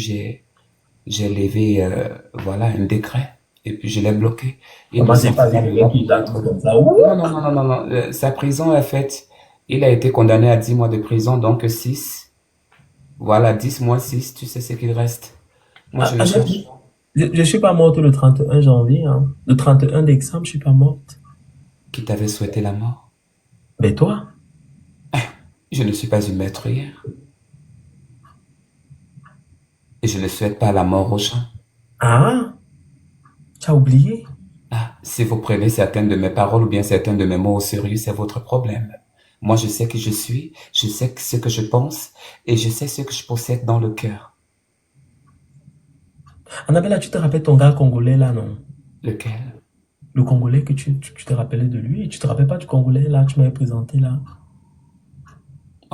A: j'ai levé, voilà, un décret, et puis je l'ai bloqué. Il ne
B: Comment
A: s'en
B: c'est pas
A: fout,
B: un
A: il est là
B: mec
A: pour
B: qui
A: mettre...
B: t'attend comme ça? Ouh!
A: Non, non, non, non, non, non. Sa prison est faite. Il a été condamné à 10 mois de prison, donc 6. Voilà, 10 mois, 6, tu sais ce qu'il reste. Moi, je
B: Ah,
A: ne cherche pas.
B: je suis pas morte le 31 janvier, hein. Le 31 décembre, je suis pas morte.
A: Qui t'avait souhaité la mort?
B: Mais toi?
A: Je ne suis pas une meurtrière, et je ne souhaite pas la mort aux gens.
B: Ah, tu as oublié?
A: Ah, si vous prenez certaines de mes paroles ou bien certains de mes mots au sérieux, c'est votre problème. Moi, je sais qui je suis, je sais ce que je pense et je sais ce que je possède dans le cœur.
B: Annabella, tu te rappelles ton gars congolais là, non?
A: Lequel?
B: Le congolais que tu te rappelais de lui. Tu te rappelles pas du congolais là, tu m'avais présenté là.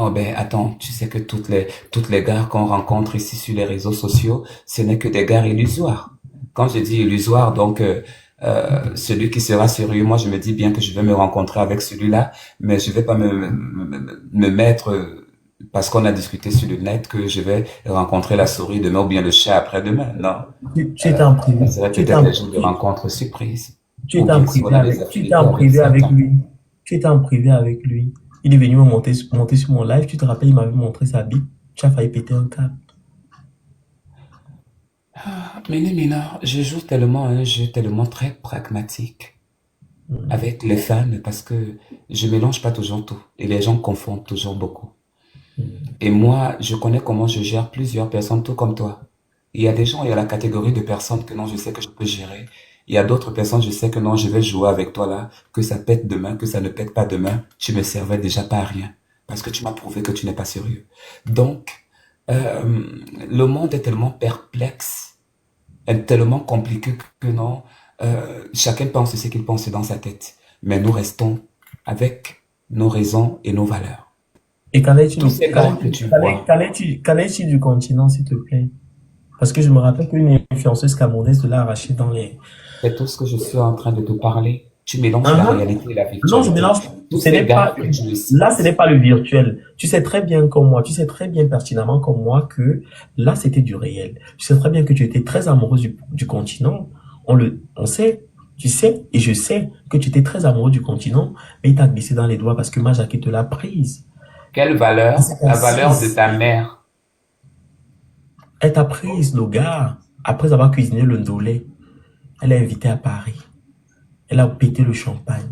A: Oh ben, attends, tu sais que toutes les gares qu'on rencontre ici sur les réseaux sociaux, ce n'est que des gares illusoires. Quand je dis illusoire, donc celui qui sera sérieux, moi je me dis bien que je vais me rencontrer avec celui-là, mais je vais pas me mettre parce qu'on a discuté sur le net que je vais rencontrer la souris demain ou bien le chat après-demain. Non,
B: Tu étais en
A: ça
B: privé.
A: serait peut-être des jours de rencontre surprise.
B: Tu
A: Ou
B: étais en
A: bien si on
B: privé
A: a des
B: avec, tu étais
A: affinités
B: en
A: avec
B: privé avec
A: certains.
B: lui. Tu étais en privé avec lui. Il est venu me monter sur mon live. Tu te rappelles, il m'avait montré sa bite. Tu as failli péter un câble.
A: Mais Mina, je joue tellement un jeu tellement très pragmatique. avec les femmes parce que je mélange pas toujours tout et les gens confondent toujours beaucoup. Et moi, je connais comment je gère plusieurs personnes, tout comme toi. Il y a des gens, il y a la catégorie de personnes que non, je sais que je peux gérer. Il y a d'autres personnes, je sais que non, je vais jouer avec toi là, que ça pète demain, que ça ne pète pas demain. Tu me servais déjà pas à rien parce que tu m'as prouvé que tu n'es pas sérieux. Donc, euh, le monde est tellement perplexe, est tellement compliqué que non, chacun pense ce qu'il pense dans sa tête. Mais nous restons avec nos raisons et nos valeurs.
B: Et
A: Tous ces gars que tu vois,
B: qu'en est-il du continent, s'il te plaît? Parce que je me rappelle qu'une influenceuse camerounaise l'a arraché dans les...
A: c'est tout ce que je suis en train de te parler. Tu mélanges la
B: Hein?
A: réalité et la
B: Non, je
A: virtualité.
B: mélange.
A: Tous
B: Ce
A: ces
B: n'est
A: gars
B: pas,
A: que tu
B: là, ce
A: cites,
B: n'est pas le virtuel. Tu sais très bien comme moi, tu sais très bien pertinemment comme moi que là, c'était du réel. Tu sais très bien que tu étais très amoureuse du continent. On sait, tu sais, et je sais que tu étais très amoureux du continent, mais il t'a glissé dans les doigts parce que ma Jackie te l'a prise.
A: quelle
B: Elle
A: valeur?
B: s'est
A: La valeur de
B: assise.
A: ta mère.
B: Elle t'a prise, le gars, après avoir cuisiné le ndolé. Elle l'a invité à Paris. Elle a pété le champagne.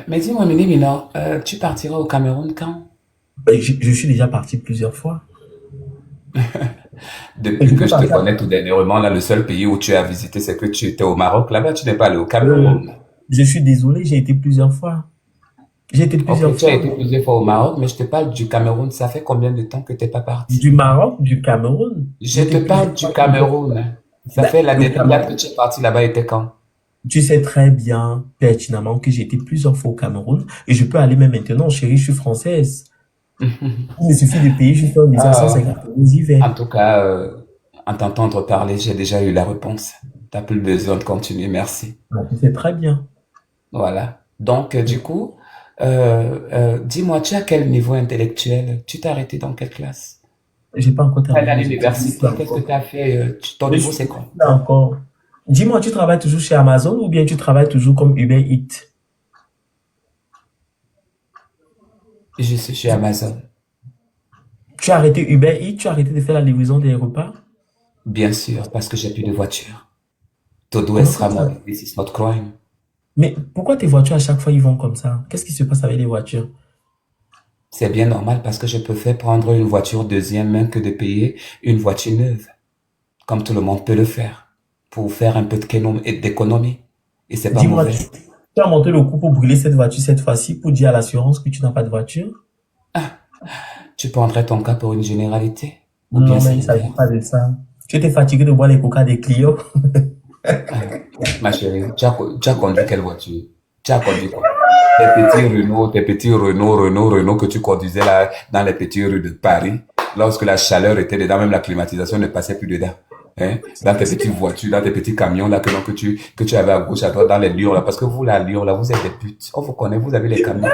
A: Mais dis-moi, Mini Minor, tu partiras au Cameroun quand?
B: Ben, je suis déjà parti plusieurs fois. Et
A: Depuis
B: je
A: que
B: peux
A: je te
B: partir.
A: connais tout dernièrement, là, le seul pays où tu as visité, c'est que tu étais au Maroc. Là-bas, tu n'es pas allé au
B: Euh,
A: Cameroun.
B: je suis désolé, j'ai été plusieurs fois. J'ai été
A: Ok,
B: plusieurs
A: tu as
B: fois.
A: été plusieurs fois au Maroc, mais je te parle du Cameroun. Ça fait combien de temps que t'es pas parti?
B: Du Maroc, du Cameroun.
A: Je
B: J'ai été
A: te parle
B: plusieurs
A: du
B: fois, plusieurs fois.
A: Cameroun. Ça
B: Ben,
A: fait la
B: le
A: dernière date
B: Cameroun.
A: que tu es parti là-bas était quand?
B: Tu sais très bien, pertinemment, que j'ai été plusieurs fois au Cameroun et je peux aller même maintenant, chérie, je suis française. Il me suffit de payer juste un visa
A: Ah,
B: 150 euros, j'y vais.
A: en tout cas, en t'entendre parler, j'ai déjà eu la réponse. T'as plus besoin de continuer, merci.
B: Ben, tu sais très bien.
A: Voilà. Donc, du coup, dis-moi, tu as quel niveau intellectuel? Tu t'es arrêté dans quelle classe?
B: J'ai pas encore
A: Tu es allé à
B: terminé, je suis
A: l'université,
B: là
A: qu'est-ce que
B: encore.
A: tu as fait? Ton
B: Je
A: niveau,
B: suis
A: c'est quoi?
B: là encore. Dis-moi, tu travailles toujours chez Amazon ou bien tu travailles toujours comme Uber Eats?
A: Je suis chez Amazon.
B: Tu as arrêté Uber Eats, tu as arrêté de faire la livraison des repas?
A: Bien sûr, parce que j'ai plus de voiture. Todo es
B: Comment ça,
A: Ramon, this is not crime.
B: mais pourquoi tes voitures à chaque fois ils vont comme ça? Qu'est-ce qui se passe avec les voitures?
A: C'est bien normal parce que je préfère prendre une voiture deuxième main que de payer une voiture neuve, comme tout le monde peut le faire, pour faire un peu d'économie. Et c'est pas
B: Dis-moi,
A: mauvais.
B: tu as monté le coup pour brûler cette voiture cette fois-ci pour dire à l'assurance que tu n'as pas de voiture?
A: Tu prendrais ton cas pour une généralité, ou bien
B: Non, mais
A: c'est
B: il ne
A: une
B: s'agit
A: règle.
B: pas de ça. Tu étais fatigué de boire les coca des clients.
A: Ma chérie, tu as conduit quelle voiture? Tu as conduit quoi? Tes petits Renault que tu conduisais là dans les petites rues de Paris, lorsque la chaleur était dedans, même la climatisation ne passait plus dedans. Hein? Dans tes petites voitures, dans tes petits camions là que tu avais à gauche, à droite, dans les Lyon là, parce que vous là, Lyon là, vous êtes des putes. On vous connaît, vous avez les camions,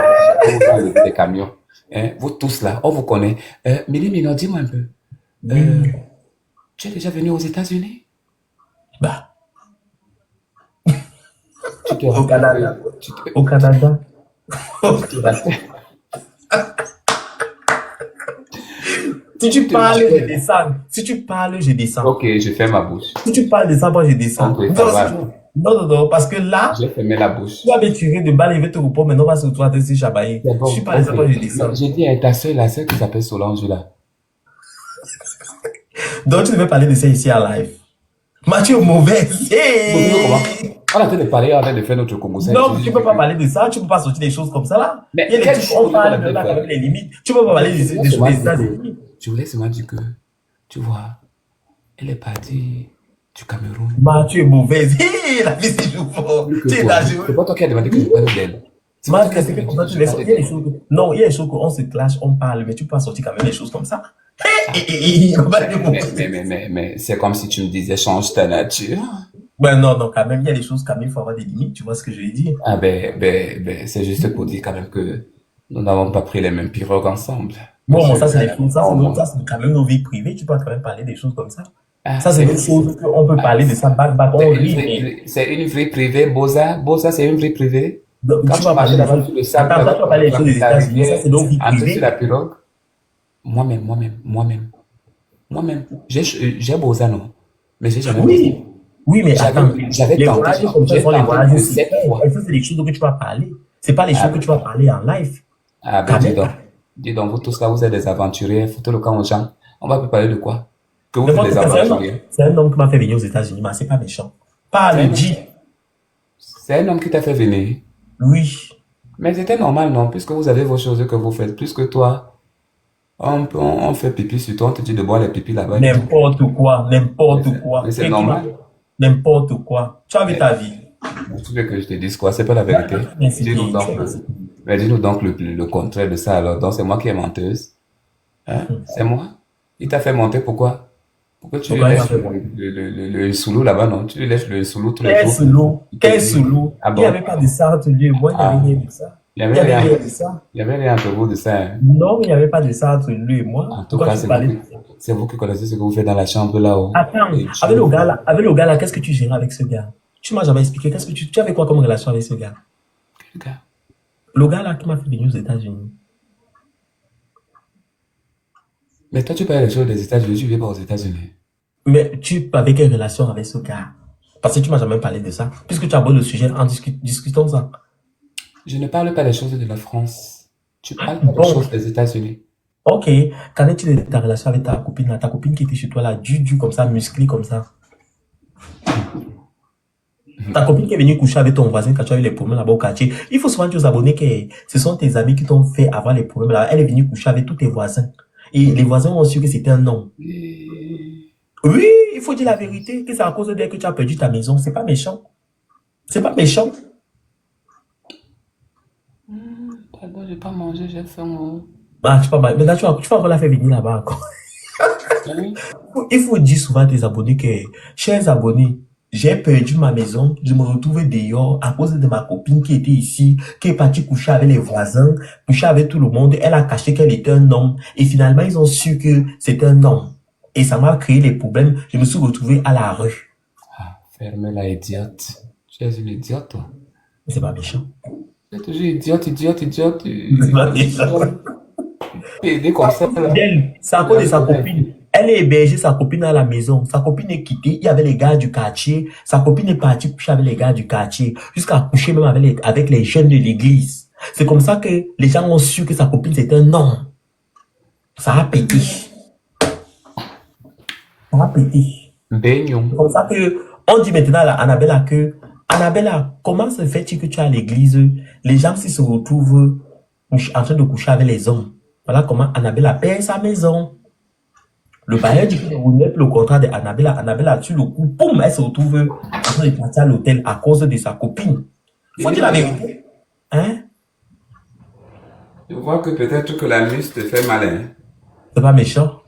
A: vous avez des camions. Hein? Vous tous là, on vous connaît. Mili Mino, dis-moi un peu, euh,
B: Oui.
A: tu es déjà venu aux États-Unis?
B: Bah,
A: Tu te
B: au
A: rappelles,
B: Canada.
A: tu te,
B: Au Canada.
A: tu te rappelles,
B: Si
A: tu
B: tu
A: te
B: parles, je
A: rappelles.
B: descends. Si tu parles, je descends.
A: Ok, je ferme ma bouche.
B: Si tu parles de ça, moi, je descends.
A: Ok, ça
B: Non,
A: va.
B: non, non, non, parce que là,
A: J'ai fermé la bouche.
B: tu vas me tirer de balle et je vais te reprendre, maintenant, on va se retrouver à te dire chabaye.
A: C'est
B: Si tu
A: bon,
B: parles de ça,
A: ok.
B: moi, je
A: Mais
B: descends.
A: j'ai dit à ta soeur, la soeur qui s'appelle Solange là.
B: Donc, tu devais parler de ça ici à live. Mathieu mauvais.
A: Bonjour, comment?
B: Hey!
A: On a en train de parler, on a en train de faire notre Congo.
B: Non, tu peux pas parler de ça, tu peux pas sortir des choses comme ça là. Il y
A: Mais
B: a des
A: quelle
B: trucs,
A: chose
B: on
A: qu'on a
B: parle,
A: en
B: mais
A: train
B: on
A: de
B: a quand
A: faire?
B: même les limites. Tu peux pas parler
A: Je voulais
B: des
A: seulement dire que,
B: États-Unis.
A: je voulais seulement dire que, tu vois, elle est partie du Cameroun.
B: Mathieu est mauvaise. Hey, la vie c'est fort.
A: Plus que
B: Tu es
A: toi. C'est
B: dangereux.
A: pas toi qui as demandé que je parle d'elle. C'est pas toi qui as
B: Mathieu, c'est que
A: demandé
B: comme
A: que
B: ça, tu
A: je
B: laisses.
A: parle
B: Il y a des
A: d'elle.
B: choses non, il y a des choses qu'on se clash, on parle, mais tu peux pas sortir quand même des choses comme ça. Hey, on va dire
A: Mais c'est comme si tu me disais, change ta nature.
B: ben non, non, quand même, il y a des choses quand même, il faut avoir des limites, tu vois ce que je veux dire.
A: Ah c'est juste pour dire quand même que nous n'avons pas pris les mêmes pirogues ensemble.
B: Bon,
A: Monsieur
B: ça c'est
A: le
B: les
A: gars,
B: choses,
A: non,
B: ça c'est quand même nos vies privées, tu peux quand même parler des choses comme ça.
A: ah,
B: Ça c'est des choses qu'on peut parler de ça, back, on rit, mais
A: c'est une vie privée, Boza. Boza, c'est une vie privée.
B: donc,
A: Quand
B: tu
A: tu
B: vas
A: marchais
B: parler des
A: là-bas
B: choses.
A: sur le sable,
B: Attends, toi, tu vas parler des choses des
A: la
B: États-Unis, ça
A: rivière,
B: c'est nos vies
A: entrer sur
B: privées.
A: la pirogue, moi-même, j'ai Boza, non. Mais j'ai jamais Boza.
B: Oui, Oui, mais attends,
A: J'avais
B: les
A: tenté,
B: voyages comme ça
A: j'ai
B: sont les
A: tenté
B: voyages
A: plus de 7
B: secrets.
A: fois.
B: Elles sont des choses que tu vas parler. C'est pas les
A: Ah
B: choses que
A: ben,
B: tu vas parler en live.
A: ah ben
B: Quand même.
A: dis donc, vous tous là, vous êtes des aventuriers, foutez le camp aux gens. On va plus parler de quoi? Que vous êtes
B: N'importe
A: des
B: quoi,
A: aventuriers.
B: c'est un homme qui m'a fait venir aux États-Unis, mais c'est pas méchant. Pas
A: C'est
B: le
A: un,
B: dit.
A: c'est un homme qui t'a fait venir.
B: Oui.
A: Mais c'était normal, non? Puisque vous avez vos choses que vous faites, plus que toi, on fait pipi sur toi, on te dit de boire les pipis là-bas et tout.
B: N'importe quoi,
A: Mais
B: n'importe
A: c'est mais
B: quoi.
A: c'est normal.
B: N'importe quoi. Tu as vu
A: Mais,
B: ta vie.
A: mais tu veux que je te dise quoi? C'est pas la vérité.
B: Merci,
A: Dis-nous
B: tu
A: donc
B: es ainsi.
A: mais dis-nous donc le contraire de ça alors. Donc c'est moi qui est menteuse. Hein? C'est moi? Il t'a fait monter pourquoi? Pourquoi tu lui
B: Pourquoi il m'a
A: laisses
B: fait voir?
A: le sous là-bas, non? Tu lui laisses le sous tous les
B: Quel
A: jours.
B: solo,
A: Il te
B: quel
A: dit,
B: solo.
A: ah
B: Il n'y
A: bon?
B: avait pas de ça entre lui et moi, il n'y avait
A: Ah,
B: rien de ça.
A: il y
B: Il n'y
A: avait
B: avait
A: rien,
B: rien de ça.
A: il y avait rien entre vous de ça, hein.
B: Non, il n'y avait pas de ça entre lui et moi.
A: En tout
B: Pourquoi
A: cas,
B: tu parlais de ça?
A: c'est vous qui connaissez ce que vous faites dans la chambre là-haut.
B: Attends,
A: Et tu,
B: avec le gars là, qu'est-ce que tu gérais avec ce gars? Tu m'as jamais expliqué. Qu'est-ce que tu avais quoi comme relation avec ce gars?
A: quel gars?
B: Le gars là qui m'a fait venir aux États-Unis.
A: Mais toi, tu parles des choses des États-Unis, tu viens pas aux États-Unis.
B: Mais tu avais quelle relation avec ce gars? Parce que tu m'as jamais parlé de ça. Puisque tu abordes le sujet en discutant ça.
A: Je ne parle pas des choses de la France. Tu parles pas des
B: Bon,
A: choses des États-Unis.
B: ok. Qu'en est-il de ta relation avec ta copine là? Ta copine qui était chez toi là, du comme ça, musclée comme ça. Ta copine qui est venue coucher avec ton voisin quand tu as eu les problèmes là-bas au quartier. Il faut souvent dire aux abonnés que ce sont tes amis qui t'ont fait avoir les problèmes là. Elle est venue coucher avec tous tes voisins. Et les voisins ont su que c'était un homme.
A: Et-
B: Oui, il faut dire la vérité, que c'est à cause d'elle que tu as perdu ta maison. C'est pas méchant. C'est pas méchant.
A: Pardon, j'ai pas mangé, j'ai faim. Oh.
B: Ah, tu pas mal. Maintenant, tu vas encore la faire venir là-bas encore.
A: Hein?
B: Il faut dire souvent à tes abonnés que, chers abonnés, j'ai perdu ma maison, je me retrouve dehors à cause de ma copine qui était ici, qui est partie coucher avec les voisins, coucher avec tout le monde. Elle a caché qu'elle était un homme. Et finalement, ils ont su que c'était un homme. Et ça m'a créé les problèmes. Je me suis retrouvé à la rue.
A: Ah, ferme-la, idiote. Tu es une idiote, toi.
B: Mais c'est pas méchant.
A: Tu es toujours idiote, idiote, idiote.
B: C'est pas méchant.
A: Pédé comme ça, là.
B: Elle, c'est à cause de sa copine. Elle est hébergée, sa copine à la maison. Sa copine est quittée. Il y avait les gars du quartier. Sa copine est partie coucher avec les gars du quartier. Jusqu'à coucher même avec les jeunes de l'église. C'est comme ça que les gens ont su que sa copine c'était un homme. Ça a pété. Ça a pété. C'est
A: Baignon.
B: comme ça que, on dit maintenant à Annabella que, Annabella, comment se fait-il que tu es à l'église? Les gens s'y se retrouvent en train de coucher avec les hommes. Voilà comment Annabella perd sa maison. Le bailleur dit qu'il ne remet plus le contrat d'Annabella. Annabella tue le coup. Poum, elle se retrouve en train de partir à l'hôtel à cause de sa copine. Il faut dire la vérité. Hein?
A: Je vois que peut-être que la muse te fait malin.
B: C'est pas méchant.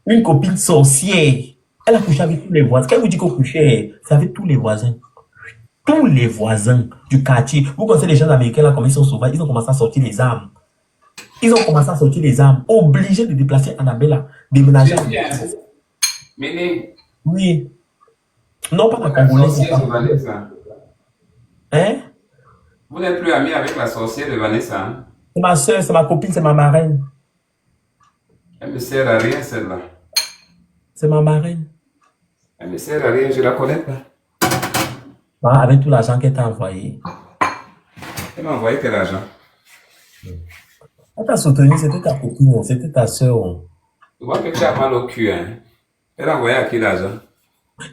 B: Une copine sorcière. Elle a couché avec tous les voisins. Quand elle vous dit qu'on couchait, c'est avec tous les voisins. Tous les voisins du quartier. Vous connaissez les gens américains là, comme ils sont sauvages, ils ont commencé à sortir les armes. Ils ont commencé à sortir les armes. Obligés de déplacer Annabella, déménager.
A: Mais
B: Oui. Non, pas la
A: la
B: Congolaise.
A: sorcière de Vanessa.
B: Hein?
A: Vous n'êtes plus amis avec la sorcière de Vanessa, hein?
B: C'est ma soeur, c'est ma copine, c'est ma marraine.
A: Elle me sert à rien, celle-là.
B: C'est ma marraine.
A: Elle me sert à rien, je la connais pas.
B: Ah, avec tout l'argent qu'elle t'a envoyé.
A: Elle m'a envoyé quel argent?
B: Elle t'a soutenu, c'était ta copine, c'était ta soeur.
A: Je vois que tu as mal au cul, hein. Elle a envoyé à qui l'argent?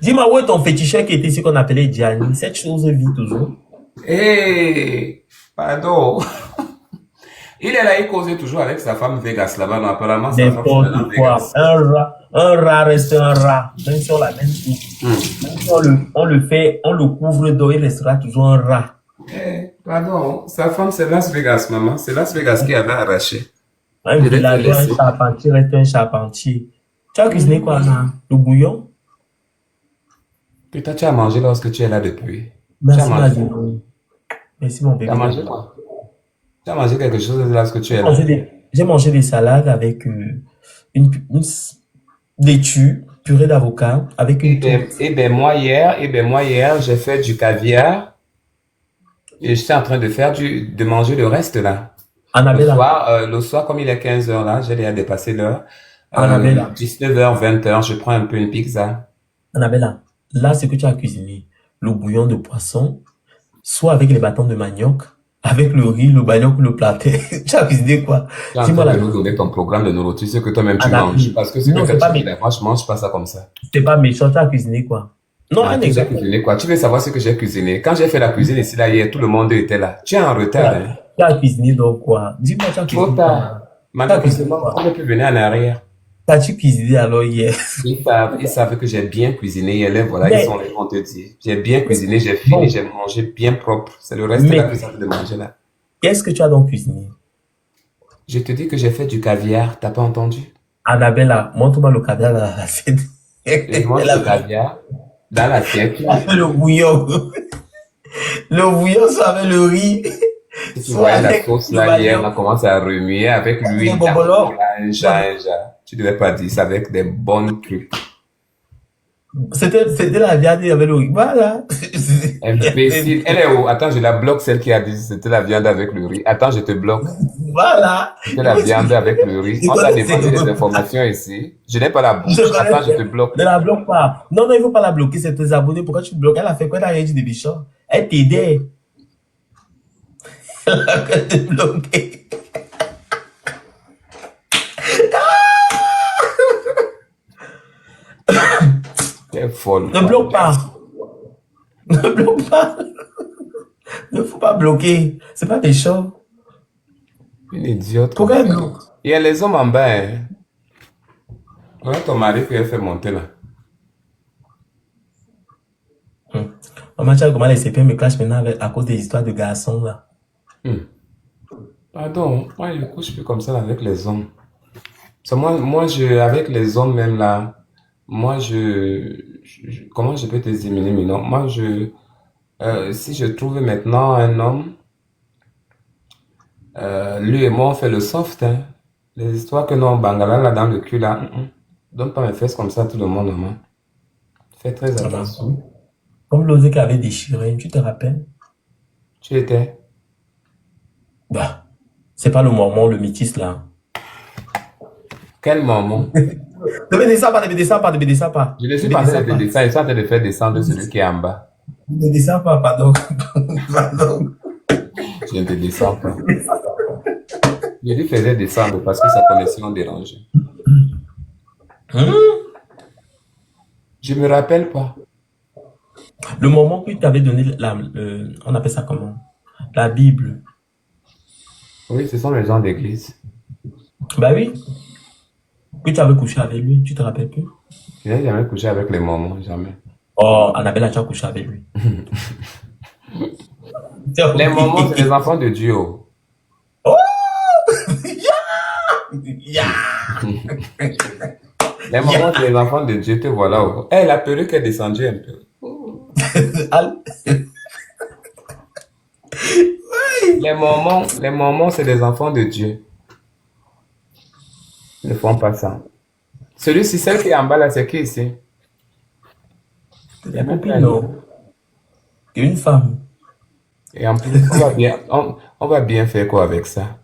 B: Dis-moi, où est ton féticheur qui était ici qu'on appelait Gianni? Cette chose vit toujours.
A: Hé, pardon. Il est là, il causait toujours avec sa femme Vegas là-bas. Non, apparemment, sa femme c'est maintenant
B: N'importe quoi.
A: Vegas.
B: Un rat reste un rat. Même si on l'amène tout. Même si on le fait, on le couvre d'eau, il restera toujours un rat.
A: Pardon, sa femme c'est Las Vegas, maman. C'est Las Vegas qui avait arraché.
B: Un
A: Je vais te
B: villageois, un
A: laisser.
B: charpentier reste un charpentier. Tu as cuisiné quoi là? Le bouillon?
A: Que toi, tu as mangé lorsque tu es là depuis. Tu
B: Merci
A: as
B: ma
A: mangé.
B: vie. Merci mon
A: Tu
B: bébé.
A: as mangé quoi? Tu as mangé quelque chose lorsque tu es là.
B: J'ai mangé des salades avec des laitue, purée d'avocat, avec une tourte.
A: Moi hier, j'ai fait du caviar et j'étais en train de manger le reste là.
B: Annabella,
A: Le soir, comme il est 15 heures là, j'ai déjà dépassé l'heure.
B: Annabella,
A: 19h, 20h, je prends un peu une pizza.
B: Annabella, là, ce que tu as cuisiné, le bouillon de poisson, soit avec les bâtons de manioc, avec le riz, le manioc, le platé. Tu as cuisiné quoi?
A: Tu es en
B: Dis-moi
A: train
B: la
A: de nous donner ton programme de nourriture, ce que toi-même tu manges.
B: Annabelle.
A: Parce que ce que
B: Non,
A: toi tu dis là, moi je mange pas ça comme ça.
B: c'est pas méchant, tu as cuisiné quoi? Non,
A: Ah,
B: un
A: que j'ai
B: exemple.
A: cuisiné quoi? Tu veux savoir ce que j'ai cuisiné? Quand j'ai fait la cuisine ici, là, hier, tout le monde était là. Tu es en retard, hein?
B: Tu as cuisiné donc quoi? Dis-moi, tu as
A: Trop
B: cuisiné
A: tard.
B: quoi? Tu as cuisiné
A: Malheureusement, on
B: quoi?
A: ne peut venir en arrière.
B: T'as-tu cuisiné alors hier?
A: Ils savent que j'ai bien cuisiné hier, là, voilà, ils sont
B: Mais,
A: là, ils vont te dire. J'ai bien cuisiné, j'ai fini,
B: bon,
A: j'ai mangé bien propre. C'est le reste là
B: mais
A: que ça fait de manger là.
B: qu'est-ce que tu as donc cuisiné?
A: Je te dis que j'ai fait du caviar, t'as pas entendu?
B: Annabella, montre-moi le caviar dans l'assiette.
A: Je mange
B: Elle a
A: le caviar dans l'assiette.
B: elle a fait le bouillon. Le bouillon soit avec le riz,
A: Si tu
B: soit
A: voyais la
B: avec
A: sauce
B: le
A: là, hier, on a
B: manioc,
A: commencé à remuer avec
B: avec les
A: l'huile
B: bobolons.
A: d'amour, là, un jar. Tu devais pas dire ça avec des bonnes trucs.
B: C'était la viande avec le riz. Voilà.
A: Imbécile. Elle est où? Attends, je la bloque, celle qui a dit c'était la viande avec le riz. Attends, je te bloque.
B: Voilà.
A: C'était la viande avec le riz.
B: Je
A: On t'a
B: connais,
A: demandé des informations ici. Je n'ai pas la bouche.
B: je
A: Attends, je te
B: connais.
A: bloque.
B: Ne la bloque pas. Non, non, il ne faut pas la bloquer. C'est tes abonnés. Pourquoi tu te bloques? Elle a fait quoi? Elle a rien dit de méchant. Elle t'aidait. Elle a que te bloquer.
A: T'es folle.
B: Ne bloque pas. Ne bloque pas. Ne faut pas bloquer. C'est pas méchant.
A: Une idiote.
B: Pourquoi elle bloque?
A: Il y a les hommes en bas, hein. Voilà ton mari qui a fait monter là.
B: Maman, tu as comment les CP me clashent maintenant à cause des histoires de garçons là.
A: Hmm. Pardon, moi je couche plus comme ça avec les hommes. C'est avec les hommes même là, moi comment je peux te diminuer maintenant? Si je trouve maintenant un homme, lui et moi on fait le soft, hein. Les histoires que nous on bangala là dans le cul là, donne pas mes fesses comme ça à tout le monde, maman. Fais très attention.
B: Comme l'osé qui avait déchiré, tu te rappelles?
A: Tu étais?
B: Bah, c'est pas le mormon, le métis là.
A: Quel moment?
B: Ne me descends pas, ne me descends pas, ne me descends pas.
A: Je ne suis
B: Ne
A: pas
B: me
A: en train
B: descends
A: de te
B: pas.
A: descendre, je suis en train de faire descendre celui qui est en bas.
B: Ne me descends pas, pardon. Pardon.
A: Je ne te descends pas. Je lui faisais descendre parce que sa connexion dérangeait.
B: Hum?
A: Je me rappelle pas.
B: Le moment que tu avais donné on appelle ça comment? La Bible.
A: Oui, ce sont les gens d'église.
B: Bah oui. Que tu avais couché avec lui, tu te rappelles plus?
A: Je n'ai jamais couché avec les moments, jamais.
B: Oh, Annabelle, tu as couché avec lui.
A: Les moments, c'est les enfants de Dieu. Oh.
B: Oh! Yeah!
A: Les moments, c'est les enfants de Dieu, te voilà. Oh. Eh, la perruque est descendue un peu.
B: Al-
A: Les moments, c'est les enfants de Dieu. Ils ne font pas ça. Celui-ci, celle qui est en bas là, c'est qui ici? Il y a
B: Ta
A: même pas
B: copine,
A: un nom.
B: non? Une femme.
A: Et en plus, on va bien faire quoi avec ça?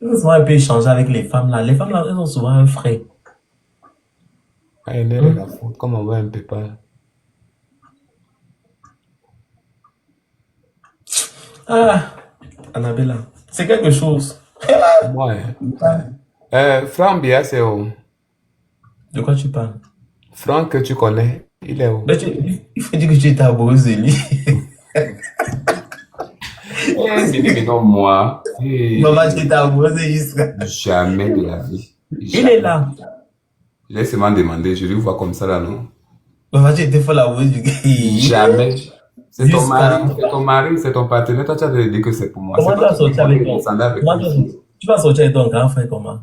B: Il faut souvent un peu échanger avec les femmes là. Les femmes là, elles ont souvent un frais.
A: Ah, elle est de la faute, comme on voit un peu pas.
B: Ah, Annabella, c'est quelque chose.
A: Ouais. Franck Bia, c'est où?
B: De quoi tu parles?
A: Franck que tu connais, il est où?
B: Mais il faut dire que tu étais amoureuse de lui.
A: Eh, non, moi. Eh,
B: Maman, tu étais amoureuse de jusqu'à.
A: jamais de la vie.
B: Il est là.
A: Laisse-moi demander, je lui vois comme ça là, non?
B: Maman, tu étais folle amoureuse du gars.
A: Jamais. C'est ton
B: Jusqu'à.
A: mari, c'est ton partenaire. Toi, tu as dit que c'est pour moi.
B: Comment
A: C'est
B: tu
A: pas
B: vas sortir avec
A: ton
B: ton.
A: standard avec
B: Comment
A: lui.
B: tu vas sortir avec ton grand frère comment?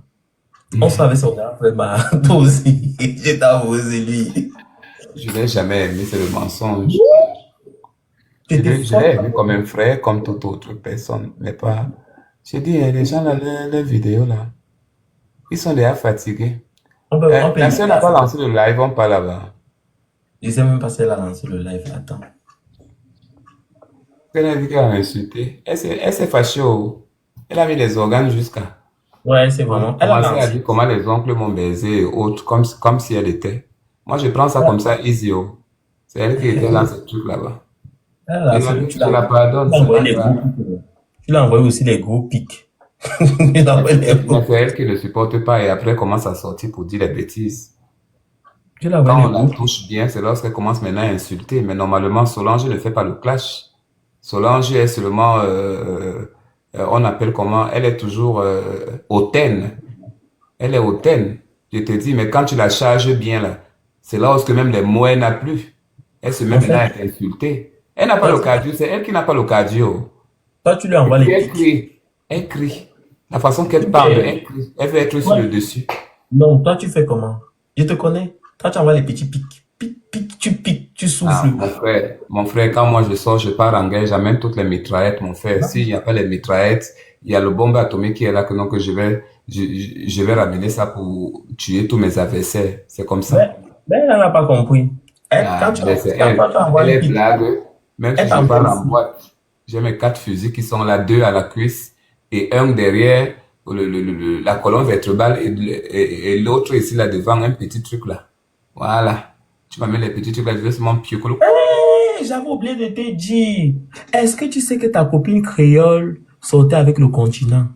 B: On se fait avec son grand frère, bah, toi aussi. J'étais amoureuse de lui.
A: Je l'ai jamais aimé, c'est le mensonge.
B: Tu étais
A: Je l'ai
B: folle.
A: aimé comme un frère, comme toute autre personne, mais pas. J'ai dit, les gens là, les vidéos là, ils sont déjà fatigués.
B: On peut
A: La
B: éviter
A: sœur n'a pas
B: ça.
A: lancé le live, on parle là-bas.
B: Je sais même pas si elle a lancé le live. Attends.
A: Elle a dit qu'elle a insulté. Elle s'est fâchée. Elle a mis les organes jusqu'à.
B: Ouais, c'est
A: On
B: vraiment. Elle a
A: commençait à
B: lancé.
A: dire comment les oncles m'ont baisé et autres, comme si elle était. Moi, je prends ça comme ça, easy, oh. C'est elle qui était là, ce truc là-bas.
B: Elle a
A: Je
B: lancé.
A: la, je la pardonne,
B: Tu l'as
A: c'est
B: envoyé
A: pas
B: les gros
A: grave.
B: pics. Tu l'as envoyé aussi les gros pics. Tu l'as envoyé les
A: Mais
B: gros.
A: c'est elle qui ne supporte pas et après elle commence à sortir pour dire les bêtises.
B: Tu l'as envoyé
A: Quand
B: les
A: on la
B: gros.
A: touche bien, c'est lorsqu'elle commence maintenant à insulter. Mais normalement, Solange ne fait pas le clash. Solange est seulement, on appelle comment, elle est toujours hautaine. Elle est hautaine. Je te dis, mais quand tu la charges bien là, c'est lorsque même les mots, elle n'a plus. Elle se met
B: En
A: maintenant
B: fait,
A: à t'insulter. Elle n'a pas
B: toi,
A: le cardio, c'est elle qui n'a pas le cardio.
B: toi, tu lui
A: Et
B: envoies
A: puis
B: les
A: elle
B: pics.
A: crie. Elle crie. La façon qu'elle parle,
B: Mais,
A: elle crie. Elle veut être sur
B: toi,
A: le dessus.
B: non, toi, tu fais comment? Je te connais. Toi, tu envoies les petits pics. Pics, tu
A: Ah,
B: souffles.
A: mon frère, quand moi je sors, je pars en guerre, j'amène toutes les mitraillettes, mon frère. S'il n'y a pas les mitraillettes, il y a le bombe atomique qui est là, que donc je vais ramener ça pour tuer tous mes adversaires. C'est comme ça.
B: Mais elle n'a pas compris.
A: Ah, ben c'est
B: Quand toi,
A: elle.
B: tu envoies
A: Elle
B: un
A: est
B: pic,
A: blague. Même si
B: elle
A: je
B: t'envoie
A: pars en
B: aussi.
A: boîte, j'ai mes 4 fusils qui sont là, 2 à la cuisse et un derrière la colonne vertébrale et l'autre ici là devant, un petit truc là. Voilà. Tu m'amènes les petits trucs là, je vais seulement pioquer.
B: Hey, j'avais oublié de te dire. Est-ce que tu sais que ta copine créole sortait avec le continent?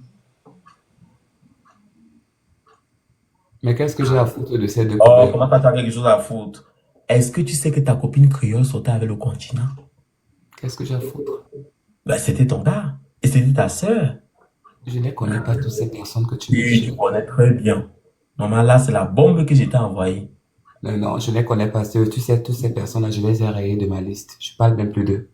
A: Mais qu'est-ce que j'ai à foutre de ces deux
B: Oh,
A: poubelles?
B: comment t'as quelque chose à foutre? Est-ce que tu sais que ta copine créole sortait avec le continent?
A: Qu'est-ce que j'ai à foutre?
B: Ben, c'était ton gars. Et c'était ta sœur.
A: Je ne connais pas toutes ces personnes que tu me
B: Et tu
A: dis.
B: connais très bien. Maman, là, c'est la bombe que je t'ai envoyée.
A: Non, non, je ne connais pas. Tu sais, toutes ces personnes-là, je les ai rayées de ma liste. Je parle même plus d'eux.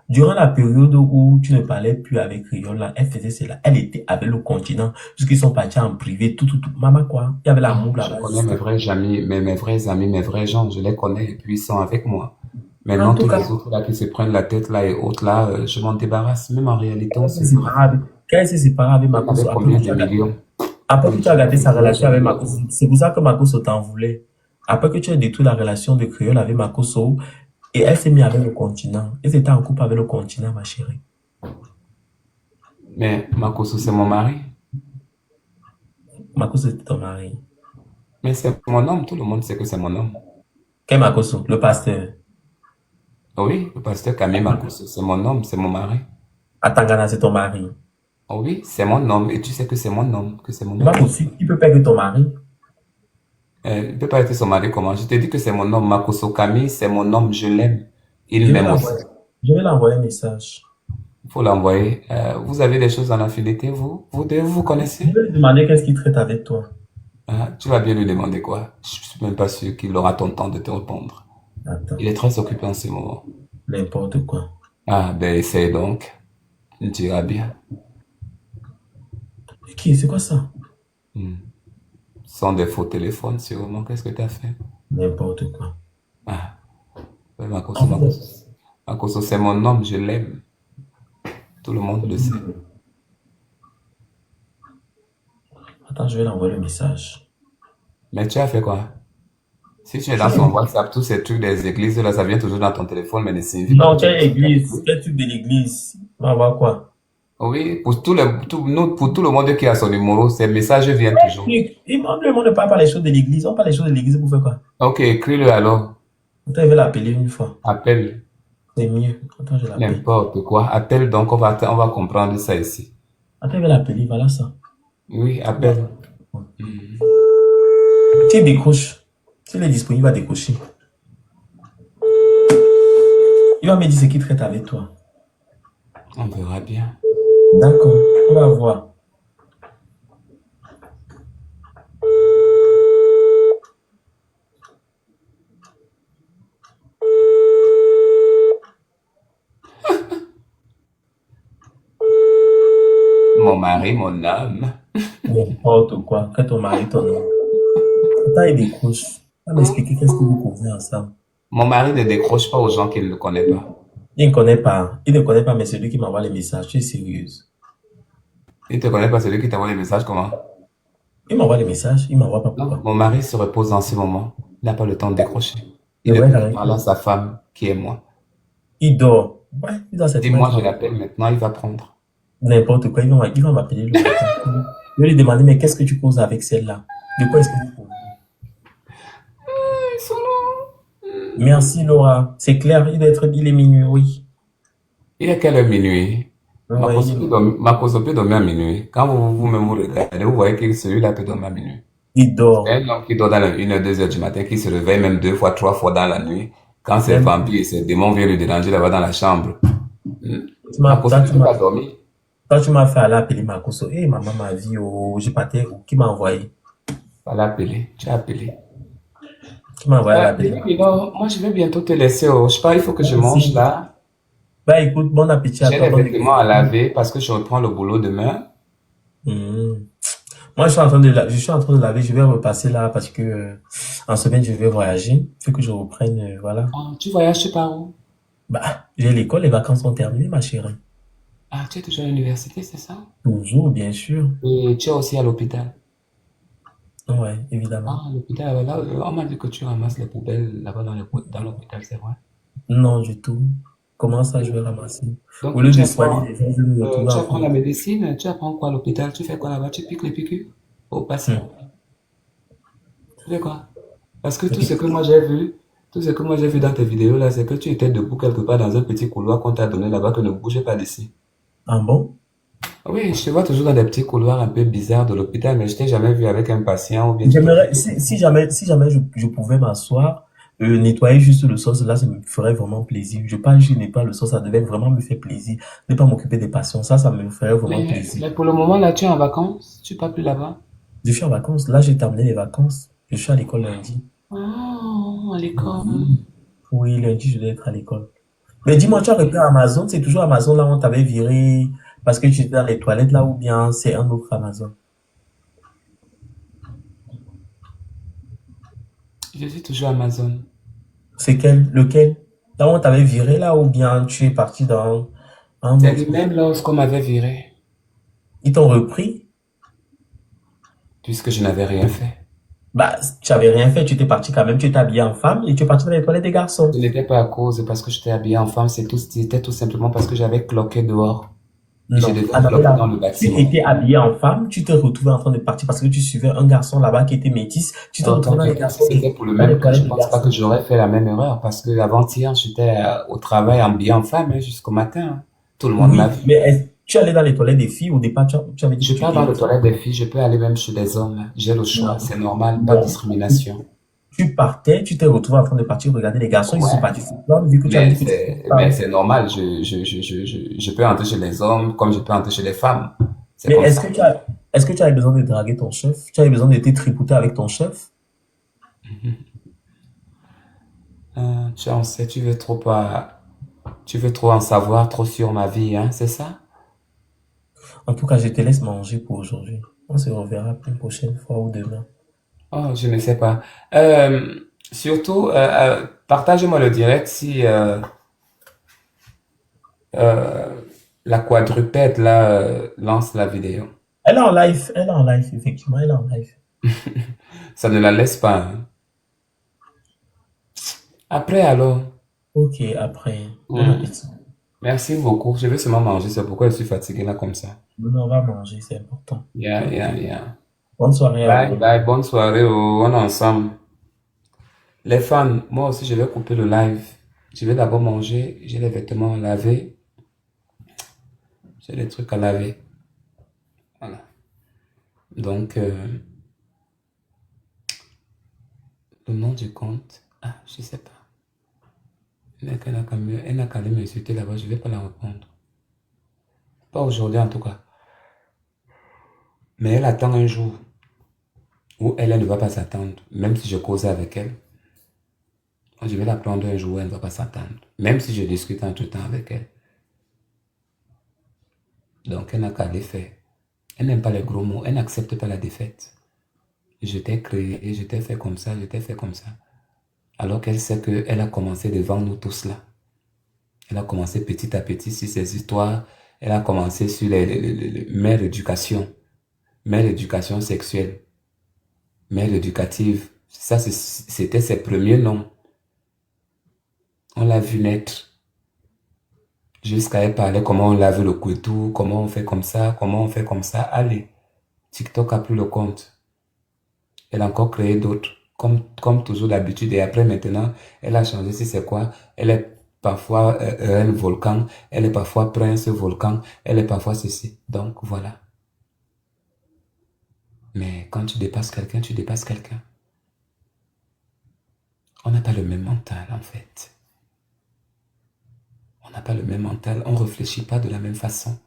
B: Durant la période où tu ne parlais plus avec Riol, là, elle faisait cela. Elle était avec le continent. Puisqu'ils sont partis en privé, tout. Maman, quoi? Il y avait
A: Ah,
B: l'amour
A: je
B: là-bas.
A: connais mes vrais amis, mes vrais amis, mes vrais gens. Je les connais et puis ils sont avec moi.
B: En
A: Maintenant,
B: tout
A: tous
B: cas,
A: les autres là qui se prennent la tête là et autres là, je m'en débarrasse. Même en réalité, on
B: elle
A: se
B: s'est
A: voit.
B: séparée avec, quand elle s'est séparée avec
A: Elle avait
B: Makoso,
A: combien de millions?
B: après
A: Je
B: que
A: ne
B: tu as
A: sais
B: gardé
A: pas
B: sa
A: combien de
B: relation avec
A: millions.
B: Makoso, c'est pour ça que Makoso t'en voulait. Après que tu as détruit la relation de Créole avec Makoso, et elle s'est mise avec le continent. Elle était en couple avec le continent, ma chérie.
A: Mais Makoso, c'est mon mari.
B: Makoso était ton mari.
A: Mais c'est mon homme. Tout le monde sait que c'est mon homme.
B: Quel Makoso? Le pasteur.
A: Oh oui, le pasteur Camille Makoso, c'est mon homme, c'est mon mari.
B: À Tangana, c'est ton mari.
A: Oh oui, c'est mon homme. Et tu sais que c'est mon homme, que c'est mon
B: C'est pas
A: homme.
B: possible. Il peut pas être ton mari.
A: Il peut pas être son mari comment? Je te dis que c'est mon homme. Makoso Camille, c'est mon homme. Je l'aime. Il
B: Je vais
A: m'aime aussi.
B: l'envoyer. Je vais l'envoyer un message.
A: Il faut l'envoyer. Vous avez des choses en affinité, vous? Vous deux, vous vous
B: Je
A: connaissez?
B: vais lui demander qu'est-ce qu'il traite avec toi.
A: Ah, tu vas bien lui demander quoi? Je suis même pas sûr qu'il aura ton temps de te répondre.
B: Attends,
A: Il est très occupé en ce moment.
B: n'importe quoi.
A: Ah, ben essaye donc. Tu diras bien.
B: Et qui? C'est quoi ça?
A: Hmm. Sans des faux téléphones, sûrement. Qu'est-ce que tu as fait?
B: N'importe quoi.
A: Ah, ouais,
B: En fait,
A: Makoso, c'est mon homme, je l'aime. Tout le monde le sait.
B: attends, je vais l'envoyer le message.
A: Mais tu as fait quoi? Si tu es dans son WhatsApp, tous ces trucs des églises, là, ça vient toujours dans ton téléphone, mais ne signifie pas
B: Non,
A: que tu
B: quelle
A: les as
B: église?
A: trouvés.
B: Quel truc de l'église? On va voir quoi?
A: Oui, pour tout le monde qui a son numéro, ces messages viennent toujours.
B: Le monde ne parle pas les choses de l'église. On parle les choses de l'église pour faire quoi?
A: Ok, écris-le alors.
B: Attends, je vais l'appeler une fois.
A: Appelle.
B: C'est mieux. Attends, je l'appelle.
A: N'importe quoi. Appelle donc, on va comprendre ça ici.
B: Attends, je vais l'appeler. Voilà ça.
A: Oui, appelle.
B: S'il décroche, s'il est disponible, il va décrocher. Il va me dire ce qu'il traite avec toi.
A: On verra bien.
B: D'accord, on va voir.
A: Mon mari, mon âme.
B: N'importe quoi. Que ton mari, ton nom. Attends, il décroche. Il va m'expliquer qu'est-ce que vous convenez ensemble.
A: Mon mari ne décroche pas aux gens qu'il ne connaît pas.
B: Il ne connaît pas. Il ne connaît pas, mais c'est lui qui m'envoie les messages. Tu es sérieuse.
A: Il ne te connaît pas, celui qui t'envoie les messages, comment?
B: Il m'envoie les messages. Il m'envoie pas
A: Non,
B: pourquoi.
A: mon mari se repose en ce moment. Il n'a pas le temps de décrocher. Il
B: C'est
A: ne
B: vrai,
A: peut pas parler à sa femme, qui est moi.
B: il dort. Ouais, il dort cette
A: Dis-moi, je
B: matin.
A: l'appelle maintenant, il va prendre.
B: N'importe quoi. Il va m'appeler le matin. Je vais lui demander, mais qu'est-ce que tu causes avec celle-là? De quoi est-ce que vous causez? Merci, Laura. C'est clair, il est minuit, oui.
A: Il est quelle heure minuit?
B: Ouais,
A: Ma cause peut dormir à minuit. Quand vous-même vous regardez, vous voyez que celui-là peut dormir à minuit.
B: il
A: C'est
B: dort.
A: un homme qui dort dans la 1h, 2h du matin, qui se réveille même 2 fois, 3 fois dans la nuit. Quand ces
B: Même,
A: vampires et ces démons viennent lui déranger là-bas dans la chambre. Hmm?
B: tu
A: Ma
B: m'as,
A: cause
B: toi,
A: ne peut pas dormir.
B: tu m'as fait aller appeler Makoso. Eh, maman m'a vie, oh, j'ai pas terre, qui m'a envoyé?
A: Pas l'appeler. Tu as appelé.
B: Qui m'a envoyé à l'appeler?
A: Oui, non, moi je vais bientôt te laisser. Oh. Je sais pas, il faut que je mange
B: Merci.
A: là.
B: Bah, écoute, bon appétit à
A: J'ai
B: toi,
A: les
B: bonne
A: vêtements à
B: nuit.
A: laver parce que je reprends le boulot demain.
B: Hmm. Moi, je suis en train de laver, je vais repasser là parce que, en semaine, je vais voyager. Il faut que je reprenne, voilà.
A: Ah, tu voyages, tu pars où?
B: Bah, j'ai l'école, les vacances sont terminées, ma chérie.
A: Ah, tu es toujours à l'université, c'est ça?
B: Toujours, bien sûr.
A: Et tu es aussi à l'hôpital.
B: Ouais, évidemment.
A: Ah, à l'hôpital, là, on m'a dit que tu ramasses les poubelles là-bas dans l'hôpital, c'est vrai.
B: Non, du tout. Comment ça, je vais ramasser? Au
A: Donc,
B: lieu de soigner les gens, je vais me retrouver
A: tu
B: en train
A: apprends la
B: de...
A: médecine, tu apprends quoi à l'hôpital, tu fais quoi là-bas, tu piques les piqûres aux patients.
B: Hmm.
A: Tu fais quoi? Parce que tout ce que moi j'ai vu, tout ce que moi j'ai vu dans tes vidéos là, c'est que tu étais debout quelque part dans un petit couloir qu'on t'a donné là-bas que ne bougez pas d'ici.
B: Ah bon?
A: Oui, je te vois toujours dans des petits couloirs un peu bizarres de l'hôpital, mais je t'ai jamais vu avec un patient ou bien tu t'occupes
B: J'aimerais,
A: de quelqu'un.
B: si jamais je pouvais m'asseoir, nettoyer juste le sol, là, ça me ferait vraiment plaisir. Je parle, je nettoie le sol, ça devait vraiment me faire plaisir. Ne pas m'occuper des patients, ça me ferait vraiment plaisir.
A: Mais pour le moment là, tu es en vacances, tu pars plus là-bas.
B: Je suis en vacances, là, j'ai terminé les vacances. Je suis à l'école lundi.
A: Oh, à l'école.
B: Oui, lundi, je dois être à l'école. Mais dis-moi, tu as repris Amazon, c'est toujours Amazon là où on t'avait viré parce que tu étais dans les toilettes là ou bien c'est un autre Amazon?
A: Je suis toujours à Amazon.
B: C'est lequel? Là où on t'avait viré là ou bien tu es parti dans un
A: C'est
B: autre?
A: lui-même lorsqu'on m'avait viré,
B: Ils t'ont repris?
A: puisque je n'avais rien fait.
B: Bah, tu avais rien fait, tu étais parti quand même, tu étais habillé en femme et tu es parti dans les toilettes des
A: Ce
B: garçons.
A: n'était pas à cause parce que j'étais habillé en femme, c'était tout simplement parce que j'avais cloqué dehors. Et je
B: Non,
A: devais cloquer
B: Annabella,
A: dans le
B: tu
A: bâtiment.
B: étais habillé en femme, tu t'es retrouvé en train de partir parce que tu suivais un garçon là-bas qui était métis, tu t'es
A: Alors,
B: retrouvé dans les
A: t'inquiète, si
B: garçons,
A: c'était pour le
B: dans les
A: même cas, je
B: toilettes des
A: pense pas que
B: garçons.
A: j'aurais fait la même erreur parce que avant-hier, j'étais au travail habillé en femme jusqu'au matin. Hein. Tout le monde m'a
B: Oui,
A: vu.
B: mais tu allais dans les toilettes des filles au départ, tu avais dit
A: Je
B: que tu
A: pars
B: étais
A: dans
B: une
A: le
B: fille.
A: toilette des filles, je peux aller même chez des hommes. J'ai le choix,
B: Non,
A: c'est normal, pas de
B: non.
A: discrimination.
B: Tu partais, tu t'es retrouvé en train de partir regarder les garçons, ils sont
A: Ouais,
B: partis se plaindre vu que tu avais dit que tu étais une
A: mais
B: femme.
A: c'est normal, je peux entrer chez les hommes comme je peux entrer chez les femmes. C'est
B: Mais
A: comme ça.
B: est-ce que tu avais besoin de draguer ton chef? Tu avais besoin de te tripoter avec ton chef?
A: Tu en sais, tu veux trop en savoir, trop sur ma vie, hein, c'est ça?
B: En tout cas, je te laisse manger pour aujourd'hui. On se reverra une prochaine fois ou demain.
A: Oh, je ne sais pas. Surtout, partage-moi le direct si euh, la quadrupède là lance la vidéo.
B: Elle est en live, effectivement, elle est en live.
A: Ça ne la laisse pas. Hein. Après, alors,
B: Ok, après, bon
A: hmm,
B: appétit.
A: merci beaucoup. Je vais seulement manger, c'est pourquoi je suis fatigué là comme ça.
B: Demain, on va manger, c'est important.
A: Yeah, yeah, yeah.
B: Bonne soirée à
A: Bye,
B: vous.
A: bye, bonne soirée, oh, on est ensemble. Les fans, moi aussi, je vais couper le live. Je vais d'abord manger, j'ai les vêtements à laver, j'ai des trucs à laver. Voilà. Donc, le nom du compte, ah, je sais pas. Elle n'a qu'à aller m'insulter là-bas, je vais pas la répondre. Pas aujourd'hui en tout cas. Mais elle attend un jour où elle ne va pas s'attendre. Même si je cause avec elle, je vais la prendre un jour où elle ne va pas s'attendre. Même si je discute entre-temps avec elle. Donc, elle n'a qu'à aller faire. Elle n'aime pas les gros mots, elle n'accepte pas la défaite. Je t'ai créé, je t'ai fait comme ça, je t'ai fait comme ça. Alors qu'elle sait qu'elle a commencé devant nous tous là. Elle a commencé petit à petit sur ces histoires. Elle a commencé sur les mères d'éducation, mère d'éducation sexuelle, mère éducative. Ça, c'était ses premiers noms. On l'a vu naître. Jusqu'à elle parler comment on lave le couteau, comment on fait comme ça, comment on fait comme ça. Allez. TikTok a plus le compte. Elle a encore créé d'autres, comme toujours d'habitude. Et après, maintenant, elle a changé, si c'est quoi. Elle est parfois un volcan, elle est parfois prince volcan, elle est parfois ceci. Donc, voilà. Mais quand tu dépasses quelqu'un, tu dépasses quelqu'un. On n'a pas le même mental, en fait. On n'a pas le même mental, on ne réfléchit pas de la même façon.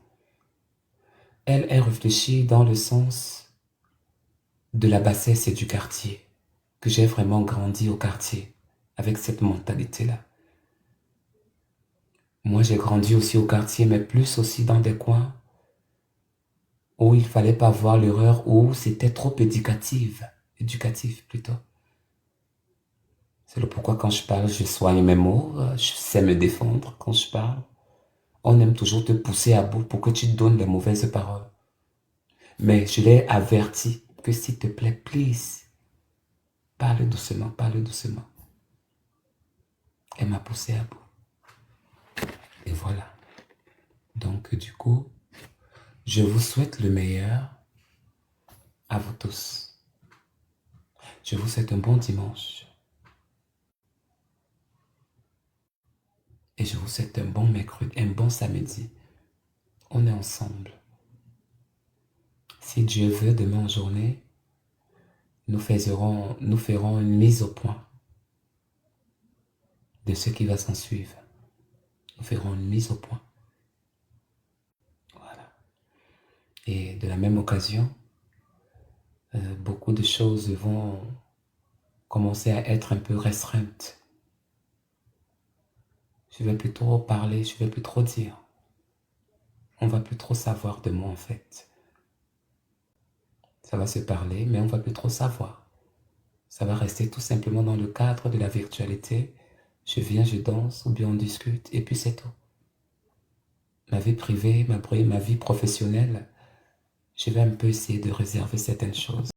A: Elle réfléchit dans le sens de la bassesse et du quartier, que j'ai vraiment grandi au quartier, avec cette mentalité-là. Moi, j'ai grandi aussi au quartier, mais plus aussi dans des coins où il fallait pas voir l'erreur, où c'était trop éducatif plutôt. C'est le pourquoi quand je parle, je soigne mes mots, je sais me défendre quand je parle. On aime toujours te pousser à bout pour que tu donnes les mauvaises paroles. Mais je l'ai averti que s'il te plaît, please, parle doucement, parle doucement. Elle m'a poussé à bout. Et voilà. Donc, du coup, je vous souhaite le meilleur à vous tous. Je vous souhaite un bon dimanche. Et je vous souhaite un bon mercredi, un bon samedi. On est ensemble. Si Dieu veut, demain en journée, nous ferons une mise au point de ce qui va s'en suivre. Nous ferons une mise au point. Voilà. Et de la même occasion, beaucoup de choses vont commencer à être un peu restreintes. Je ne vais plus trop parler, je ne vais plus trop dire. On ne va plus trop savoir de moi en fait. Ça va se parler, mais on ne va plus trop savoir. Ça va rester tout simplement dans le cadre de la virtualité. Je viens, je danse, ou bien on discute, et puis c'est tout. Ma vie privée, ma vie professionnelle, je vais un peu essayer de réserver certaines choses.